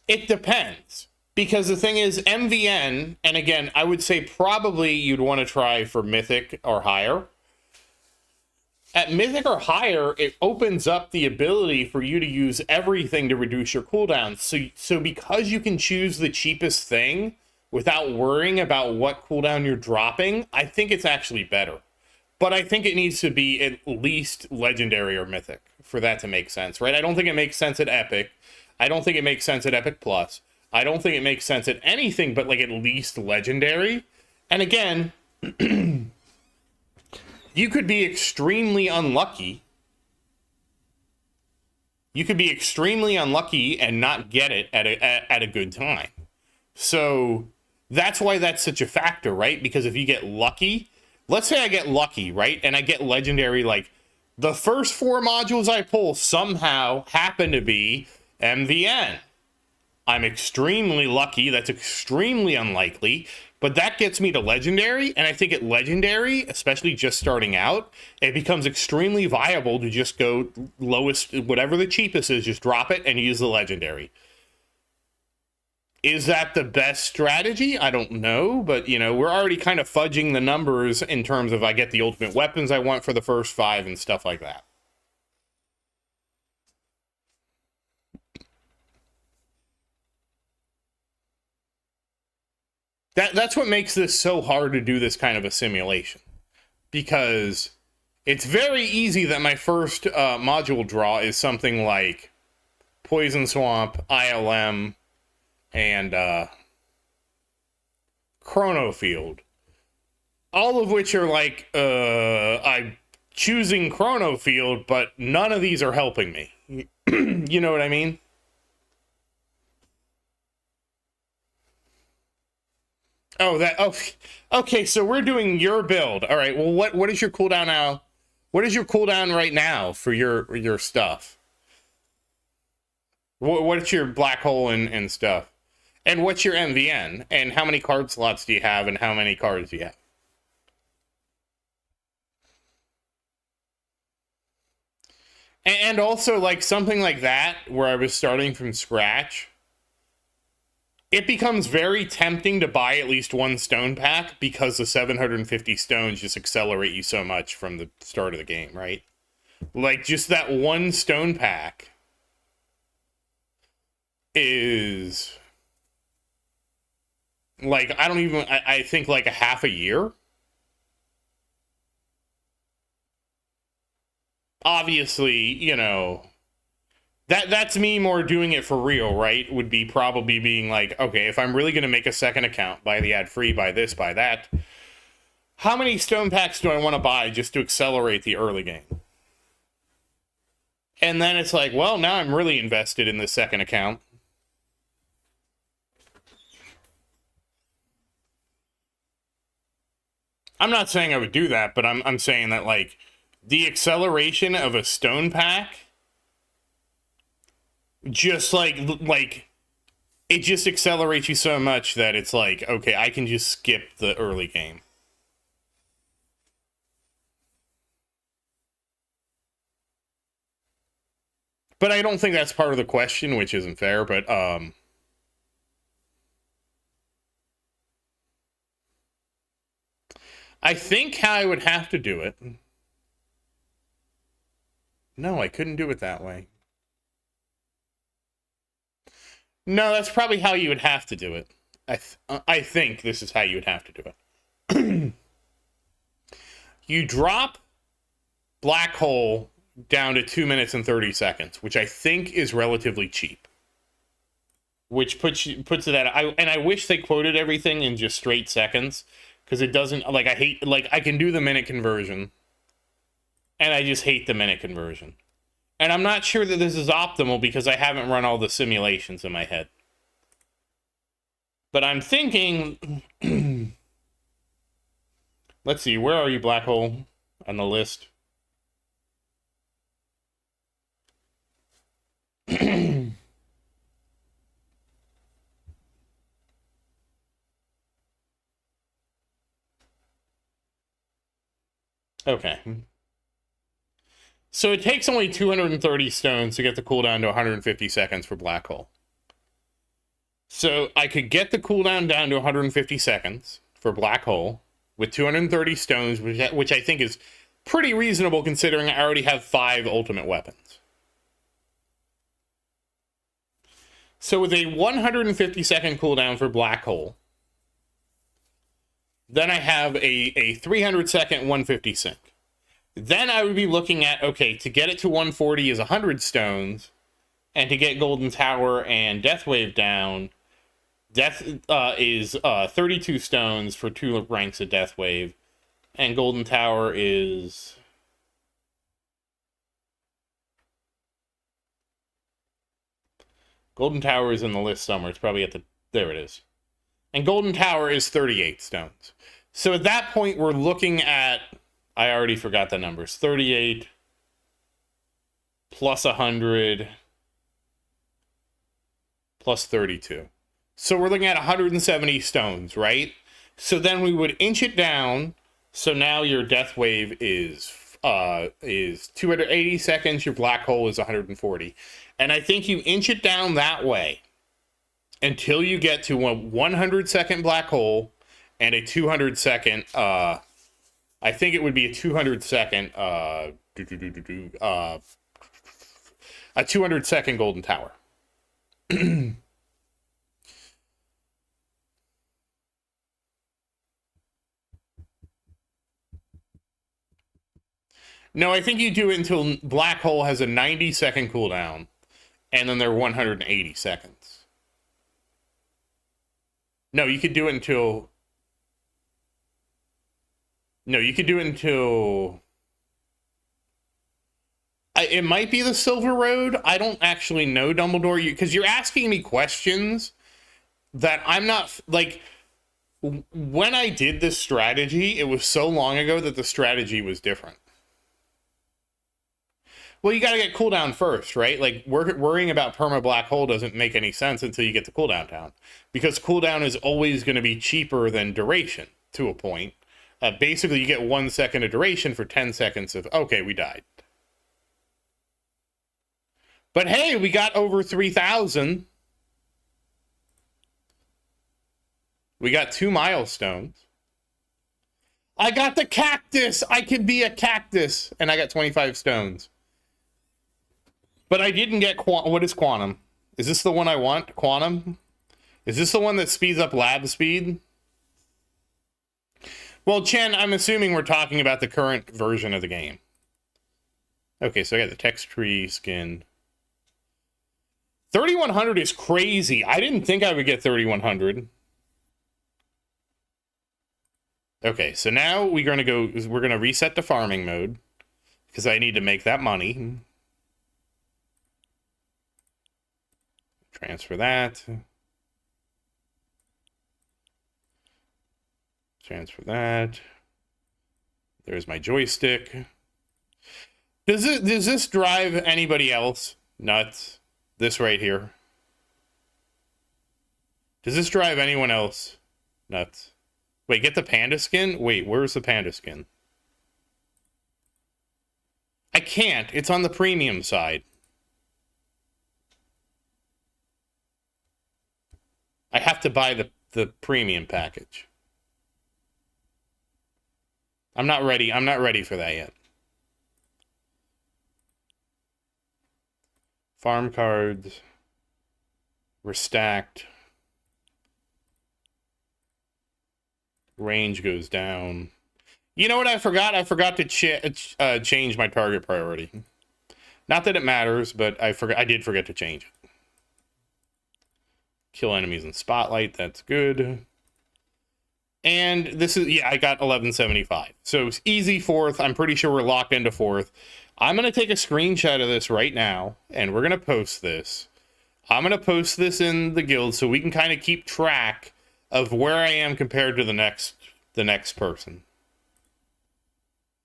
It depends. Because the thing is, MVN, and again, I would say probably you'd want to try for Mythic or higher. At Mythic or higher, it opens up the ability for you to use everything to reduce your cooldown. So because you can choose the cheapest thing without worrying about what cooldown you're dropping, I think it's actually better. But I think it needs to be at least Legendary or Mythic for that to make sense, right? I don't think it makes sense at Epic. I don't think it makes sense at Epic Plus. I don't think it makes sense at anything but like at least Legendary. And again, you could be extremely unlucky. You could be extremely unlucky and not get it at a good time. So that's why that's such a factor, right? Because if you get lucky, let's say I get lucky, right? And I get Legendary, like the first 4 modules I pull somehow happen to be MVN. I'm extremely lucky. That's extremely unlikely. But that gets me to Legendary. And I think at Legendary, especially just starting out, it becomes extremely viable to just go lowest, whatever the cheapest is, just drop it and use the Legendary. Is that the best strategy? I don't know. But, you know, we're already kind of fudging the numbers in terms of I get the ultimate weapons I want for the first 5 and stuff like that. That's what makes this so hard to do this kind of a simulation. Because it's very easy that my first module draw is something like Poison Swamp, ILM, and Chrono Field. All of which are like, I'm choosing Chrono Field, but none of these are helping me. You know what I mean? Oh, okay, so we're doing your build. All right, well, what is your cooldown now? What is your cooldown right now for your stuff? What's your black hole and stuff? And what's your MVN? And how many card slots do you have, and how many cards do you have? And also, like, something like that, where I was starting from scratch, it becomes very tempting to buy at least one stone pack because the 750 stones just accelerate you so much from the start of the game, right? Like, just that one stone pack is, like, I don't even, I think, like, a half a year. Obviously, you know, that's me more doing it for real, right? Would be probably being like, okay, if I'm really going to make a second account, buy the ad free, buy this, buy that, how many stone packs do I want to buy just to accelerate the early game? And then it's like, well, now I'm really invested in the second account. I'm not saying I would do that, but I'm saying that, like, the acceleration of a stone pack, just like it just accelerates you so much that it's like, okay, I can just skip the early game. But I don't think that's part of the question, which isn't fair, but I think how I would have to do it. No, I couldn't do it that way. No, that's probably how you would have to do it. I think this is how you would have to do it. You drop Black Hole down to 2 minutes and 30 seconds, which I think is relatively cheap. Which puts it at, and I wish they quoted everything in just straight seconds, because it doesn't, like, I hate, like, I can do the minute conversion, and I just hate the minute conversion. And I'm not sure that this is optimal because I haven't run all the simulations in my head. But I'm thinking, let's see, where are you, Black Hole, on the list? Okay. So it takes only 230 stones to get the cooldown to 150 seconds for Black Hole. So I could get the cooldown down to 150 seconds for Black Hole with 230 stones, which I think is pretty reasonable considering I already have 5 ultimate weapons. So with a 150 second cooldown for Black Hole, then I have a 300 second 150 sync. Then I would be looking at, okay, to get it to 140 is 100 stones, and to get Golden Tower and Death Wave down, is 32 stones for 2 ranks of Death Wave, and Golden Tower is... Golden Tower is in the list somewhere. It's probably at the... There it is. And Golden Tower is 38 stones. So at that point, we're looking at... I already forgot the numbers. 38 plus 100 plus 32. So we're looking at 170 stones, right? So then we would inch it down. So now your Death Wave is 280 seconds. Your Black Hole is 140. And I think you inch it down that way until you get to a 100 second Black Hole and a 200 second... I think it would be a 200 second, a 200 second Golden Tower. No, I think you do it until Black Hole has a 90 second cooldown, and then they're 180 seconds. No, you could do it until... No, you could do it until... it might be the Silver Road. I don't actually know, Dumbledore, because you're asking me questions that I'm not... Like, when I did this strategy, it was so long ago that the strategy was different. Well, you gotta get cooldown first, right? Like, worrying about perma Black Hole doesn't make any sense until you get the cooldown down. Because cooldown is always going to be cheaper than duration, to a point. Basically, you get 1 second of duration for 10 seconds of, okay, we died. But hey, we got over 3,000. We got 2 milestones. I got the cactus! I can be a cactus! And I got 25 stones. But I didn't get what is quantum? Is this the one I want? Quantum? Is this the one that speeds up lab speed? Well, Chen, I'm assuming we're talking about the current version of the game. Okay, so I got the text tree skin. 3,100 is crazy. I didn't think I would get 3,100. Okay, so now we're gonna reset to farming mode because I need to make that money. Transfer that. Transfer that. There's my joystick. Does this drive anybody else nuts? This right here. Does this drive anyone else nuts? Wait, get the panda skin? Wait, where's the panda skin? I can't. It's on the premium side. I have to buy the premium package. I'm not ready. I'm not ready for that yet. Farm cards were stacked. Range goes down. You know what I forgot? I forgot to change my target priority. Not that it matters, but I did forget to change it. Kill enemies in spotlight. That's good. And this is, yeah, I got 1175. So it's easy 4th. I'm pretty sure we're locked into 4th. I'm going to take a screenshot of this right now, and we're going to post this. I'm going to post this in the guild so we can kind of keep track of where I am compared to the next person.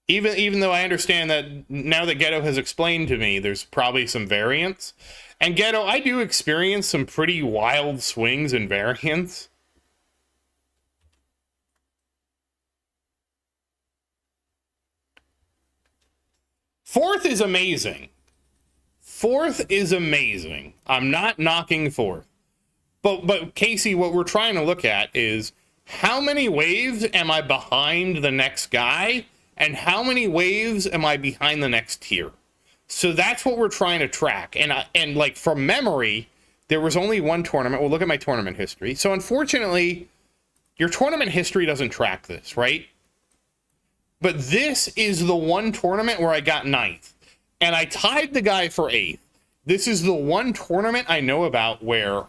Even though I understand that now that Ghetto has explained to me, there's probably some variance. And Ghetto, I do experience some pretty wild swings and variance. Fourth is amazing. Fourth is amazing. I'm not knocking fourth. But Casey, what we're trying to look at is how many waves am I behind the next guy and how many waves am I behind the next tier? So that's what we're trying to track. And like from memory, there was only one tournament. We'll look at my tournament history. So unfortunately, your tournament history doesn't track this, right? But this is the one tournament where I got 9th. And I tied the guy for 8th. This is the one tournament I know about where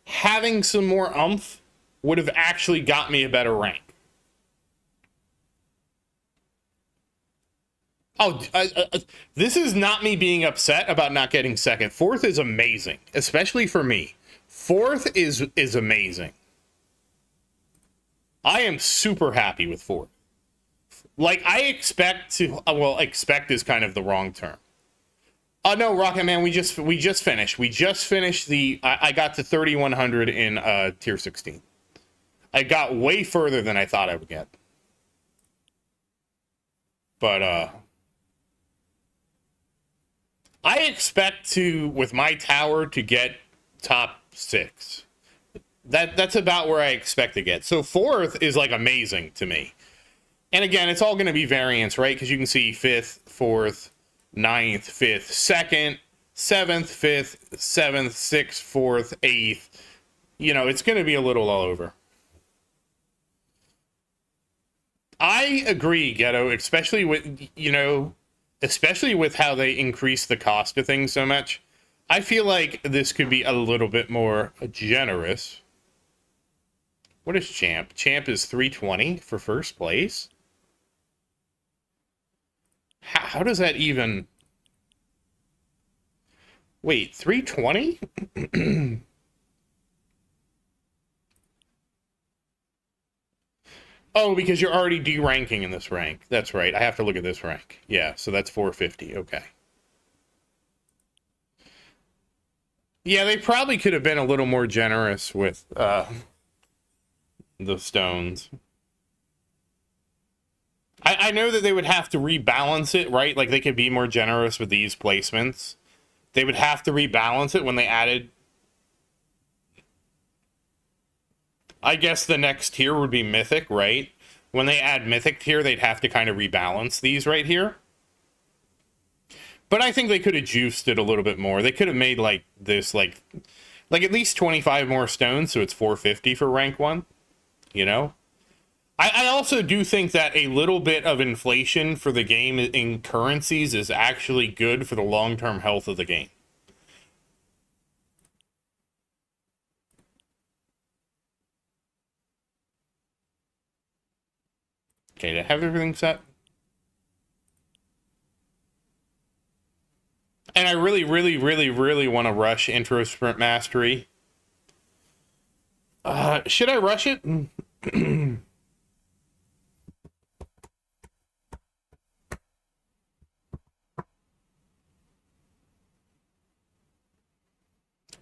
having some more oomph would have actually got me a better rank. Oh, this is not me being upset about not getting second. Fourth is amazing, especially for me. Fourth is amazing. I am super happy with fourth. Like, I expect to... well, expect is kind of the wrong term. Oh, no, Rocket Man, we just finished. We just finished the... I got to 3,100 in Tier 16. I got way further than I thought I would get. But, I expect to, with my tower, to get top 6. That's about where I expect to get. So fourth is, like, amazing to me. And again, it's all going to be variance, right? Because you can see 5th, 4th, 9th, 5th, 2nd, 7th, 5th, 7th, 6th, 4th, 8th. You know, it's going to be a little all over. I agree, Ghetto, especially with, you know, especially with how they increase the cost of things so much. I feel like this could be a little bit more generous. What is Champ? Champ is 320 for first place. How does that even... Wait, 320? Oh, because you're already D-ranking in this rank. That's right. I have to look at this rank. Yeah, so that's 450. Okay. Yeah, they probably could have been a little more generous with the stones. I know that they would have to rebalance it, right? Like, they could be more generous with these placements. They would have to rebalance it when they added... I guess the next tier would be Mythic, right? When they add Mythic tier, they'd have to kind of rebalance these right here. But I think they could have juiced it a little bit more. They could have made, like, this, like at least 25 more stones, so it's 450 for rank 1, you know? I also do think that a little bit of inflation for the game in currencies is actually good for the long-term health of the game. Okay, to have everything set. And I really, really, really, really want to rush Intro Sprint Mastery. Should I rush it?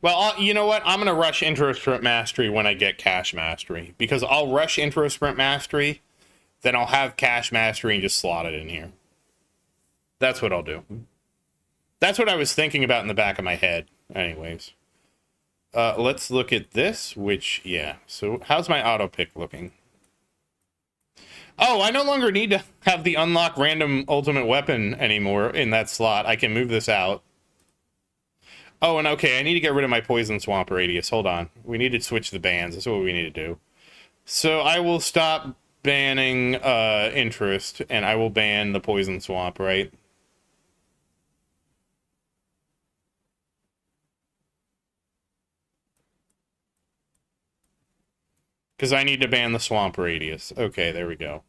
Well, you know what? I'm going to rush Intro Sprint Mastery when I get Cash Mastery. Because I'll rush Intro Sprint Mastery, then I'll have Cash Mastery and just slot it in here. That's what I'll do. That's what I was thinking about in the back of my head. Anyways. Let's look at this, which, yeah. So, how's my auto pick looking? Oh, I no longer need to have the unlock random ultimate weapon anymore in that slot. I can move this out. Oh, and okay, I need to get rid of my Poison Swamp Radius. Hold on. We need to switch the bans. That's what we need to do. So I will stop banning Interest, and I will ban the Poison Swamp, right? Because I need to ban the Swamp Radius. Okay, there we go.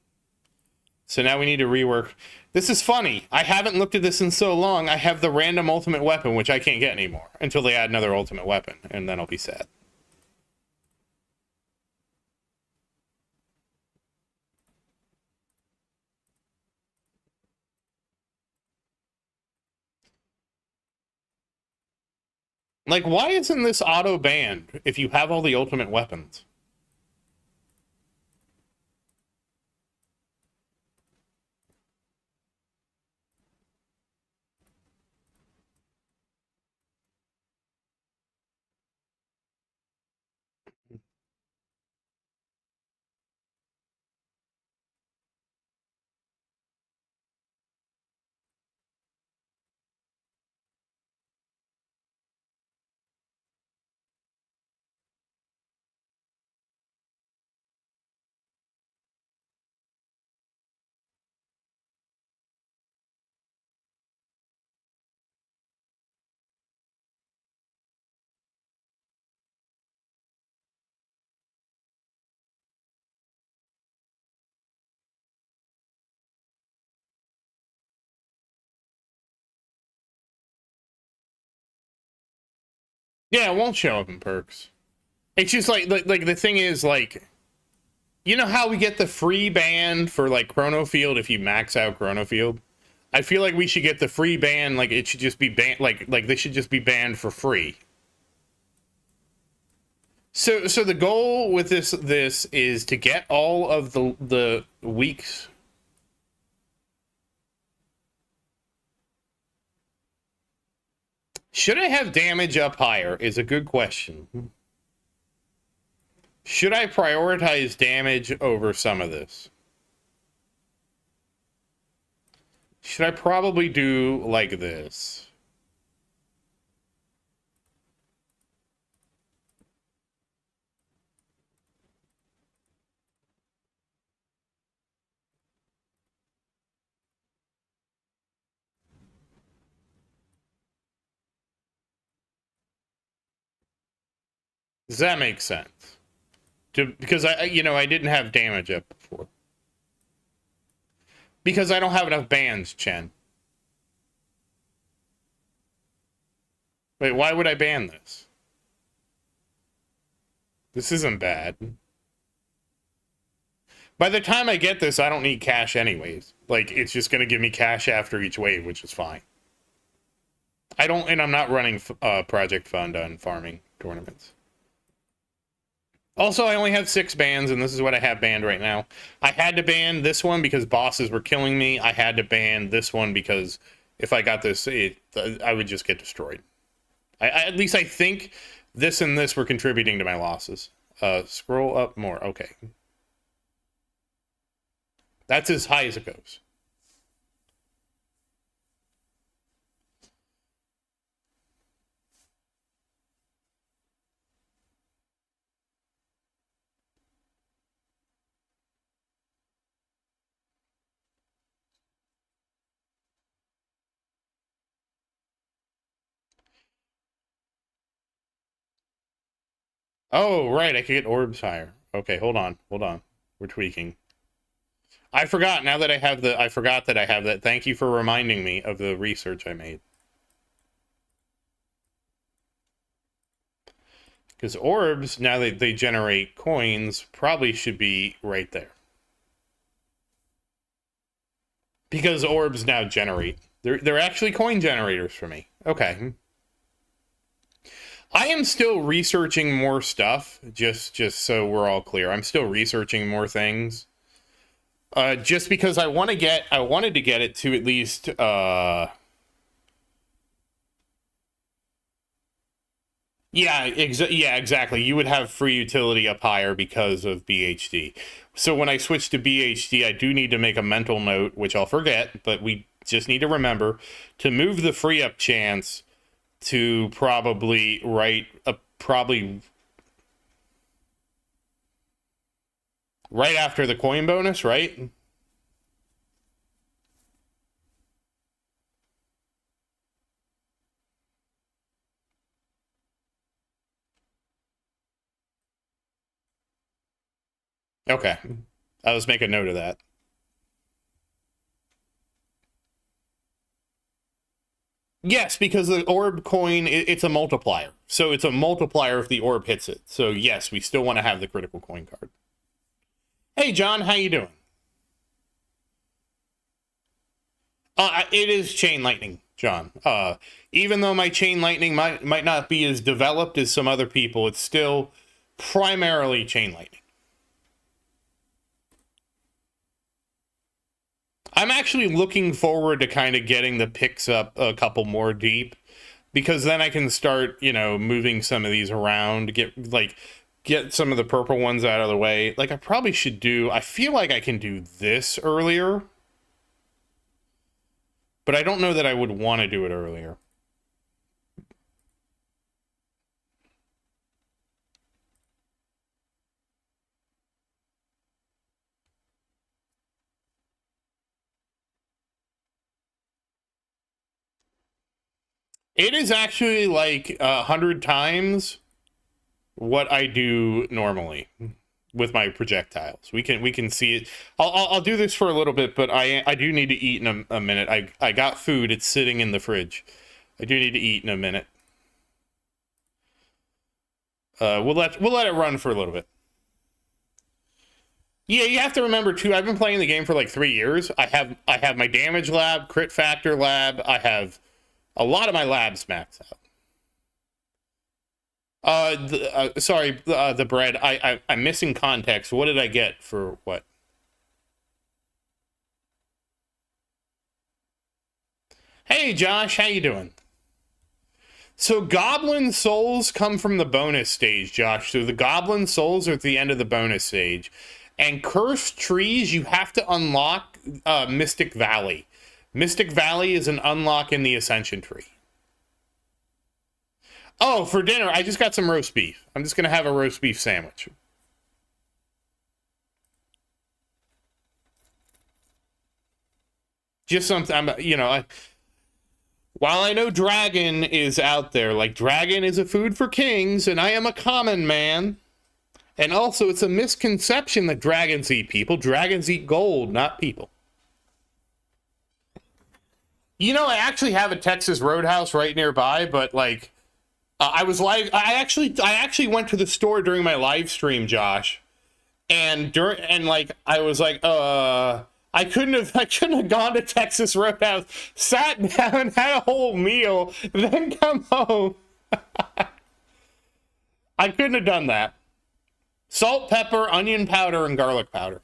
So now we need to rework. This is funny. I haven't looked at this in so long. I have the random ultimate weapon, which I can't get anymore until they add another ultimate weapon, and then I'll be sad. Like, why isn't this auto banned if you have all the ultimate weapons? Yeah, it won't show up in perks. It's just like the thing is, like, you know how we get the free ban for like Chrono Field if you max out Chrono Field? I feel like we should get the free ban, like it should just be banned, like they should just be banned for free. So the goal with this is to get all of the weeks. Should I have damage up higher is a good question. Should I prioritize damage over some of this? Should I probably do like this? Does that make sense? Because I didn't have damage up before. Because I don't have enough bans, Chen. Wait, why would I ban this? This isn't bad. By the time I get this, I don't need cash anyways. Like, it's just going to give me cash after each wave, which is fine. I'm not running Project Fund on farming tournaments. Also, I only have 6 bans, and this is what I have banned right now. I had to ban this one because bosses were killing me. I had to ban this one because if I got this, I would just get destroyed. At least I think this and this were contributing to my losses. Scroll up more. Okay. That's as high as it goes. Oh, right. I could get orbs higher. Okay, hold on. We're tweaking. I forgot. Now that I forgot that I have that. Thank you for reminding me of the research I made. Because orbs, now that they generate coins, probably should be right there. Because orbs now generate. They're actually coin generators for me. Okay. I am still researching more stuff, just so we're all clear. I'm still researching more things. Just because I wanted to get it to at least yeah, exactly. You would have free utility up higher because of BHD. So when I switch to BHD, I do need to make a mental note, which I'll forget, but we just need to remember to move the free up chance to probably right after the coin bonus, right? Okay. I'll just make a note of that. Yes, because the orb coin, it's a multiplier. So it's a multiplier if the orb hits it. So yes, we still want to have the critical coin card. Hey, John, how you doing? It is Chain Lightning, John. Even though my Chain Lightning might not be as developed as some other people, it's still primarily Chain Lightning. I'm actually looking forward to kind of getting the picks up a couple more deep, because then I can start, moving some of these around, get some of the purple ones out of the way. Like, I feel like I can do this earlier, but I don't know that I would want to do it earlier. It is actually like 100 times what I do normally with my projectiles. We can see it. I'll do this for a little bit, but I do need to eat in a minute. I got food. It's sitting in the fridge. I do need to eat in a minute. we'll let it run for a little bit. Yeah, you have to remember too. I've been playing the game for like 3 years. I have my damage lab, crit factor lab. I have a lot of my labs maxed out. Sorry, the bread. I'm missing context. What did I get for what? Hey, Josh, how you doing? So goblin souls come from the bonus stage, Josh. So the goblin souls are at the end of the bonus stage. And cursed trees, you have to unlock Mystic Valley. Mystic Valley is an unlock in the Ascension tree. Oh, for dinner, I just got some roast beef. I'm just going to have a roast beef sandwich. Just something, while I know dragon is out there, like dragon is a food for kings, and I am a common man. And also, it's a misconception that dragons eat people. Dragons eat gold, not people. I actually have a Texas Roadhouse right nearby, but like, I actually went to the store during my live stream, Josh, and I was like, I couldn't have gone to Texas Roadhouse, sat down, had a whole meal, then come home. I couldn't have done that. Salt, pepper, onion powder, and garlic powder.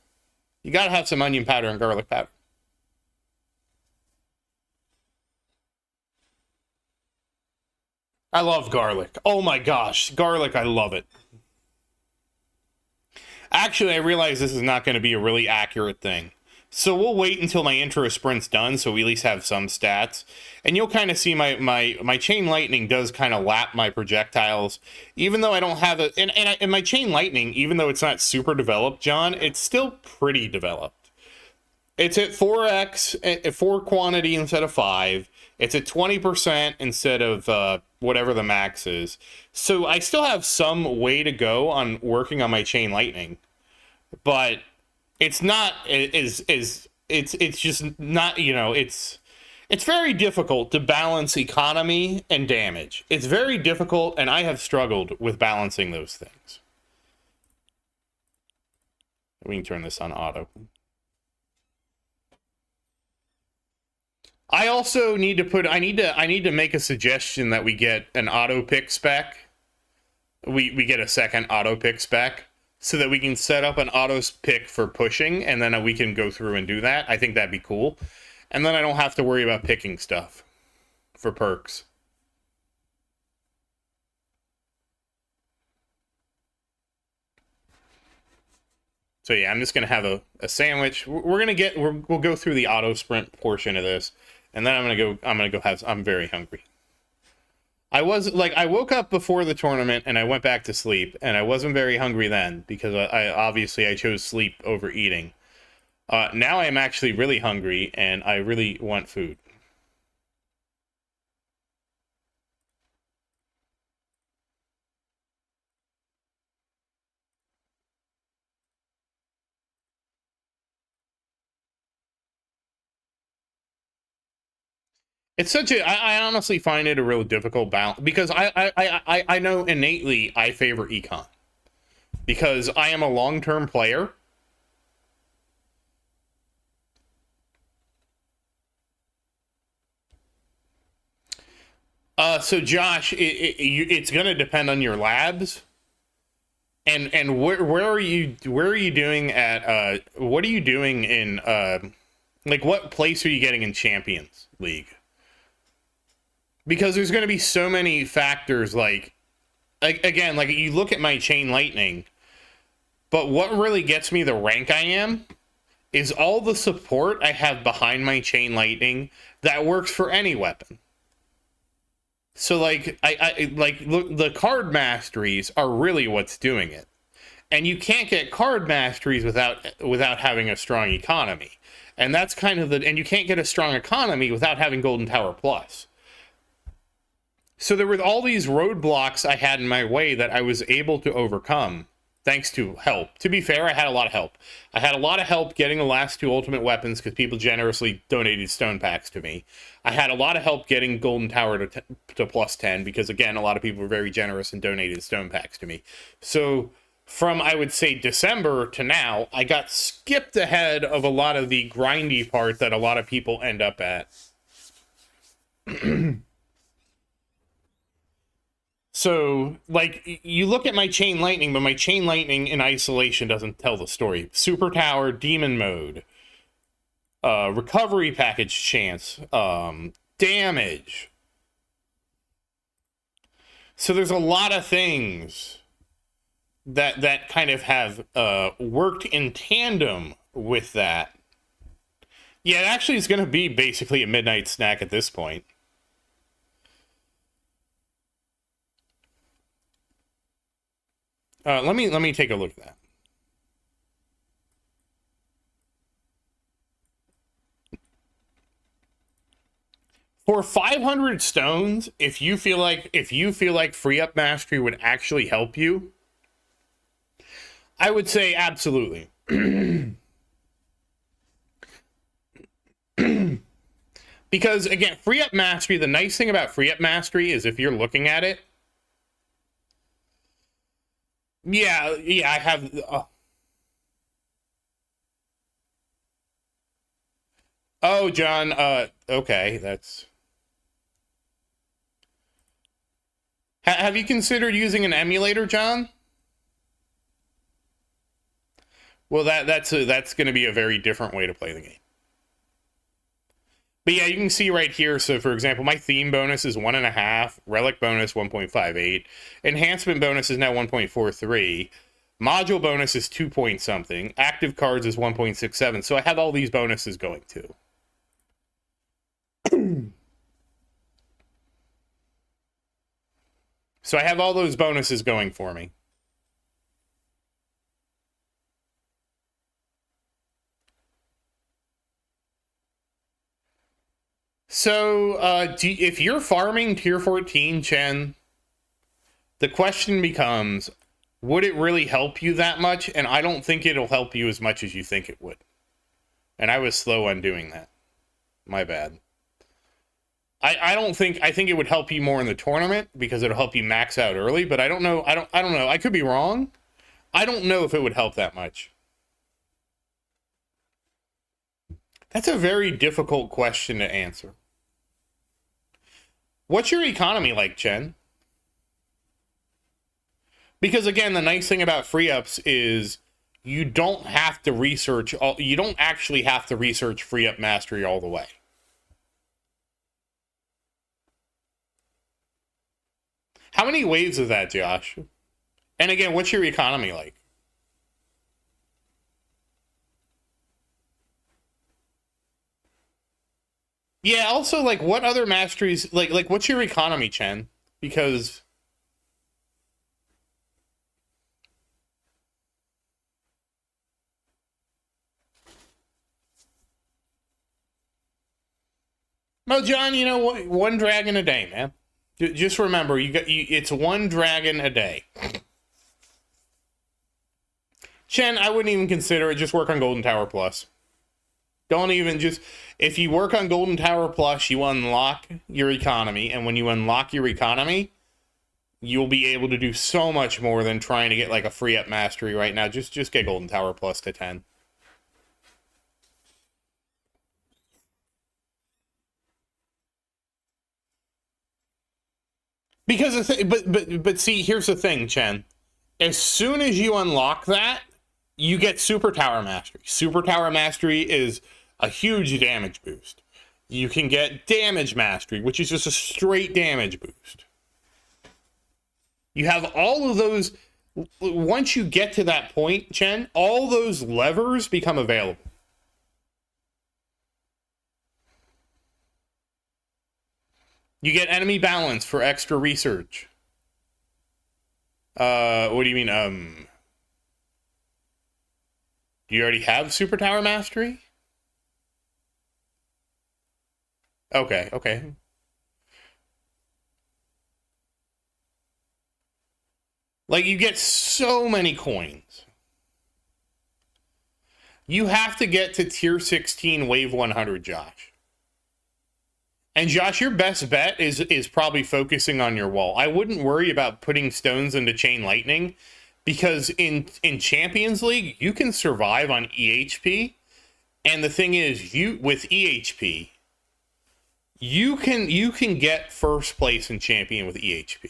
You gotta have some onion powder and garlic powder. I love garlic. Oh my gosh, garlic, I love it. Actually, I realize this is not going to be a really accurate thing. So we'll wait until my intro sprint's done so we at least have some stats. And you'll kind of see my chain lightning does kind of lap my projectiles. Even though I don't have a... And my chain lightning, even though it's not super developed, John, it's still pretty developed. It's at 4x, at 4 quantity instead of 5. It's at 20% instead of whatever the max is. So I still have some way to go on working on my chain lightning. But it's not it's just not, it's very difficult to balance economy and damage. It's very difficult, and I have struggled with balancing those things. We can turn this on auto. I also need to I need to make a suggestion that we get an auto pick spec. We get a second auto pick spec so that we can set up an auto pick for pushing, and then we can go through and do that. I think that'd be cool. And then I don't have to worry about picking stuff for perks. So yeah, I'm just gonna have a sandwich. We'll go through the auto sprint portion of this, and then I'm very hungry. I woke up before the tournament and I went back to sleep, and I wasn't very hungry then because I chose sleep over eating. Now I am actually really hungry and I really want food. It's I honestly find it a real difficult balance because I know innately I favor econ because I am a long-term player. So Josh, it's going to depend on your labs, and where are you doing at what are you doing in like what place are you getting in Champions League? Because there's going to be so many factors, like again, like you look at my chain lightning, but what really gets me the rank I am is all the support I have behind my chain lightning that works for any weapon. So like look, the card masteries are really what's doing it. And you can't get card masteries without having a strong economy. And that's kind of and you can't get a strong economy without having Golden Tower Plus. So there were all these roadblocks I had in my way that I was able to overcome. thanks to help. To be fair, I had a lot of help. I had a lot of help getting the last 2 ultimate weapons because people generously donated stone packs to me. I had a lot of help getting Golden Tower to plus 10 because, again, a lot of people were very generous and donated stone packs to me. So from, I would say, December to now, I got skipped ahead of a lot of the grindy part that a lot of people end up at. So, like, you look at my Chain Lightning, but my Chain Lightning in isolation doesn't tell the story. Super Tower, Demon Mode, Recovery Package Chance, Damage. So there's a lot of things that kind of have worked in tandem with that. Yeah, it actually is going to be basically a midnight snack at this point. Let me take a look at that. For 500 stones, if you feel like free up mastery would actually help you, I would say absolutely. Because again, free up mastery, the nice thing about free up mastery is if you're looking at it, yeah, I have. Oh, John. Okay, that's. Have you considered using an emulator, John? Well, that's going to be a very different way to play the game. But yeah, you can see right here. So, for example, my theme bonus is 1.5, relic bonus 1.58, enhancement bonus is now 1.43, module bonus is 2 point something, active cards is 1.67. So I have all these bonuses going too. So I have all those bonuses going for me. So, if you're farming tier 14, Chen, the question becomes, would it really help you that much? And I don't think it'll help you as much as you think it would. And I was slow on doing that. My bad. I think it would help you more in the tournament because it'll help you max out early, but I don't know. I don't know. I could be wrong. I don't know if it would help that much. That's a very difficult question to answer. What's your economy like, Chen? Because again, the nice thing about free ups is you don't have to research you don't actually have to research free up mastery all the way. How many waves is that, Josh? And again, what's your economy like? Yeah, also, like, what other masteries, like, what's your economy, Chen? Because... Well, John, you know what? One dragon a day, man. Just remember, it's one dragon a day. Chen, I wouldn't even consider it. Just work on Golden Tower Plus. Don't even just... If you work on Golden Tower Plus, you unlock your economy. And when you unlock your economy, you'll be able to do so much more than trying to get, like, a free up mastery right now. Just get Golden Tower Plus to 10. Because but see, here's the thing, Chen. As soon as you unlock that, you get Super Tower Mastery. Super Tower Mastery is a huge damage boost. You can get Damage Mastery, which is just a straight damage boost. You have all of those. Once you get to that point, Chen, all those levers become available. You get enemy balance for extra research. What do you mean? Do you already have Super Tower Mastery? Okay. Like, you get so many coins. You have to get to tier 16 wave 100, Josh. And Josh, your best bet is probably focusing on your wall. I wouldn't worry about putting stones into Chain Lightning, because in Champions League, you can survive on EHP. And the thing is, with EHP, you can get first place in Champion with EHP.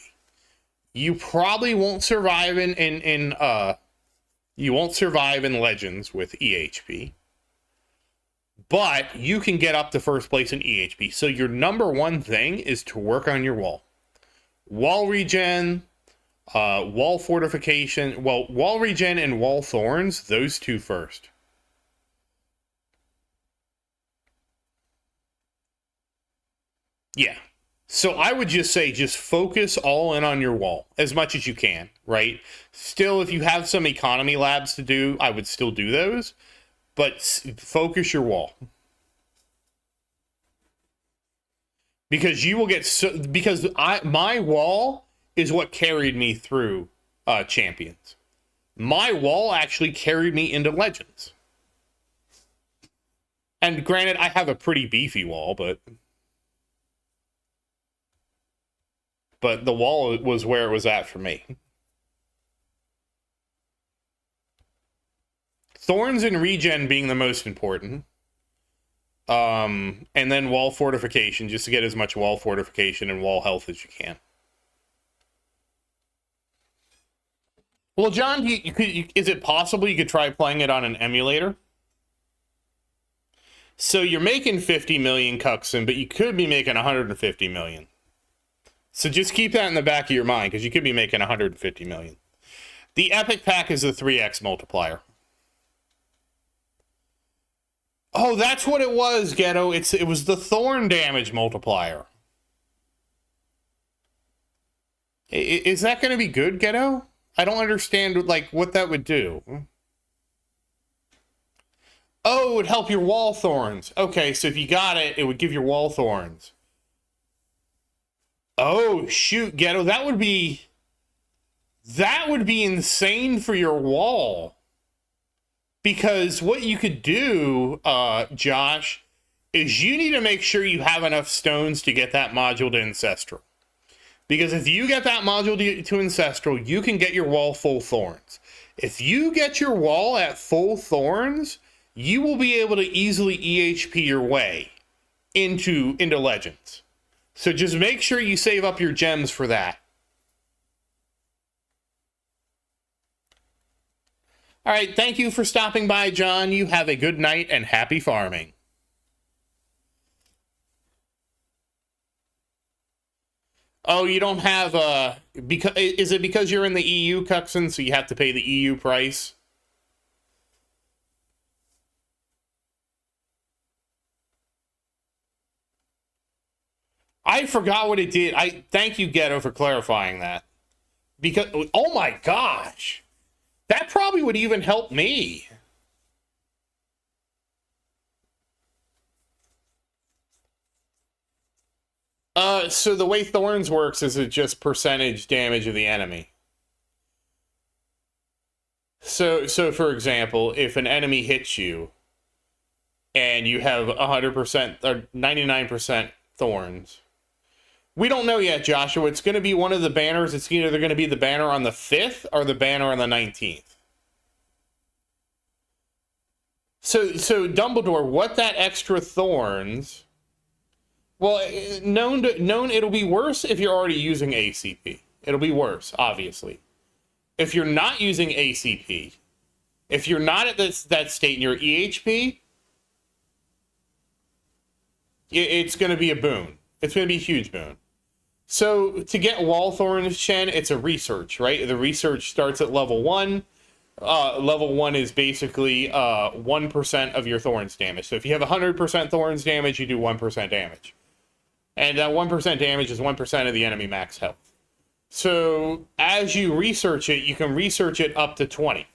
You probably won't survive in Legends with EHP, but you can get up to first place in EHP. So your number one thing is to work on your wall. Wall regen, wall fortification, wall regen and wall thorns, those two first. Yeah. So I would just say, just focus all in on your wall as much as you can, right? Still, if you have some economy labs to do, I would still do those, but focus your wall. Because you will get my wall is what carried me through Champions. My wall actually carried me into Legends. And granted, I have a pretty beefy wall, but the wall was where it was at for me. Thorns and regen being the most important. And then wall fortification, just to get as much wall fortification and wall health as you can. Well, John, is it possible you could try playing it on an emulator? So you're making 50 million Cuxin, but you could be making 150 million. So just keep that in the back of your mind, because you could be making 150 million. The Epic Pack is the 3x multiplier. Oh, that's what it was, Ghetto. It was the thorn damage multiplier. Is that going to be good, Ghetto? I don't understand what that would do. Oh, it would help your wall thorns. Okay, so if you got it, it would give your wall thorns. Oh, shoot, Ghetto, that would be insane for your wall. Because what you could do, Josh, is you need to make sure you have enough stones to get that module to Ancestral. Because if you get that module to Ancestral, you can get your wall full thorns. If you get your wall at full thorns, you will be able to easily EHP your way into Legends. So just make sure you save up your gems for that. All right, thank you for stopping by, John. You have a good night and happy farming. Oh, you don't have is it because you're in the EU, Cuxin, so you have to pay the EU price? I forgot what it did. I thank you, Ghetto, for clarifying that. Because, oh my gosh, that probably would even help me. So the way Thorns works is it just percentage damage of the enemy. So for example, if an enemy hits you and you have 100% or 99% Thorns, we don't know yet, Joshua. It's going to be one of the banners. It's either going to be the banner on the 5th or the banner on the 19th. So Dumbledore, what that extra Thorns... Well, known it'll be worse if you're already using ACP. It'll be worse, obviously. If you're not using ACP, if you're not at that state in your EHP, it's going to be a boon. It's going to be a huge boon. So to get Wall Thorns, Chen, it's a research, right? The research starts at level 1. Level 1 is basically 1% of your Thorns damage. So if you have 100% Thorns damage, you do 1% damage. And that 1% damage is 1% of the enemy max health. So as you research it, you can research it up to 20.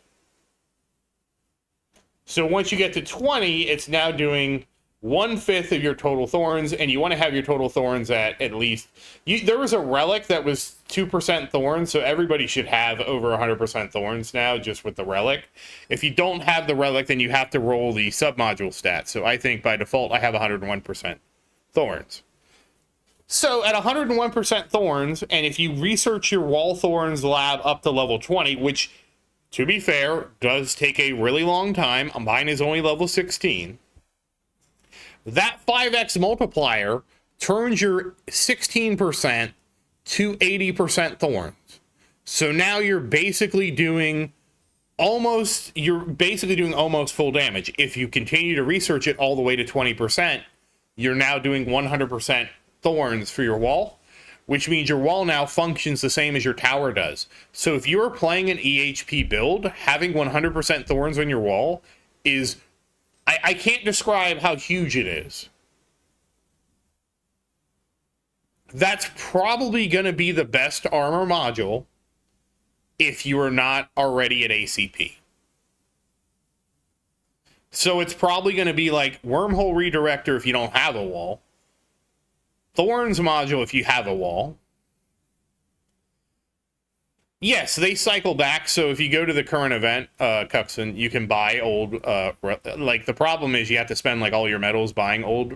So once you get to 20, it's now doing 1/5 of your total thorns, and you want to have your total thorns at least... there was a relic that was 2% thorns, so everybody should have over 100% thorns now, just with the relic. If you don't have the relic, then you have to roll the submodule stats. So I think by default, I have 101% thorns. So at 101% thorns, and if you research your wall thorns lab up to level 20, which, to be fair, does take a really long time. Mine is only level 16. That 5x multiplier turns your 16% to 80% thorns. So now you're basically doing almost full damage. If you continue to research it all the way to 20%, you're now doing 100% thorns for your wall, which means your wall now functions the same as your tower does. So if you're playing an EHP build, having 100% thorns on your wall is... I can't describe how huge it is. That's probably going to be the best armor module if you are not already at ACP. So it's probably going to be like Wormhole Redirector if you don't have a wall. Thorns module if you have a wall. Yes, they cycle back, so if you go to the current event, Cuxon, you can buy old, like, the problem is you have to spend, like, all your medals buying old,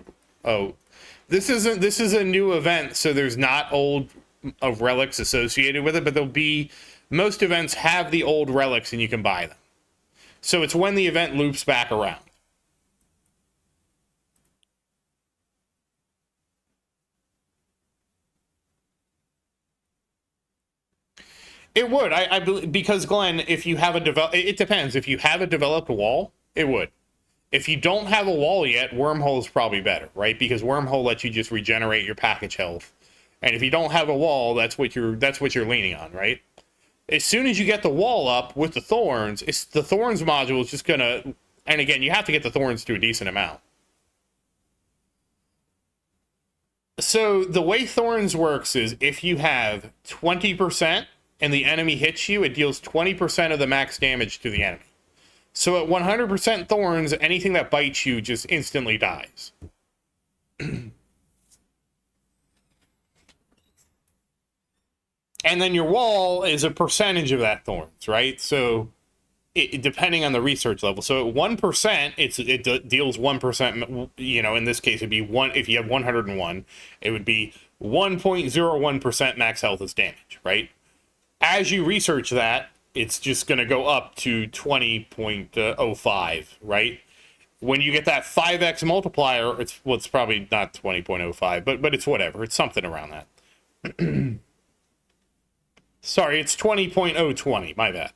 this is a new event, so there's not old relics associated with it, but there'll be, most events have the old relics and you can buy them. So it's when the event loops back around. It would, I believe, because Glenn, if you have it depends. If you have a developed wall, it would. If you don't have a wall yet, Wormhole is probably better, right? Because Wormhole lets you just regenerate your package health, and if you don't have a wall, that's what you're leaning on, right? As soon as you get the wall up with the thorns, the thorns module is just gonna, and again, you have to get the thorns to a decent amount. So the way thorns works is if you have 20%. And the enemy hits you, it deals 20% of the max damage to the enemy. So at 100% thorns, anything that bites you just instantly dies. And then your wall is a percentage of that thorns, right? So depending on the research level. So at 1%, it deals 1%, you know, in this case it'd be if you have 101, it would be 1.01% max health as damage, right? As you research that, it's just going to go up to 20.05, right? When you get that 5x multiplier, it's probably not 20.05, but it's whatever. It's something around that. Sorry, it's 20.020, my bad.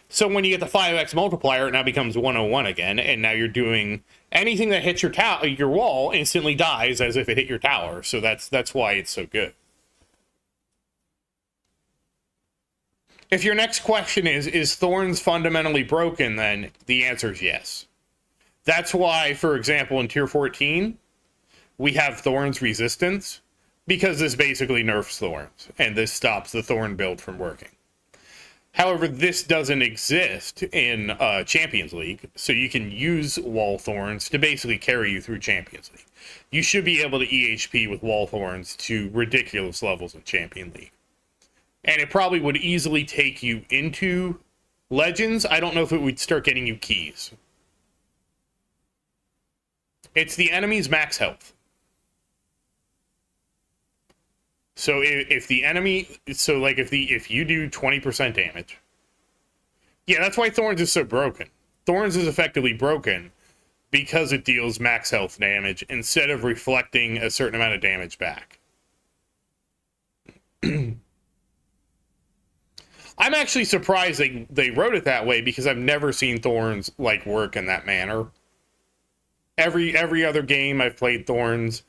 So when you get the 5x multiplier, it now becomes 101 again, and now you're doing anything that hits your wall instantly dies as if it hit your tower. So that's why it's so good. If your next question is Thorns fundamentally broken, then the answer is yes. That's why, for example, in Tier 14, we have Thorns resistance, because this basically nerfs Thorns, and this stops the Thorn build from working. However, this doesn't exist in Champions League, so you can use Wall Thorns to basically carry you through Champions League. You should be able to EHP with Wall Thorns to ridiculous levels in Champion League. And it probably would easily take you into Legends. I don't know if it would start getting you keys. It's the enemy's max health. So if the enemy, so like if you do 20% damage, yeah, that's why Thorns is so broken. Thorns is effectively broken because it deals max health damage instead of reflecting a certain amount of damage back. I'm actually surprised they wrote it that way, because I've never seen Thorns like work in that manner. Every other game I've played Thorns,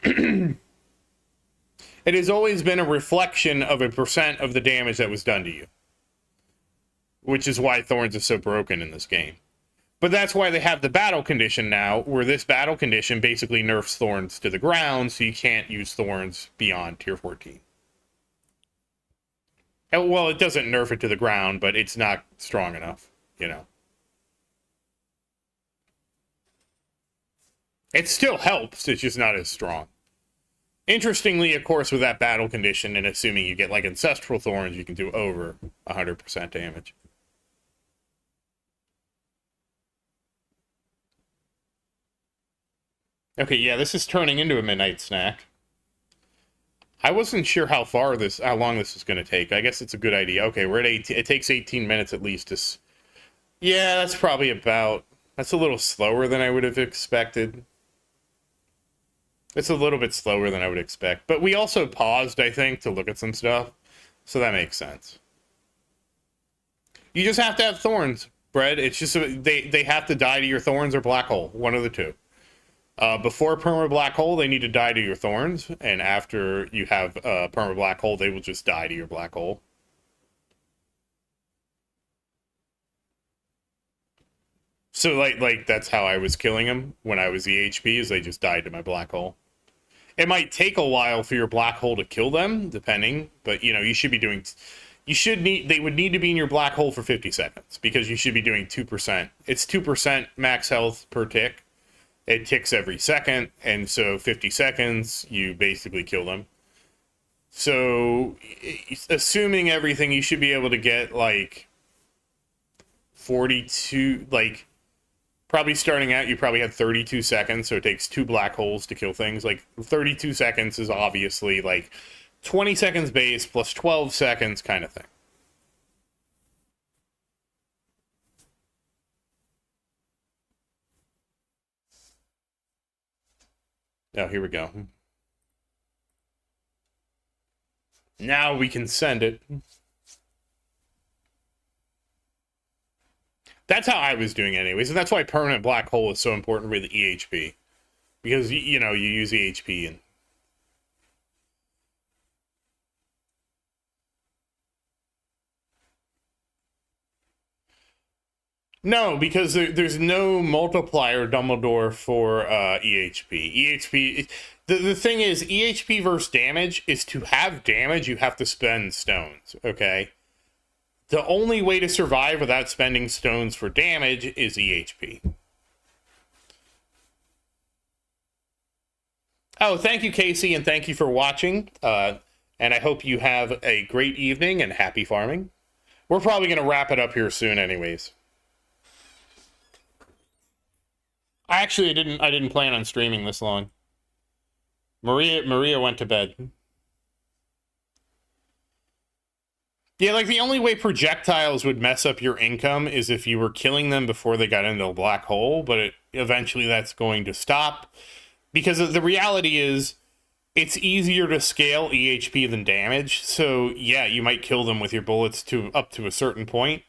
it has always been a reflection of a percent of the damage that was done to you. Which is why Thorns is so broken in this game. But that's why they have the battle condition now, where this battle condition basically nerfs Thorns to the ground, so you can't use Thorns beyond Tier 14. Well, it doesn't nerf it to the ground, but it's not strong enough, you know. It still helps, it's just not as strong. Interestingly, of course, with that battle condition, and assuming you get like Ancestral Thorns, you can do over 100% damage. Okay, yeah, this is turning into a midnight snack. I wasn't sure how long this is going to take. I guess it's a good idea. Okay, we're at 18. It takes 18 minutes at least to... Yeah, that's probably about... That's a little slower than I would have expected. It's a little bit slower than I would expect. But we also paused, I think, to look at some stuff. So that makes sense. You just have to have thorns, Brett. It's just... They have to die to your thorns or black hole. One of the two. Before perma black hole, they need to die to your thorns, and after you have perma black hole, they will just die to your black hole. So like that's how I was killing them when I was EHP, is they just died to my black hole. It might take a while for your black hole to kill them, depending, but you know, you should be doing... they would need to be in your black hole for 50 seconds, because you should be doing 2%. It's 2% max health per tick. It ticks every second, and so 50 seconds, you basically kill them. So, assuming everything, you should be able to get, like, 42, like, probably starting out, you probably have 32 seconds, so it takes 2 black holes to kill things. Like, 32 seconds is obviously, like, 20 seconds base plus 12 seconds kind of thing. Oh, here we go. Now we can send it. That's how I was doing anyways, and that's why permanent black hole is so important with EHP. Because, you know, you use EHP and... No, because there's no multiplier Dumbledore for EHP. EHP... The thing is, EHP versus damage is to have damage, you have to spend stones, okay? The only way to survive without spending stones for damage is EHP. Oh, thank you, Casey, and thank you for watching. And I hope you have a great evening and happy farming. We're probably going to wrap it up here soon anyways. I didn't plan on streaming this long. Maria went to bed. Yeah, like the only way projectiles would mess up your income is if you were killing them before they got into a black hole, but eventually that's going to stop. Because the reality is, it's easier to scale EHP than damage, so yeah, you might kill them with your bullets up to a certain point.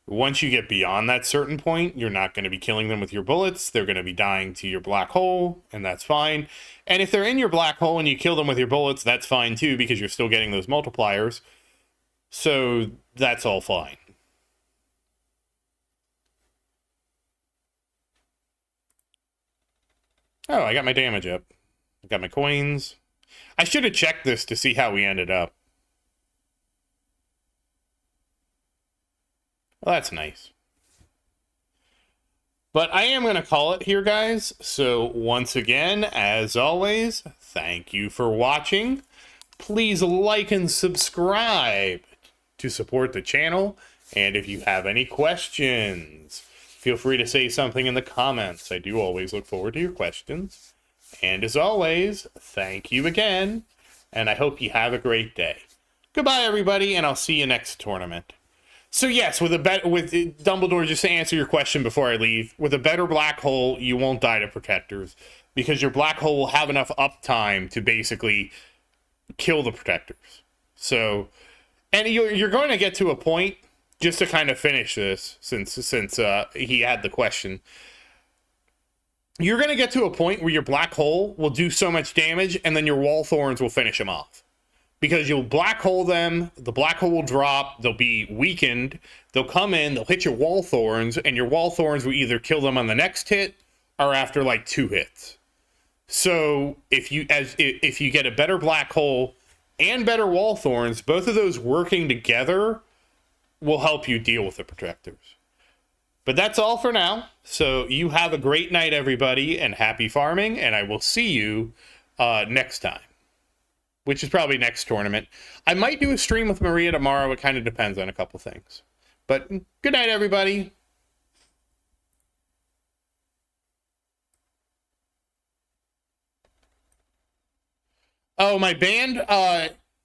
Once you get beyond that certain point, you're not going to be killing them with your bullets. They're going to be dying to your black hole, and that's fine. And if they're in your black hole and you kill them with your bullets, that's fine too, because you're still getting those multipliers. So that's all fine. Oh, I got my damage up. I got my coins. I should have checked this to see how we ended up. Well, that's nice. But I am going to call it here, guys. So once again, as always, thank you for watching. Please like and subscribe to support the channel. And if you have any questions, feel free to say something in the comments. I do always look forward to your questions. And as always, thank you again. And I hope you have a great day. Goodbye, everybody, and I'll see you next tournament. So yes, with Dumbledore, just to answer your question before I leave, with a better black hole, you won't die to protectors, because your black hole will have enough uptime to basically kill the protectors. So, and you're going to get to a point, just to kind of finish this, since he had the question, you're going to get to a point where your black hole will do so much damage, and then your wall thorns will finish them off. Because you'll black hole them, the black hole will drop, they'll be weakened, they'll come in, they'll hit your wall thorns, and your wall thorns will either kill them on the next hit or after like 2 hits. So if you get a better black hole and better wall thorns, both of those working together will help you deal with the protectors. But that's all for now. So you have a great night, everybody, and happy farming. And I will see you next time, which is probably next tournament. I might do a stream with Maria tomorrow. It kind of depends on a couple things. But good night, everybody. Oh, my band,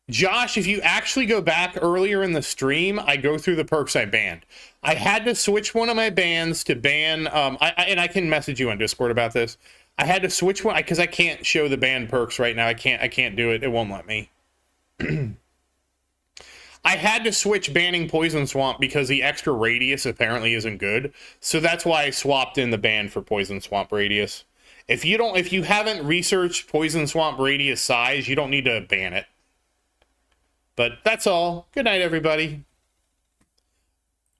Josh, if you actually go back earlier in the stream, I go through the perks I banned. I had to switch one of my bands to ban, and I can message you on Discord about this. I had to switch one because I can't show the banned perks right now. I can't do it. It won't let me. I had to switch banning Poison Swamp because the extra radius apparently isn't good. So that's why I swapped in the ban for Poison Swamp radius. If you haven't researched Poison Swamp radius size, you don't need to ban it. But that's all. Good night, everybody.